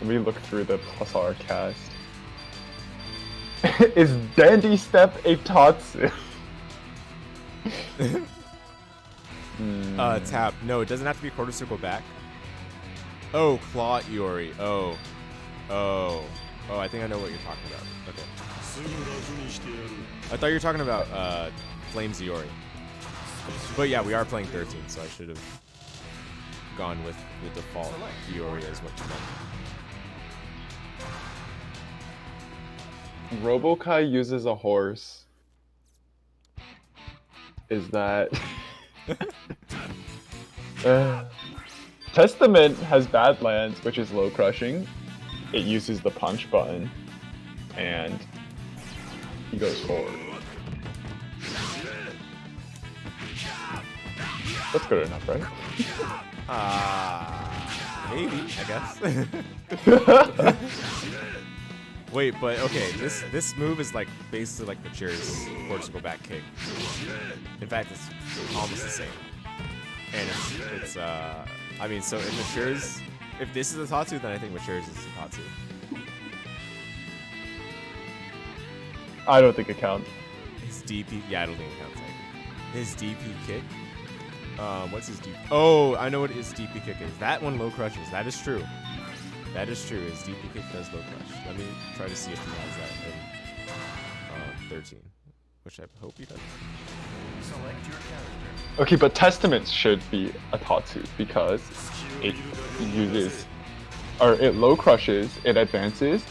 Let me look through the plus R cast. Is Dandy Step a Tatsu? Tap. No, it doesn't have to be quarter circle back. Oh, Claw Iori. Oh, I think I know what you're talking about. Okay. I thought you were talking about Flames Iori. But yeah, we are playing 13, so I should have gone with the default Iori as what you meant. Robokai uses a horse. Is that... Testament has Badlands, which is low crushing. It uses the punch button. And he goes forward. That's good enough, right? Maybe, I guess. Wait, but okay, this move is like basically like Mature's quarter circle back kick. In fact, it's almost the same. And it's I mean, so if this is a Tatsu, then I think Mature's is a Tatsu. I don't think it counts. His DP, yeah, I don't think it counts. His DP kick. What's his DP? Oh, I know what his DP kick is. That one low crushes. That is true. That is true. His DP kick does low crush. Let me try to see if he has that in 13, which I hope he does. Select your character. Okay, but Testament should be a Tatsu because it uses, or it low crushes, it advances,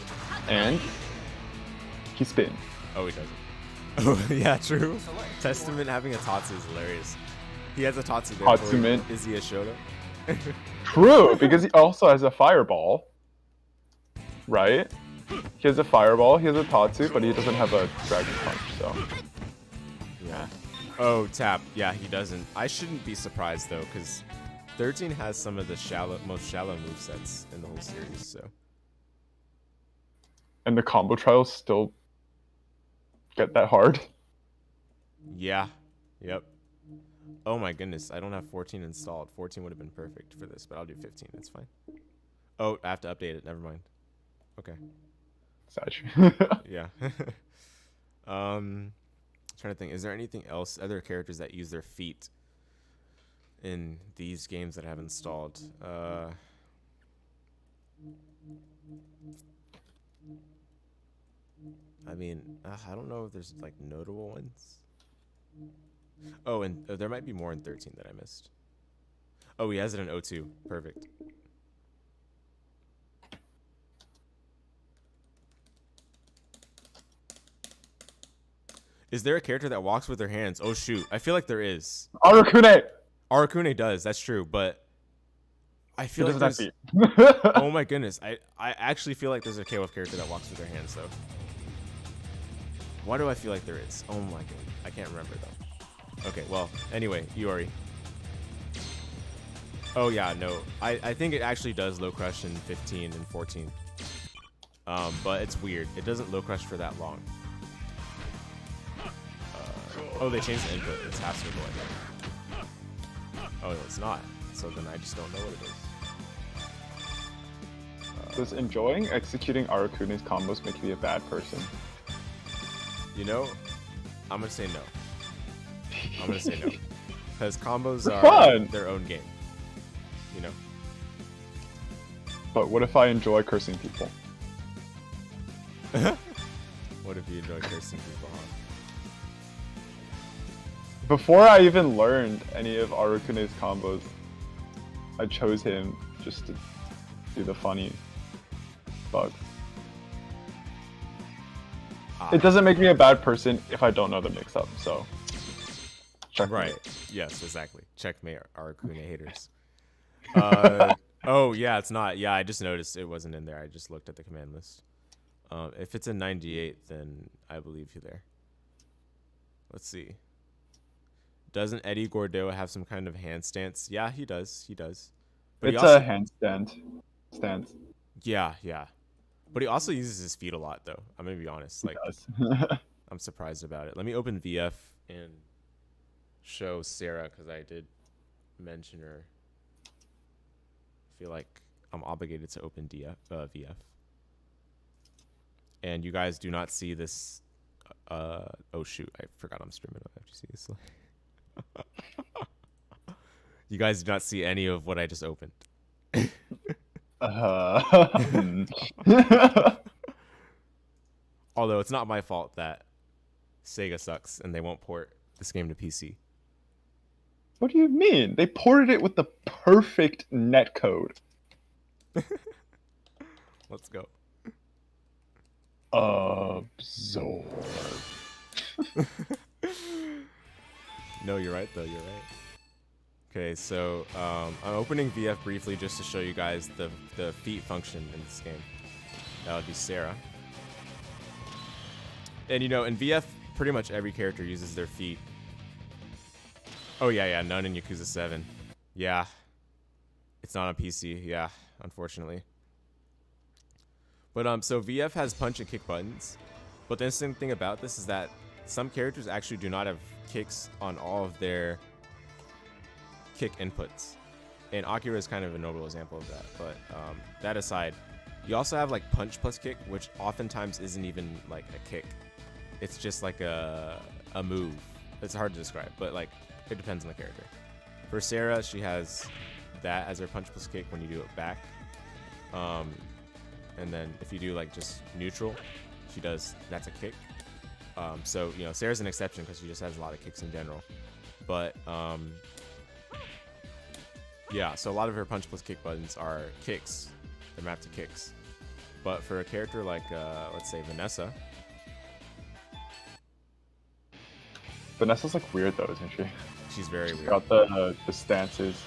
and he spins. Oh, he doesn't. Oh, yeah, true. Testament having a Tatsu is hilarious. He has a Tatsu there. Tatsumint. Is he a Shoto? True, because he also has a fireball. Right? He has a fireball, he has a Tatsu, but he doesn't have a dragon punch, so. Yeah. Oh, Tap. Yeah, he doesn't. I shouldn't be surprised, though, because 13 has some of the most shallow movesets in the whole series, so. And the combo trials still get that hard? Yeah. Yep. Oh my goodness, I don't have 14 installed. 14 would have been perfect for this, but I'll do 15. That's fine. Oh, I have to update it. Never mind. Okay. Sad. Yeah. Trying to think. Is there anything else? Other characters that use their feet in these games that I have installed? I mean, I don't know if there's like notable ones. Oh, and there might be more in 13 that I missed. Oh, he has it in 02. Perfect. Is there a character that walks with their hands? Oh, shoot. I feel like there is. Arakune! Arakune does. That's true, but I feel like have there's... feet. Oh, my goodness. I actually feel like there's a KOF character that walks with their hands, though. Why do I feel like there is? Oh, my god. I can't remember, though. Okay, well, anyway, Iori. Oh, yeah, no. I think it actually does low crush in 15 and 14. But it's weird. It doesn't low crush for that long. Oh, they changed the input. It's half circle, I think. Oh, it's not. So then I just don't know what it is. Does enjoying executing Arakune's combos make you a bad person? You know, I'm gonna say no. I'm gonna say no. Because combos They're are fun. their own game. You know? But what if I enjoy cursing people? What if you enjoy cursing people, huh? Before I even learned any of Arukune's combos, I chose him just to do the funny bugs. It doesn't make me a bad person if I don't know the mix-up, so... Checkmate. Right. Yes, exactly. Checkmate Arakune haters. Oh, yeah, it's not. Yeah, I just noticed it wasn't in there. I just looked at the command list. If it's a 98, then I believe you there. Let's see. Doesn't Eddie Gordeau have some kind of hand stance? Yeah, he does. He does. But It's he also, a handstand. Stance. Yeah, yeah. But he also uses his feet a lot, though. I'm gonna be honest. Like, Yes. I'm surprised about it. Let me open VF and show Sarah because I did mention her. I feel like I'm obligated to open VF. And you guys do not see this. Oh shoot! I forgot I'm streaming on FGC. You guys do not see any of what I just opened. Although it's not my fault that Sega sucks and they won't port this game to PC. What do you mean? They ported it with the perfect netcode. Let's go. Absorb. No, you're right, though. You're right. Okay, so I'm opening VF briefly just to show you guys the feet function in this game. That would be Sarah. And, you know, in VF, pretty much every character uses their feet. Oh, yeah, none in Yakuza 7. Yeah. It's not on PC, yeah, unfortunately. But, so VF has punch and kick buttons. But the interesting thing about this is that some characters actually do not have kicks on all of their kick inputs. And Akira is kind of a notable example of that. But that aside, you also have like punch plus kick, which oftentimes isn't even like a kick. It's just like a move. It's hard to describe, but like it depends on the character. For Sarah, she has that as her punch plus kick when you do it back. And then if you do like just neutral, that's a kick. So, you know, Sarah's an exception because she just has a lot of kicks in general. But yeah, so a lot of her punch plus kick buttons are kicks. They're mapped to kicks. But for a character like, let's say Vanessa. Vanessa's like weird though, isn't she? She's very weird. Got the stances.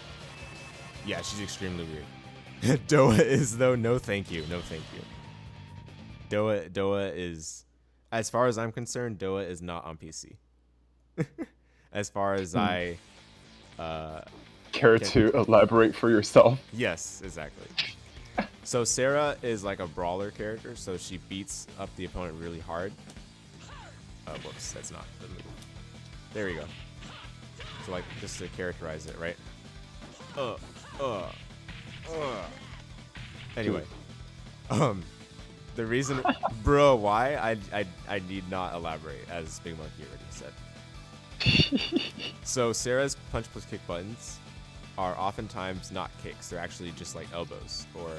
Yeah, she's extremely weird. Doa is though, no thank you. No thank you. Doa is, as far as I'm concerned, Doa is not on PC. As far as I Care to elaborate for yourself? Yes, exactly. So Sarah is like a brawler character, so she beats up the opponent really hard. Whoops, that's not the move. There we go. So like, just to characterize it, right? Anyway, the reason, bro, why I need not elaborate, as Big Monkey already said. So Sarah's punch plus kick buttons are oftentimes not kicks; they're actually just like elbows or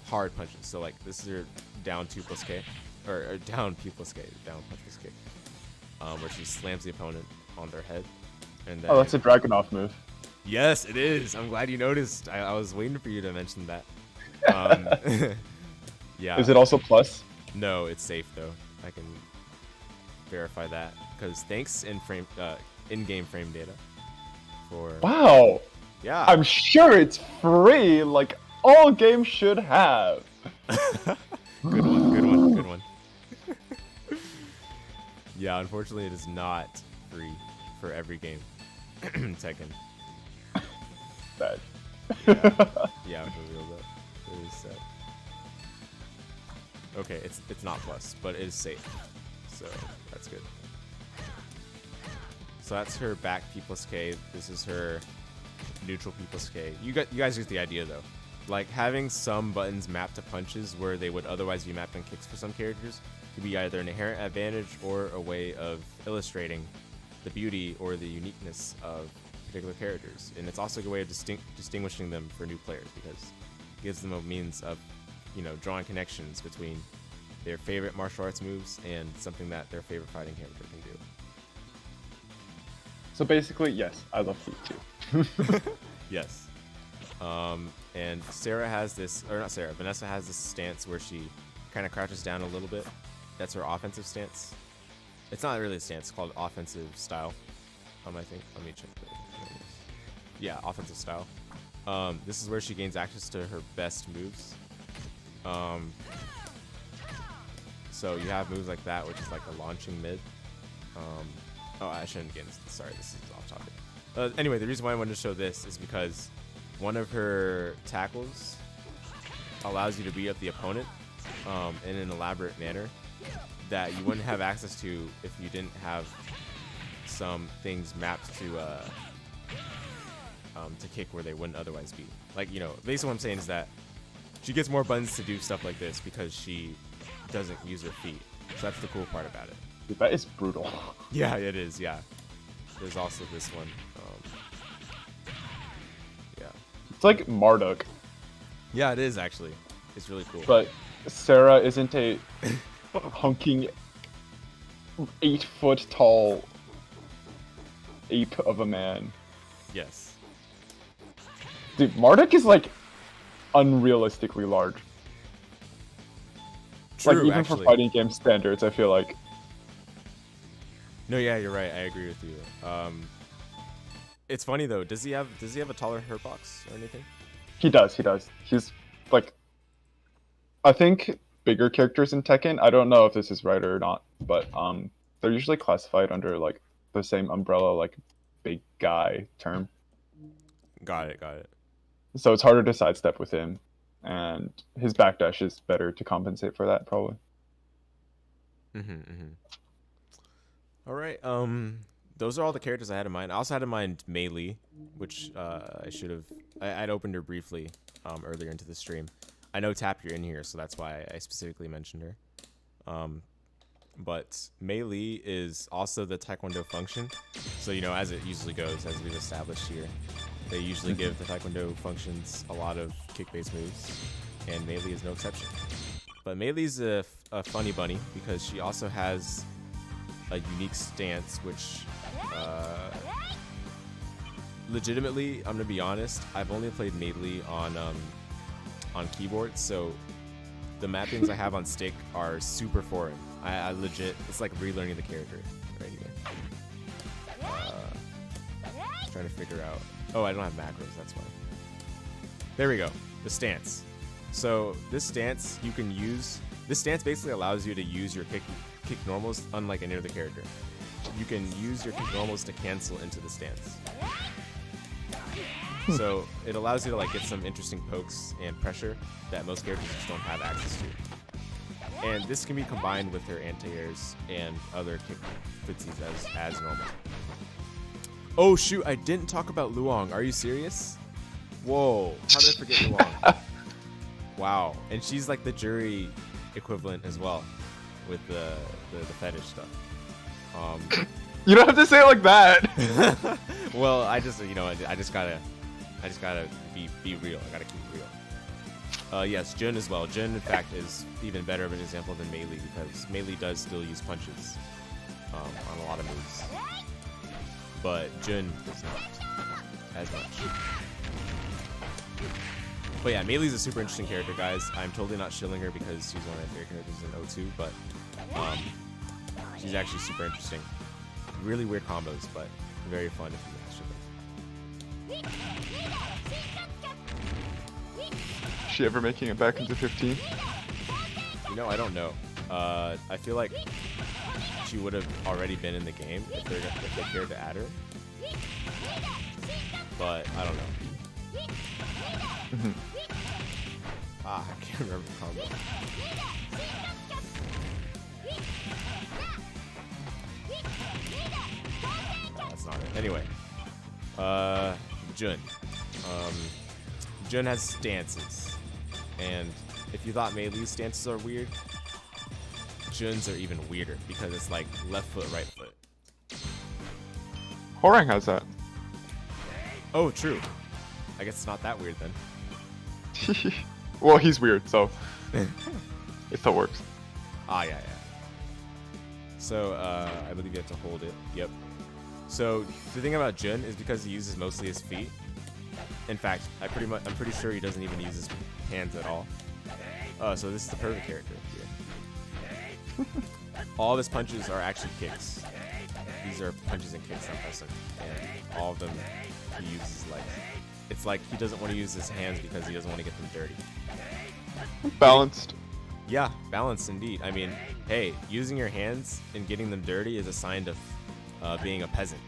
hard punches. So like, this is your down 2 plus K, or down P plus K, down punch plus kick, where she slams the opponent on their head. And then, Oh, that's a Dragunov move. Yes, it is. I'm glad you noticed. I was waiting for you to mention that. Yeah. Is it also plus? No, it's safe though. I can verify that because thanks in-game frame data. For Wow. yeah. I'm sure it's free, like all games should have. Good one. Yeah, unfortunately, it is not free for every game. Tekken. Bad. Yeah, for real though. It is sad. Okay, it's not plus, but it is safe. So that's good. So that's her back P plus K. This is her neutral P plus K. You guys get the idea though. Like having some buttons mapped to punches where they would otherwise be mapped on kicks for some characters could be either an inherent advantage or a way of illustrating the beauty or the uniqueness of particular characters. And it's also a good way of distinguishing them for new players because it gives them a means of, drawing connections between their favorite martial arts moves and something that their favorite fighting character can do. So basically, yes, I love Feet too. Yes. And Sarah has this, or not Sarah, Vanessa has this stance where she kind of crouches down a little bit. That's her offensive stance. It's not really a stance, it's called offensive style. I think. Let me check the names. Yeah, offensive style. This is where she gains access to her best moves. So you have moves like that, which is like a launching mid. Oh, I shouldn't get into this. Sorry, this is off topic. Anyway, the reason why I wanted to show this is because one of her tackles allows you to beat up the opponent in an elaborate manner that you wouldn't have access to if you didn't have some things mapped to kick where they wouldn't otherwise be. Like, basically what I'm saying is that she gets more buttons to do stuff like this because she doesn't use her feet. So that's the cool part about it. Dude, that is brutal. Yeah, it is, yeah. There's also this one. Yeah. It's like Marduk, Yeah, it is actually. It's really cool. but Sarah isn't a hunking 8-foot tall ape of a man. Yes. Dude, Marduk is like unrealistically large. True, like even actually. for fighting game standards, I feel like. No, yeah, you're right. I agree with you. It's funny though. Does he have a taller hurt box or anything? He does. He's like, I think bigger characters in Tekken. I don't know if this is right or not, but they're usually classified under like the same umbrella, like big guy term. Got it. So it's harder to sidestep with him, and his backdash is better to compensate for that, probably. All right. Those are all the characters I had in mind. I also had in mind Mei Li, which I'd opened her briefly earlier into the stream. I know Tap, you're in here, so that's why I specifically mentioned her. But Mei Li is also the Taekwondo function. So, as it usually goes, as we've established here, they usually give the Taekwondo functions a lot of kick-based moves, and Mei Li is no exception. But Mei Li's a funny bunny because she also has a unique stance, which legitimately, I'm gonna be honest, I've only played Mei Li on keyboard, so the mappings I have on stick are super foreign. I legit, it's like relearning the character right here. Trying to figure out. Oh, I don't have macros, that's why. There we go. The stance. So this stance you can use. This stance basically allows you to use your kick normals, unlike any other character. You can use your kick normals to cancel into the stance. So it allows you to like get some interesting pokes and pressure that most characters just don't have access to. And this can be combined with their anti-airs and other kick footsies as normal. Oh shoot, I didn't talk about Luong. Are you serious? Whoa, how did I forget Luong? Wow, and she's like the jury equivalent as well with the fetish stuff. You don't have to say it like that. Well, I just gotta be real. I gotta keep it real. Yes, Jun as well. Jun, in fact, is even better of an example than Mei Li because Mei Li does still use punches on a lot of moves, but Jun does not as much. But yeah, Mei Li's a super interesting character, guys. I'm totally not shilling her because she's one of my favorite characters in O2, but she's actually super interesting. Really weird combos, but very fun if you actually. Is she ever making it back into 15? I don't know. I feel like she would have already been in the game if they cared to add her. But I don't know. I can't remember the combo. No, that's not it. Anyway, Jun. Jun has stances, and if you thought Mei Li's stances are weird, Jun's are even weirder because it's like left foot, right foot. Horang has that. Oh, true. I guess it's not that weird then. Well, he's weird, so it still works. Ah, yeah. So, I believe you have to hold it. Yep. So, the thing about Jun is because he uses mostly his feet. In fact, I'm pretty sure he doesn't even use his hands at all. So this is the perfect character here. All of his punches are actually kicks. These are punches and kicks I'm pressing. And all of them he uses legs. It's like he doesn't want to use his hands because he doesn't want to get them dirty. Balanced. Yeah, balanced indeed. I mean, hey, using your hands and getting them dirty is a sign of being a peasant.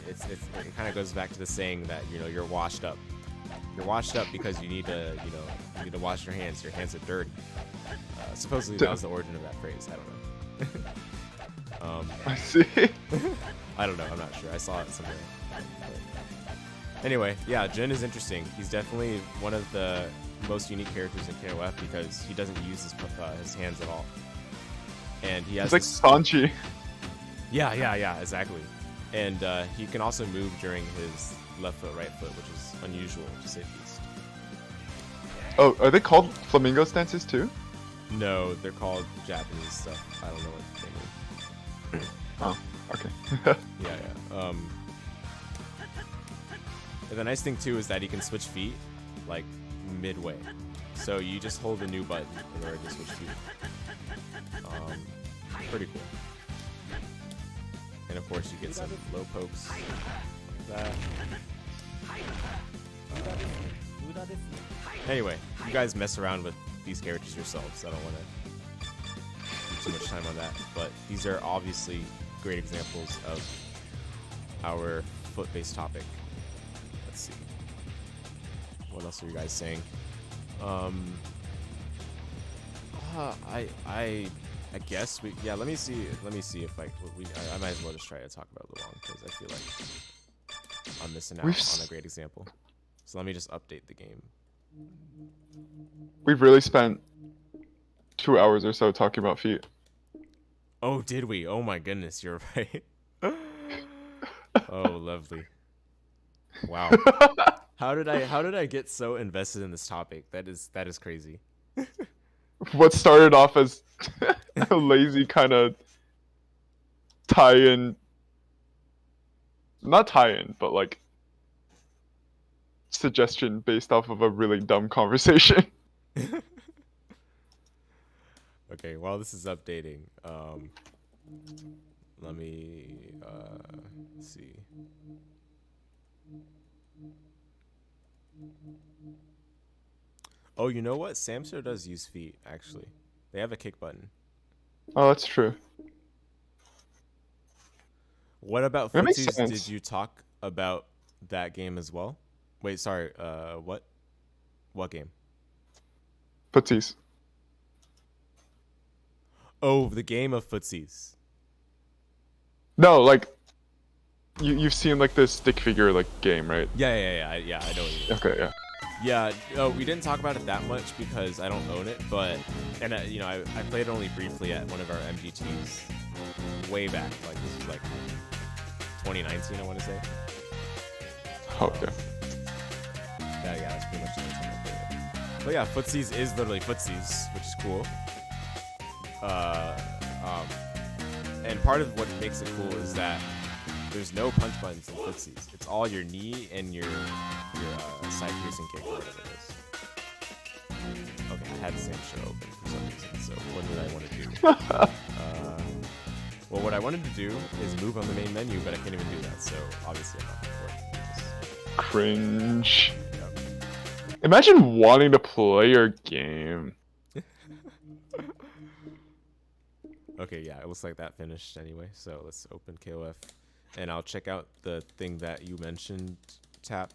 It kind of goes back to the saying that, you know, you're washed up. You're washed up because you need to, you know, you need to wash your hands. Your hands are dirty. Supposedly that was the origin of that phrase. I don't know. I see. I don't know. I'm not sure. I saw it somewhere. Anyway, yeah, Jun is interesting. He's definitely one of the most unique characters in KOF because he doesn't use his hands at all. And he has It's like Sanji. Yeah, exactly. And he can also move during his left foot, right foot, which is unusual to say the least. Oh, are they called flamingo stances too? No, they're called Japanese stuff. I don't know what they mean. Oh, okay. Yeah. And the nice thing too is that he can switch feet like midway. So you just hold the new button in order to switch feet. Pretty cool. And of course you get some low pokes like that. Anyway, you guys mess around with these characters yourselves. I don't want to do too much time on that. But these are obviously great examples of our foot-based topic. Let's see. What else are you guys saying? I guess we. Yeah. Let me see if I might as well just try to talk about Luong because I feel like I'm missing out on a great example. So let me just update the game. We've really spent 2 hours or so talking about feet. Oh, did we? Oh my goodness, you're right. Oh, lovely. Wow. How did I get so invested in this topic? That is crazy. What started off as a lazy kind of tie-in, not tie-in, but like suggestion based off of a really dumb conversation. Okay, while this is updating, let me see. Oh, you know what? Samsung does use feet, actually. They have a kick button. Oh, that's true. What about That makes footsies? sense. Did you talk about that game as well? Wait, sorry. What? What game? Footsies. Oh, the game of footsies. No, like you've seen like this stick figure like game, right? Yeah. I know what you mean. Okay, yeah. Yeah, we didn't talk about it that much because I don't own it, but you know, I played it only briefly at one of our MGTs way back. Like this was like 2019, I want to say. Okay. Yeah, that's pretty much the only time I played it. But yeah, footsies is literally footsies, which is cool. And part of what makes it cool is that there's no punch buttons in footsies. It's all your knee and your side piercing kick or whatever it is. Okay, I had the same show open for some reason. So what did I want to do? Well, what I wanted to do is move on the main menu, but I can't even do that. So obviously I'm not going for it. Cringe. Yep. Imagine wanting to play your game. Okay, yeah, it looks like that finished anyway. So let's open KOF, and I'll check out the thing that you mentioned, Tap.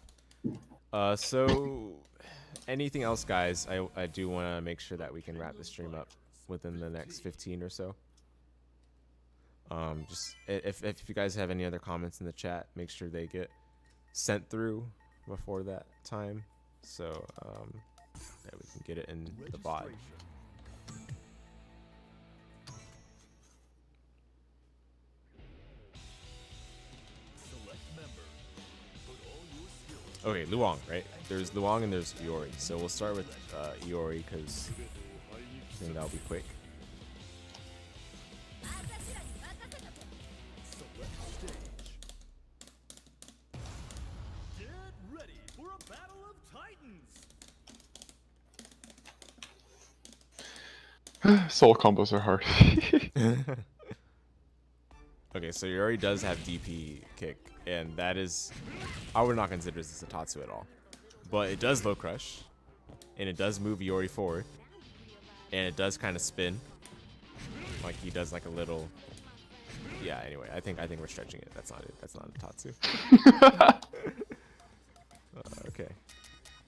So anything else, guys? I do want to make sure that we can wrap the stream up within the next 15 or so. Just if you guys have any other comments in the chat, make sure they get sent through before that time, so that we can get it in the bot. Okay, Luong, right? There's Luong and there's Iori. So we'll start with Iori because I think that'll be quick. Get ready for a battle of titans. Soul combos are hard. Okay, so Iori does have DP kick, and that is, I would not consider this a Tatsu at all. But it does low crush, and it does move Iori forward, and it does kind of spin, like he does like a little. Yeah. Anyway, I think we're stretching it. That's not it. That's not a Tatsu. Okay.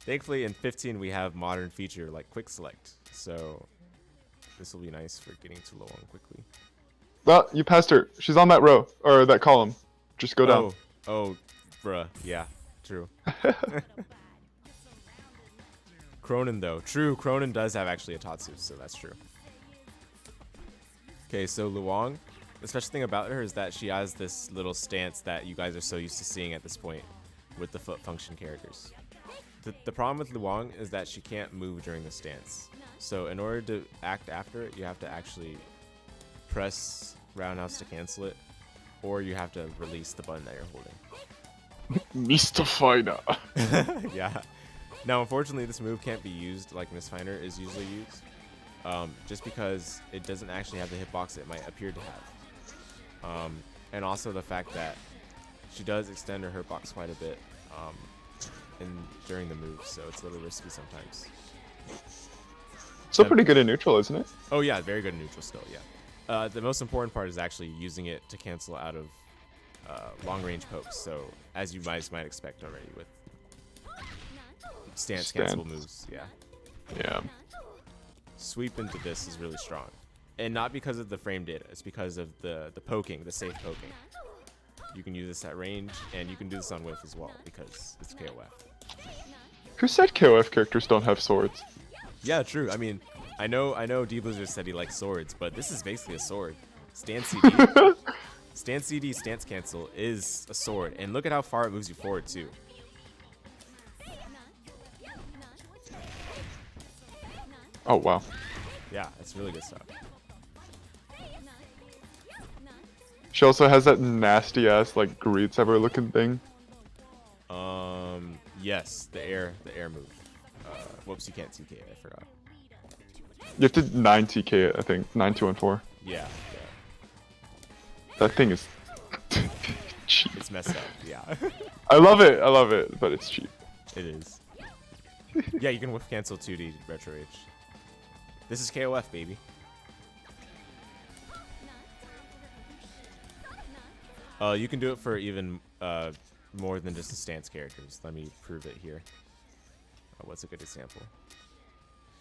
Thankfully, in 15 we have modern feature like quick select, so this will be nice for getting to Luong quickly. Well, you passed her. She's on that row or that column. Just go down. Oh, bruh. Yeah, true. Cronin though. True, Cronin does have actually a Tatsu, so that's true. Okay, so Luong, the special thing about her is that she has this little stance that you guys are so used to seeing at this point with the foot function characters. The problem with Luong is that she can't move during the stance. So in order to act after it, you have to actually press roundhouse to cancel it, or you have to release the button that you're holding. Mr. Fighter. Yeah. Now, unfortunately, this move can't be used like Miss Finder is usually used, just because it doesn't actually have the hitbox it might appear to have. And also the fact that she does extend her hitbox quite a bit during the move, so it's a little risky sometimes. Still pretty good in neutral, isn't it? Oh yeah, very good in neutral still, yeah. The most important part is actually using it to cancel out of long-range pokes, so as you might expect already with stance cancelable moves, yeah. Yeah. Sweep into this is really strong. And not because of the frame data, it's because of the poking, the safe poking. You can use this at range, and you can do this on whiff as well, because it's KOF. Who said KOF characters don't have swords? Yeah, true. I mean, I know D Blizzard said he likes swords, but this is basically a sword. Stance CD. Stance CD, stance cancel is a sword, and look at how far it moves you forward too. Oh, wow. Yeah, that's really good stuff. She also has that nasty ass, like, greed saber looking thing. Yes, the air move. Whoops, you can't TK it, I forgot. You have to 9 TK it, I think. 9, 2, and 4. Yeah. That thing is cheap. It's messed up, yeah. I love it, but it's cheap. It is. Yeah, you can whiff cancel 2D Retro Rage. This is KOF, baby. You can do it for even more than just the stance characters. Let me prove it here. What's a good example?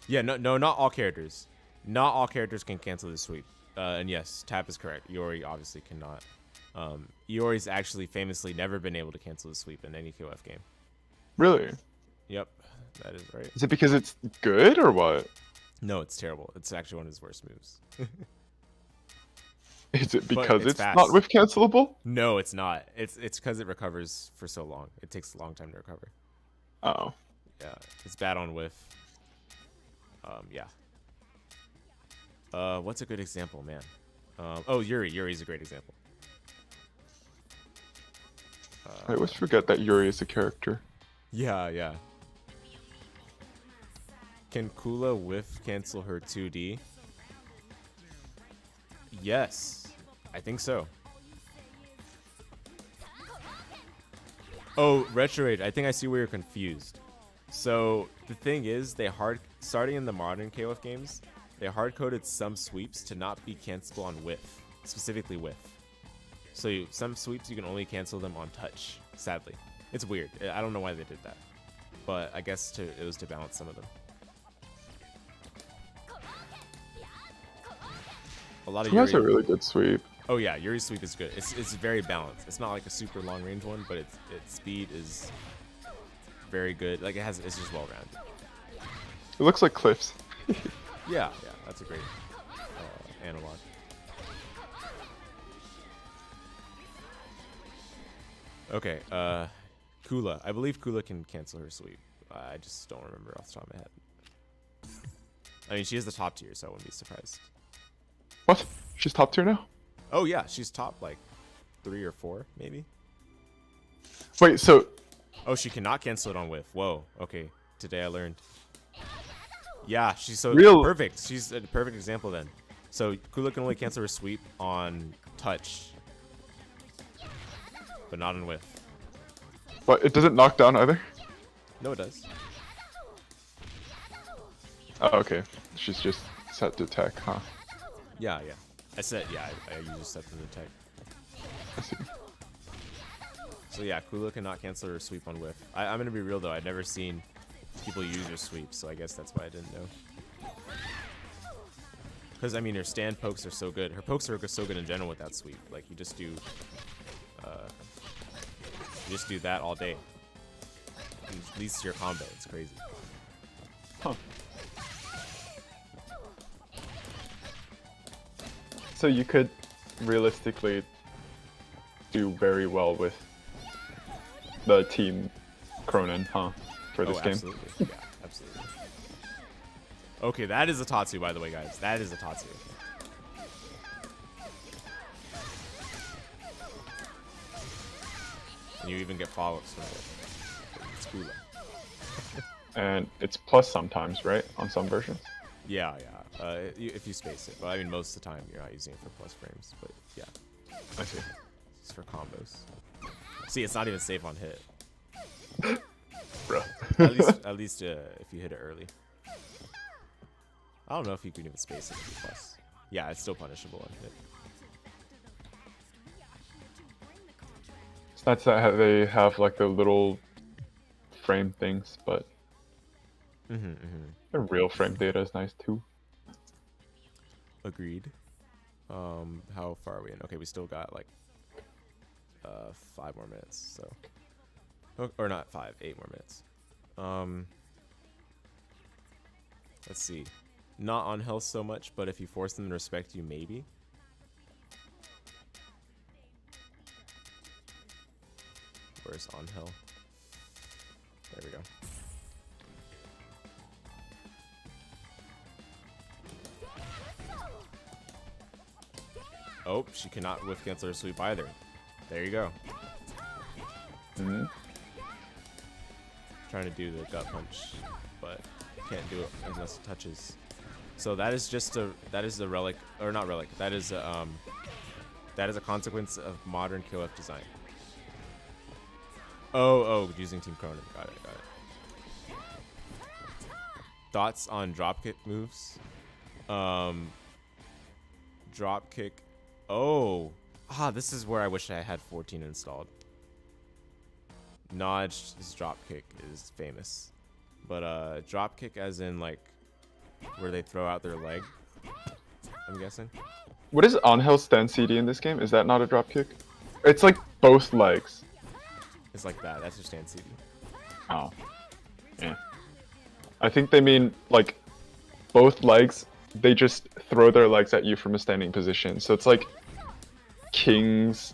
Yeah, no, not all characters. Not all characters can cancel the sweep. And yes, Tap is correct. Iori obviously cannot. Iori's actually famously never been able to cancel the sweep in any KOF game. Really? Yep, that is right. Is it because it's good or what? No, it's terrible. It's actually one of his worst moves. Is it But because it's it's fast. not whiff cancelable? No, it's not. It's because it recovers for so long. It takes a long time to recover. Oh. Yeah, it's bad on whiff. Yeah. What's a good example, man? Oh, Yuri. Yuri's a great example. I always forget that Yuri is a character. Yeah. Can Kula whiff cancel her 2D? Yes, I think so. Oh, Retro Rage, I think I see where you're confused. So the thing is, starting in the modern KOF games, they hard-coded some sweeps to not be cancelable on whiff, specifically whiff. So some sweeps you can only cancel them on touch. Sadly, it's weird. I don't know why they did that, but I guess it was to balance some of them. A lot of Who has a really good sweep? Oh yeah, Yuri's sweep is good. It's very balanced. It's not like a super long range one, but its speed is very good. Like it's just well rounded. It looks like cliffs. Yeah, that's a great analog. Okay, Kula. I believe Kula can cancel her sweep. I just don't remember off the top of my head. I mean, she is the top tier, so I wouldn't be surprised. What? She's top tier now? Oh yeah, she's top like 3 or 4 maybe. Wait, so Oh, she cannot cancel it on whiff. Whoa. Okay, today I learned. Yeah, she's so perfect. She's a perfect example then. So Kula can only cancel her sweep on touch, but not on whiff. but it doesn't knock down either? No, it does. Oh, okay. She's just set to tech, huh? Yeah, yeah. I said, yeah, I usually set them to tech. I see. So yeah, Kula cannot cancel her sweep on whiff. I'm gonna be real though, I'd never seen people use her sweep, so I guess that's why I didn't know. Because I mean, her stand pokes are so good. Her pokes are so good in general with that sweep. Like you just do that all day. It leads to your combo. It's crazy. Huh. So you could realistically do very well with the team Cronin, huh? For this game. Absolutely. Yeah, absolutely. Okay, that is a Tatsu, by the way, guys. That is a Tatsu. And you even get follow-ups from it. It's cool. And it's plus sometimes, right? On some versions. Yeah, yeah. If you space it. But I mean, most of the time, you're not using it for plus frames. But yeah. I see. It's for combos. See, it's not even safe on hit. Bro. at least if you hit it early. I don't know if you can even space it with the plus. Yeah, it's still punishable on hit. So that's how they have like the little frame things, but the real frame data is nice too. Agreed. How far are we in? Okay, we still got like 5 more minutes, so or not 5, 8 more minutes. Let's see. Not on health so much, but if you force them to respect you, maybe. Where's on health? There we go. Oh, she cannot whiff cancel her sweep either. There you go. Trying to do the gut punch, but can't do it unless it touches. So that is just the relic, or not relic. That is a consequence of modern KOF design. Oh, using Team Cronin. Got it. Thoughts on dropkick moves? Dropkick. Oh, this is where I wish I had 14 installed. Nodge's dropkick is famous, but dropkick as in like where they throw out their leg, I'm guessing. What is on-hill stand CD in this game? Is that not a drop kick? It's like both legs. It's like that. That's your stand CD. Oh. Yeah. I think they mean like both legs. They just throw their legs at you from a standing position. So it's like King's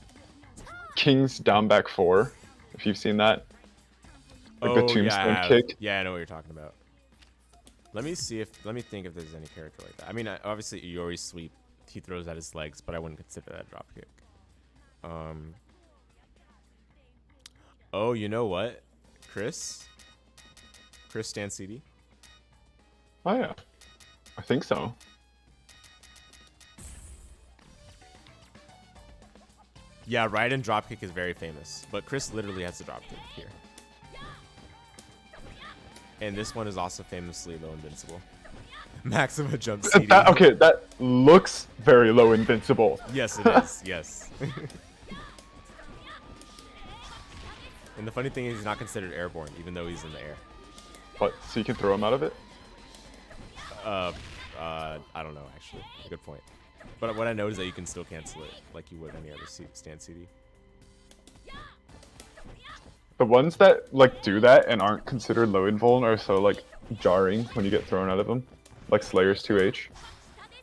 down back 4. If you've seen that. Like the tombstone kick. Yeah, I know what you're talking about. Let me think if there's any character like that. I mean, obviously Iori's sweep, he throws at his legs, but I wouldn't consider that a drop kick. Oh, you know what? Chris stand CD. Oh yeah, I think so. Yeah, Raiden dropkick is very famous, but Chris literally has a dropkick here. And this one is also famously low invincible. Maxima jump CD. Okay, that looks very low invincible. Yes, it is. Yes. And the funny thing is he's not considered airborne, even though he's in the air. What? So you can throw him out of it? I don't know, actually. Good point. But what I know is that you can still cancel it like you would any other stand CD. The ones that like do that and aren't considered low invuln are so like jarring when you get thrown out of them, like Slayer's 2H.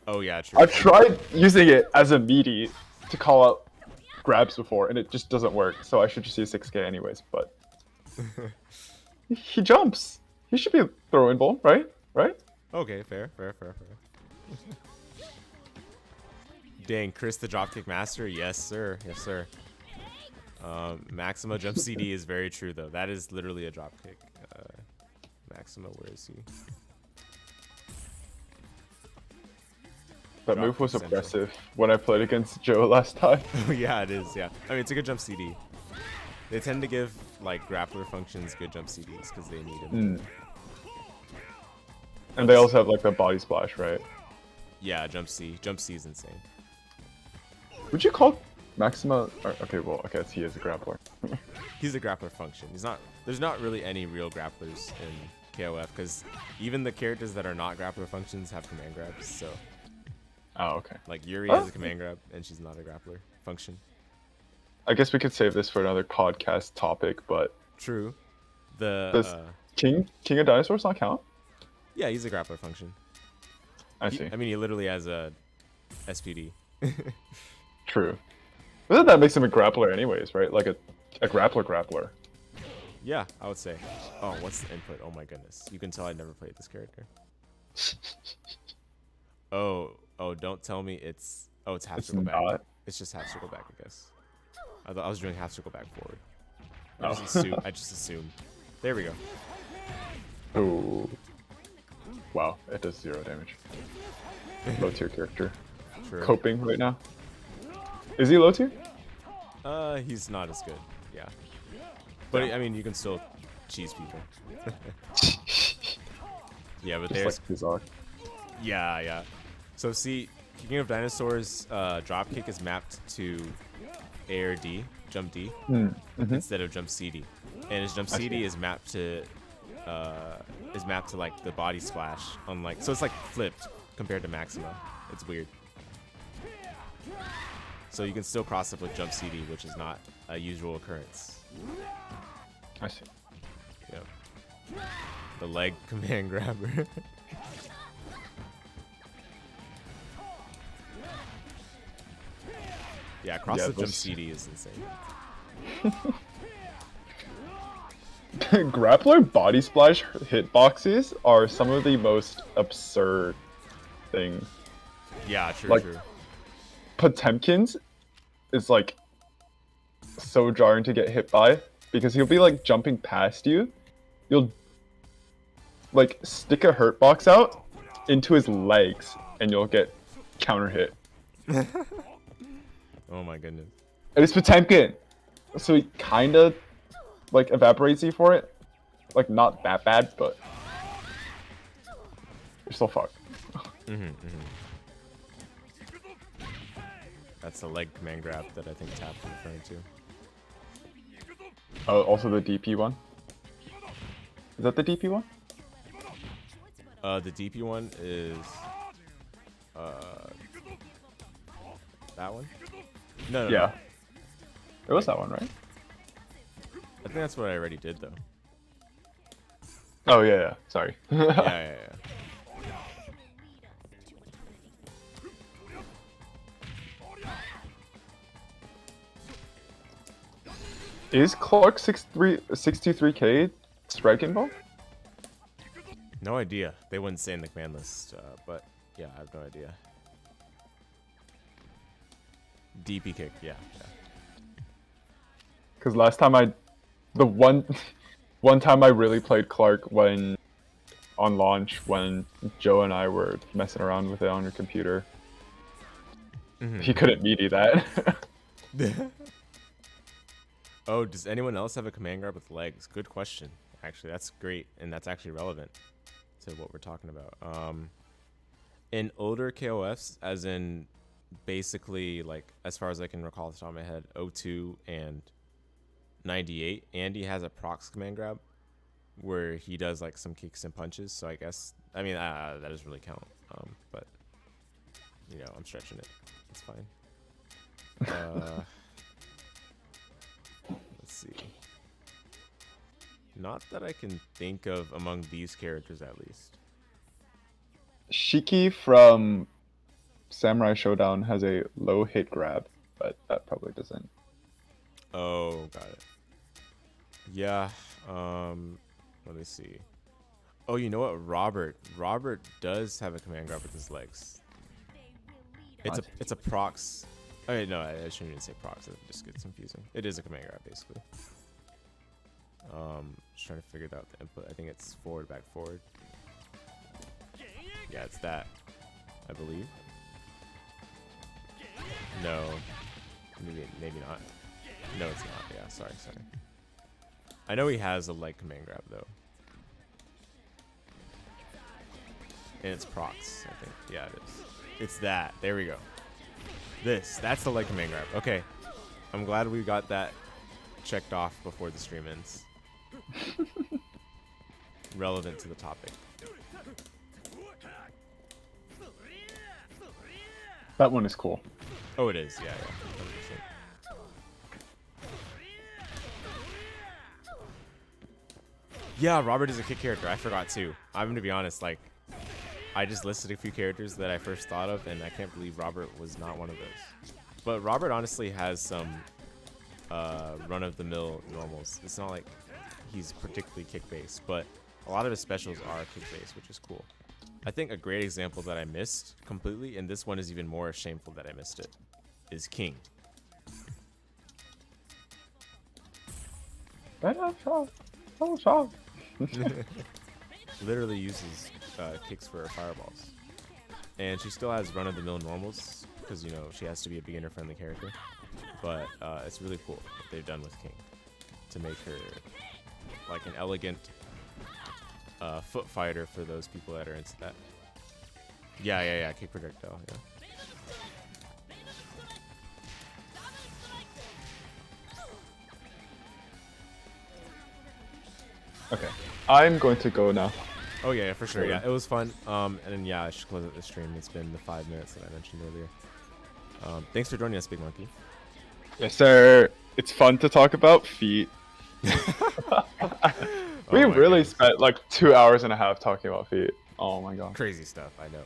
Oh yeah, true. I've tried using it as a meaty to call out grabs before, and it just doesn't work. So I should just use 6K anyways. But He jumps. He should be a throwing ball, right? Right? Okay, fair. Dang, Chris the dropkick master. Yes, sir. Yes, sir. Maxima jump CD is very true though. That is literally a dropkick. Maxima, where is he? That move was Central. oppressive when I played against Joe last time. Yeah, it is. Yeah, I mean it's a good jump CD. They tend to give like grappler functions good jump CDs because they need them. And they also have like the body splash, right? Yeah, jump C. Jump C is insane. Would you call Maxima? Okay, well, I guess he is a grappler. He's a grappler function. He's not. There's not really any real grapplers in KOF because even the characters that are not grappler functions have command grabs. So Oh, okay. like Yuri has a command grab and she's not a grappler function. I guess we could save this for another podcast topic, but True. does King of Dinosaurs not count? Yeah, he's a grappler function. I see. I mean, he literally has a SPD. True. But that makes him a grappler anyways, right? Like a grappler. Yeah, I would say. Oh, what's the input? Oh my goodness. You can tell I never played this character. Oh, don't tell me it's... Oh, it's half It's circle back. not. It's just half circle back, I guess. I thought I was doing half circle back forward. Oh. I just assumed. There we go. Ooh. Wow, it does 0 damage. Low tier character. True. Coping right now. Is he low tier? He's not as good. Yeah. But I mean, you can still cheese people. Yeah, but Just there's... like Kizar. Yeah. So see, King of Dinosaurs dropkick is mapped to A or D, jump D, instead of jump CD, and his jump I CD see. is mapped to like the body splash. Unlike, so it's like flipped compared to Maxima. It's weird. So you can still cross up with jump CD, which is not a usual occurrence. I see. Yep. The leg command grabber. Yeah, cross Yeah, the jump those- CD is insane. Grappler body splash hitboxes are some of the most absurd things. Yeah, true, Like- true. Potemkin's is like so jarring to get hit by because he'll be like jumping past you. You'll like stick a hurt box out into his legs and you'll get counter hit. Oh my goodness. And it's Potemkin, so he kind of like evaporates you for it. Like not that bad, but you're still fucked. That's the leg command grab that I think Tap was referring to. Oh, also the DP one. Is that the DP one? The DP one is that one? No, Yeah. no. It was that one, right? I think that's what I already did though. Oh yeah. Sorry. Yeah. Is Clark 623K strike involved? No idea. They wouldn't say in the command list, but yeah, I have no idea. DP kick, yeah. Because last time the one time I really played Clark when on launch when Joe and I were messing around with it on your computer. He couldn't meaty that. Oh, does anyone else have a command grab with legs? Good question. Actually, that's great, and that's actually relevant to what we're talking about. In older KOFs, as in basically like as far as I can recall off the top of my head, 02 and 98, Andy has a prox command grab where he does like some kicks and punches. So I guess that doesn't really count. But you know, I'm stretching it. It's fine. Let's see. Not that I can think of among these characters, at least. Shiki from Samurai Showdown has a low hit grab, but that probably doesn't. Oh, got it. Yeah, Let me see. Oh, you know what? Robert does have a command grab with his legs. It's a prox. Oh wait, no, I shouldn't even say prox. It just gets confusing. It is a command grab basically. Just trying to figure out the input. I think it's forward, back, forward. Yeah, it's that, I believe. No, maybe not. No, it's not. Yeah, sorry. I know he has a leg command grab though. And it's procs, I think. Yeah, it is. It's that. There we go. That's the leg command grab. Okay. I'm glad we got that checked off before the stream ends. Relevant to the topic. That one is cool. Oh, it is. Yeah. 100%. Yeah, Robert is a kick character. I forgot too. I'm gonna be honest, like, I just listed a few characters that I first thought of, and I can't believe Robert was not one of those. But Robert honestly has some run-of-the-mill normals. It's not like he's particularly kick-based, but a lot of his specials are kick-based, which is cool. I think a great example that I missed completely, and this one is even more shameful that I missed it, is King. Literally uses kicks for her fireballs. And she still has run-of-the-mill normals, because, you know, she has to be a beginner-friendly character. But it's really cool what they've done with King to make her like an elegant foot fighter for those people that are into that. Yeah, kick projectile, yeah. Okay, I'm going to go now. Oh yeah, for sure. Yeah, it was fun. And then yeah, I should close out the stream. It's been the 5 minutes that I mentioned earlier. Thanks for joining us, Big Monkey. Yes, sir. It's fun to talk about feet. We really goodness. spent like 2.5 hours talking about feet. Oh my god. Crazy stuff. I know.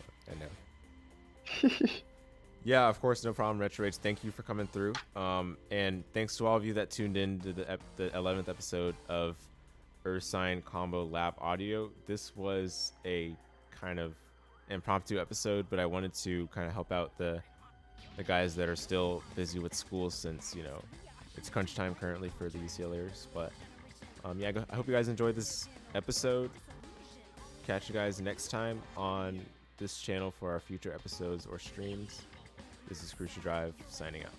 Yeah, of course, no problem, Retro Rage. Thank you for coming through. And thanks to all of you that tuned in to the 11th episode of Ursine Combo Lab Audio. This was a kind of impromptu episode, but I wanted to kind of help out the guys that are still busy with school, since, you know, it's crunch time currently for the UCLAers. But yeah, I hope you guys enjoyed this episode. Catch you guys next time on this channel for our future episodes or streams. This is Crucial Drive signing out.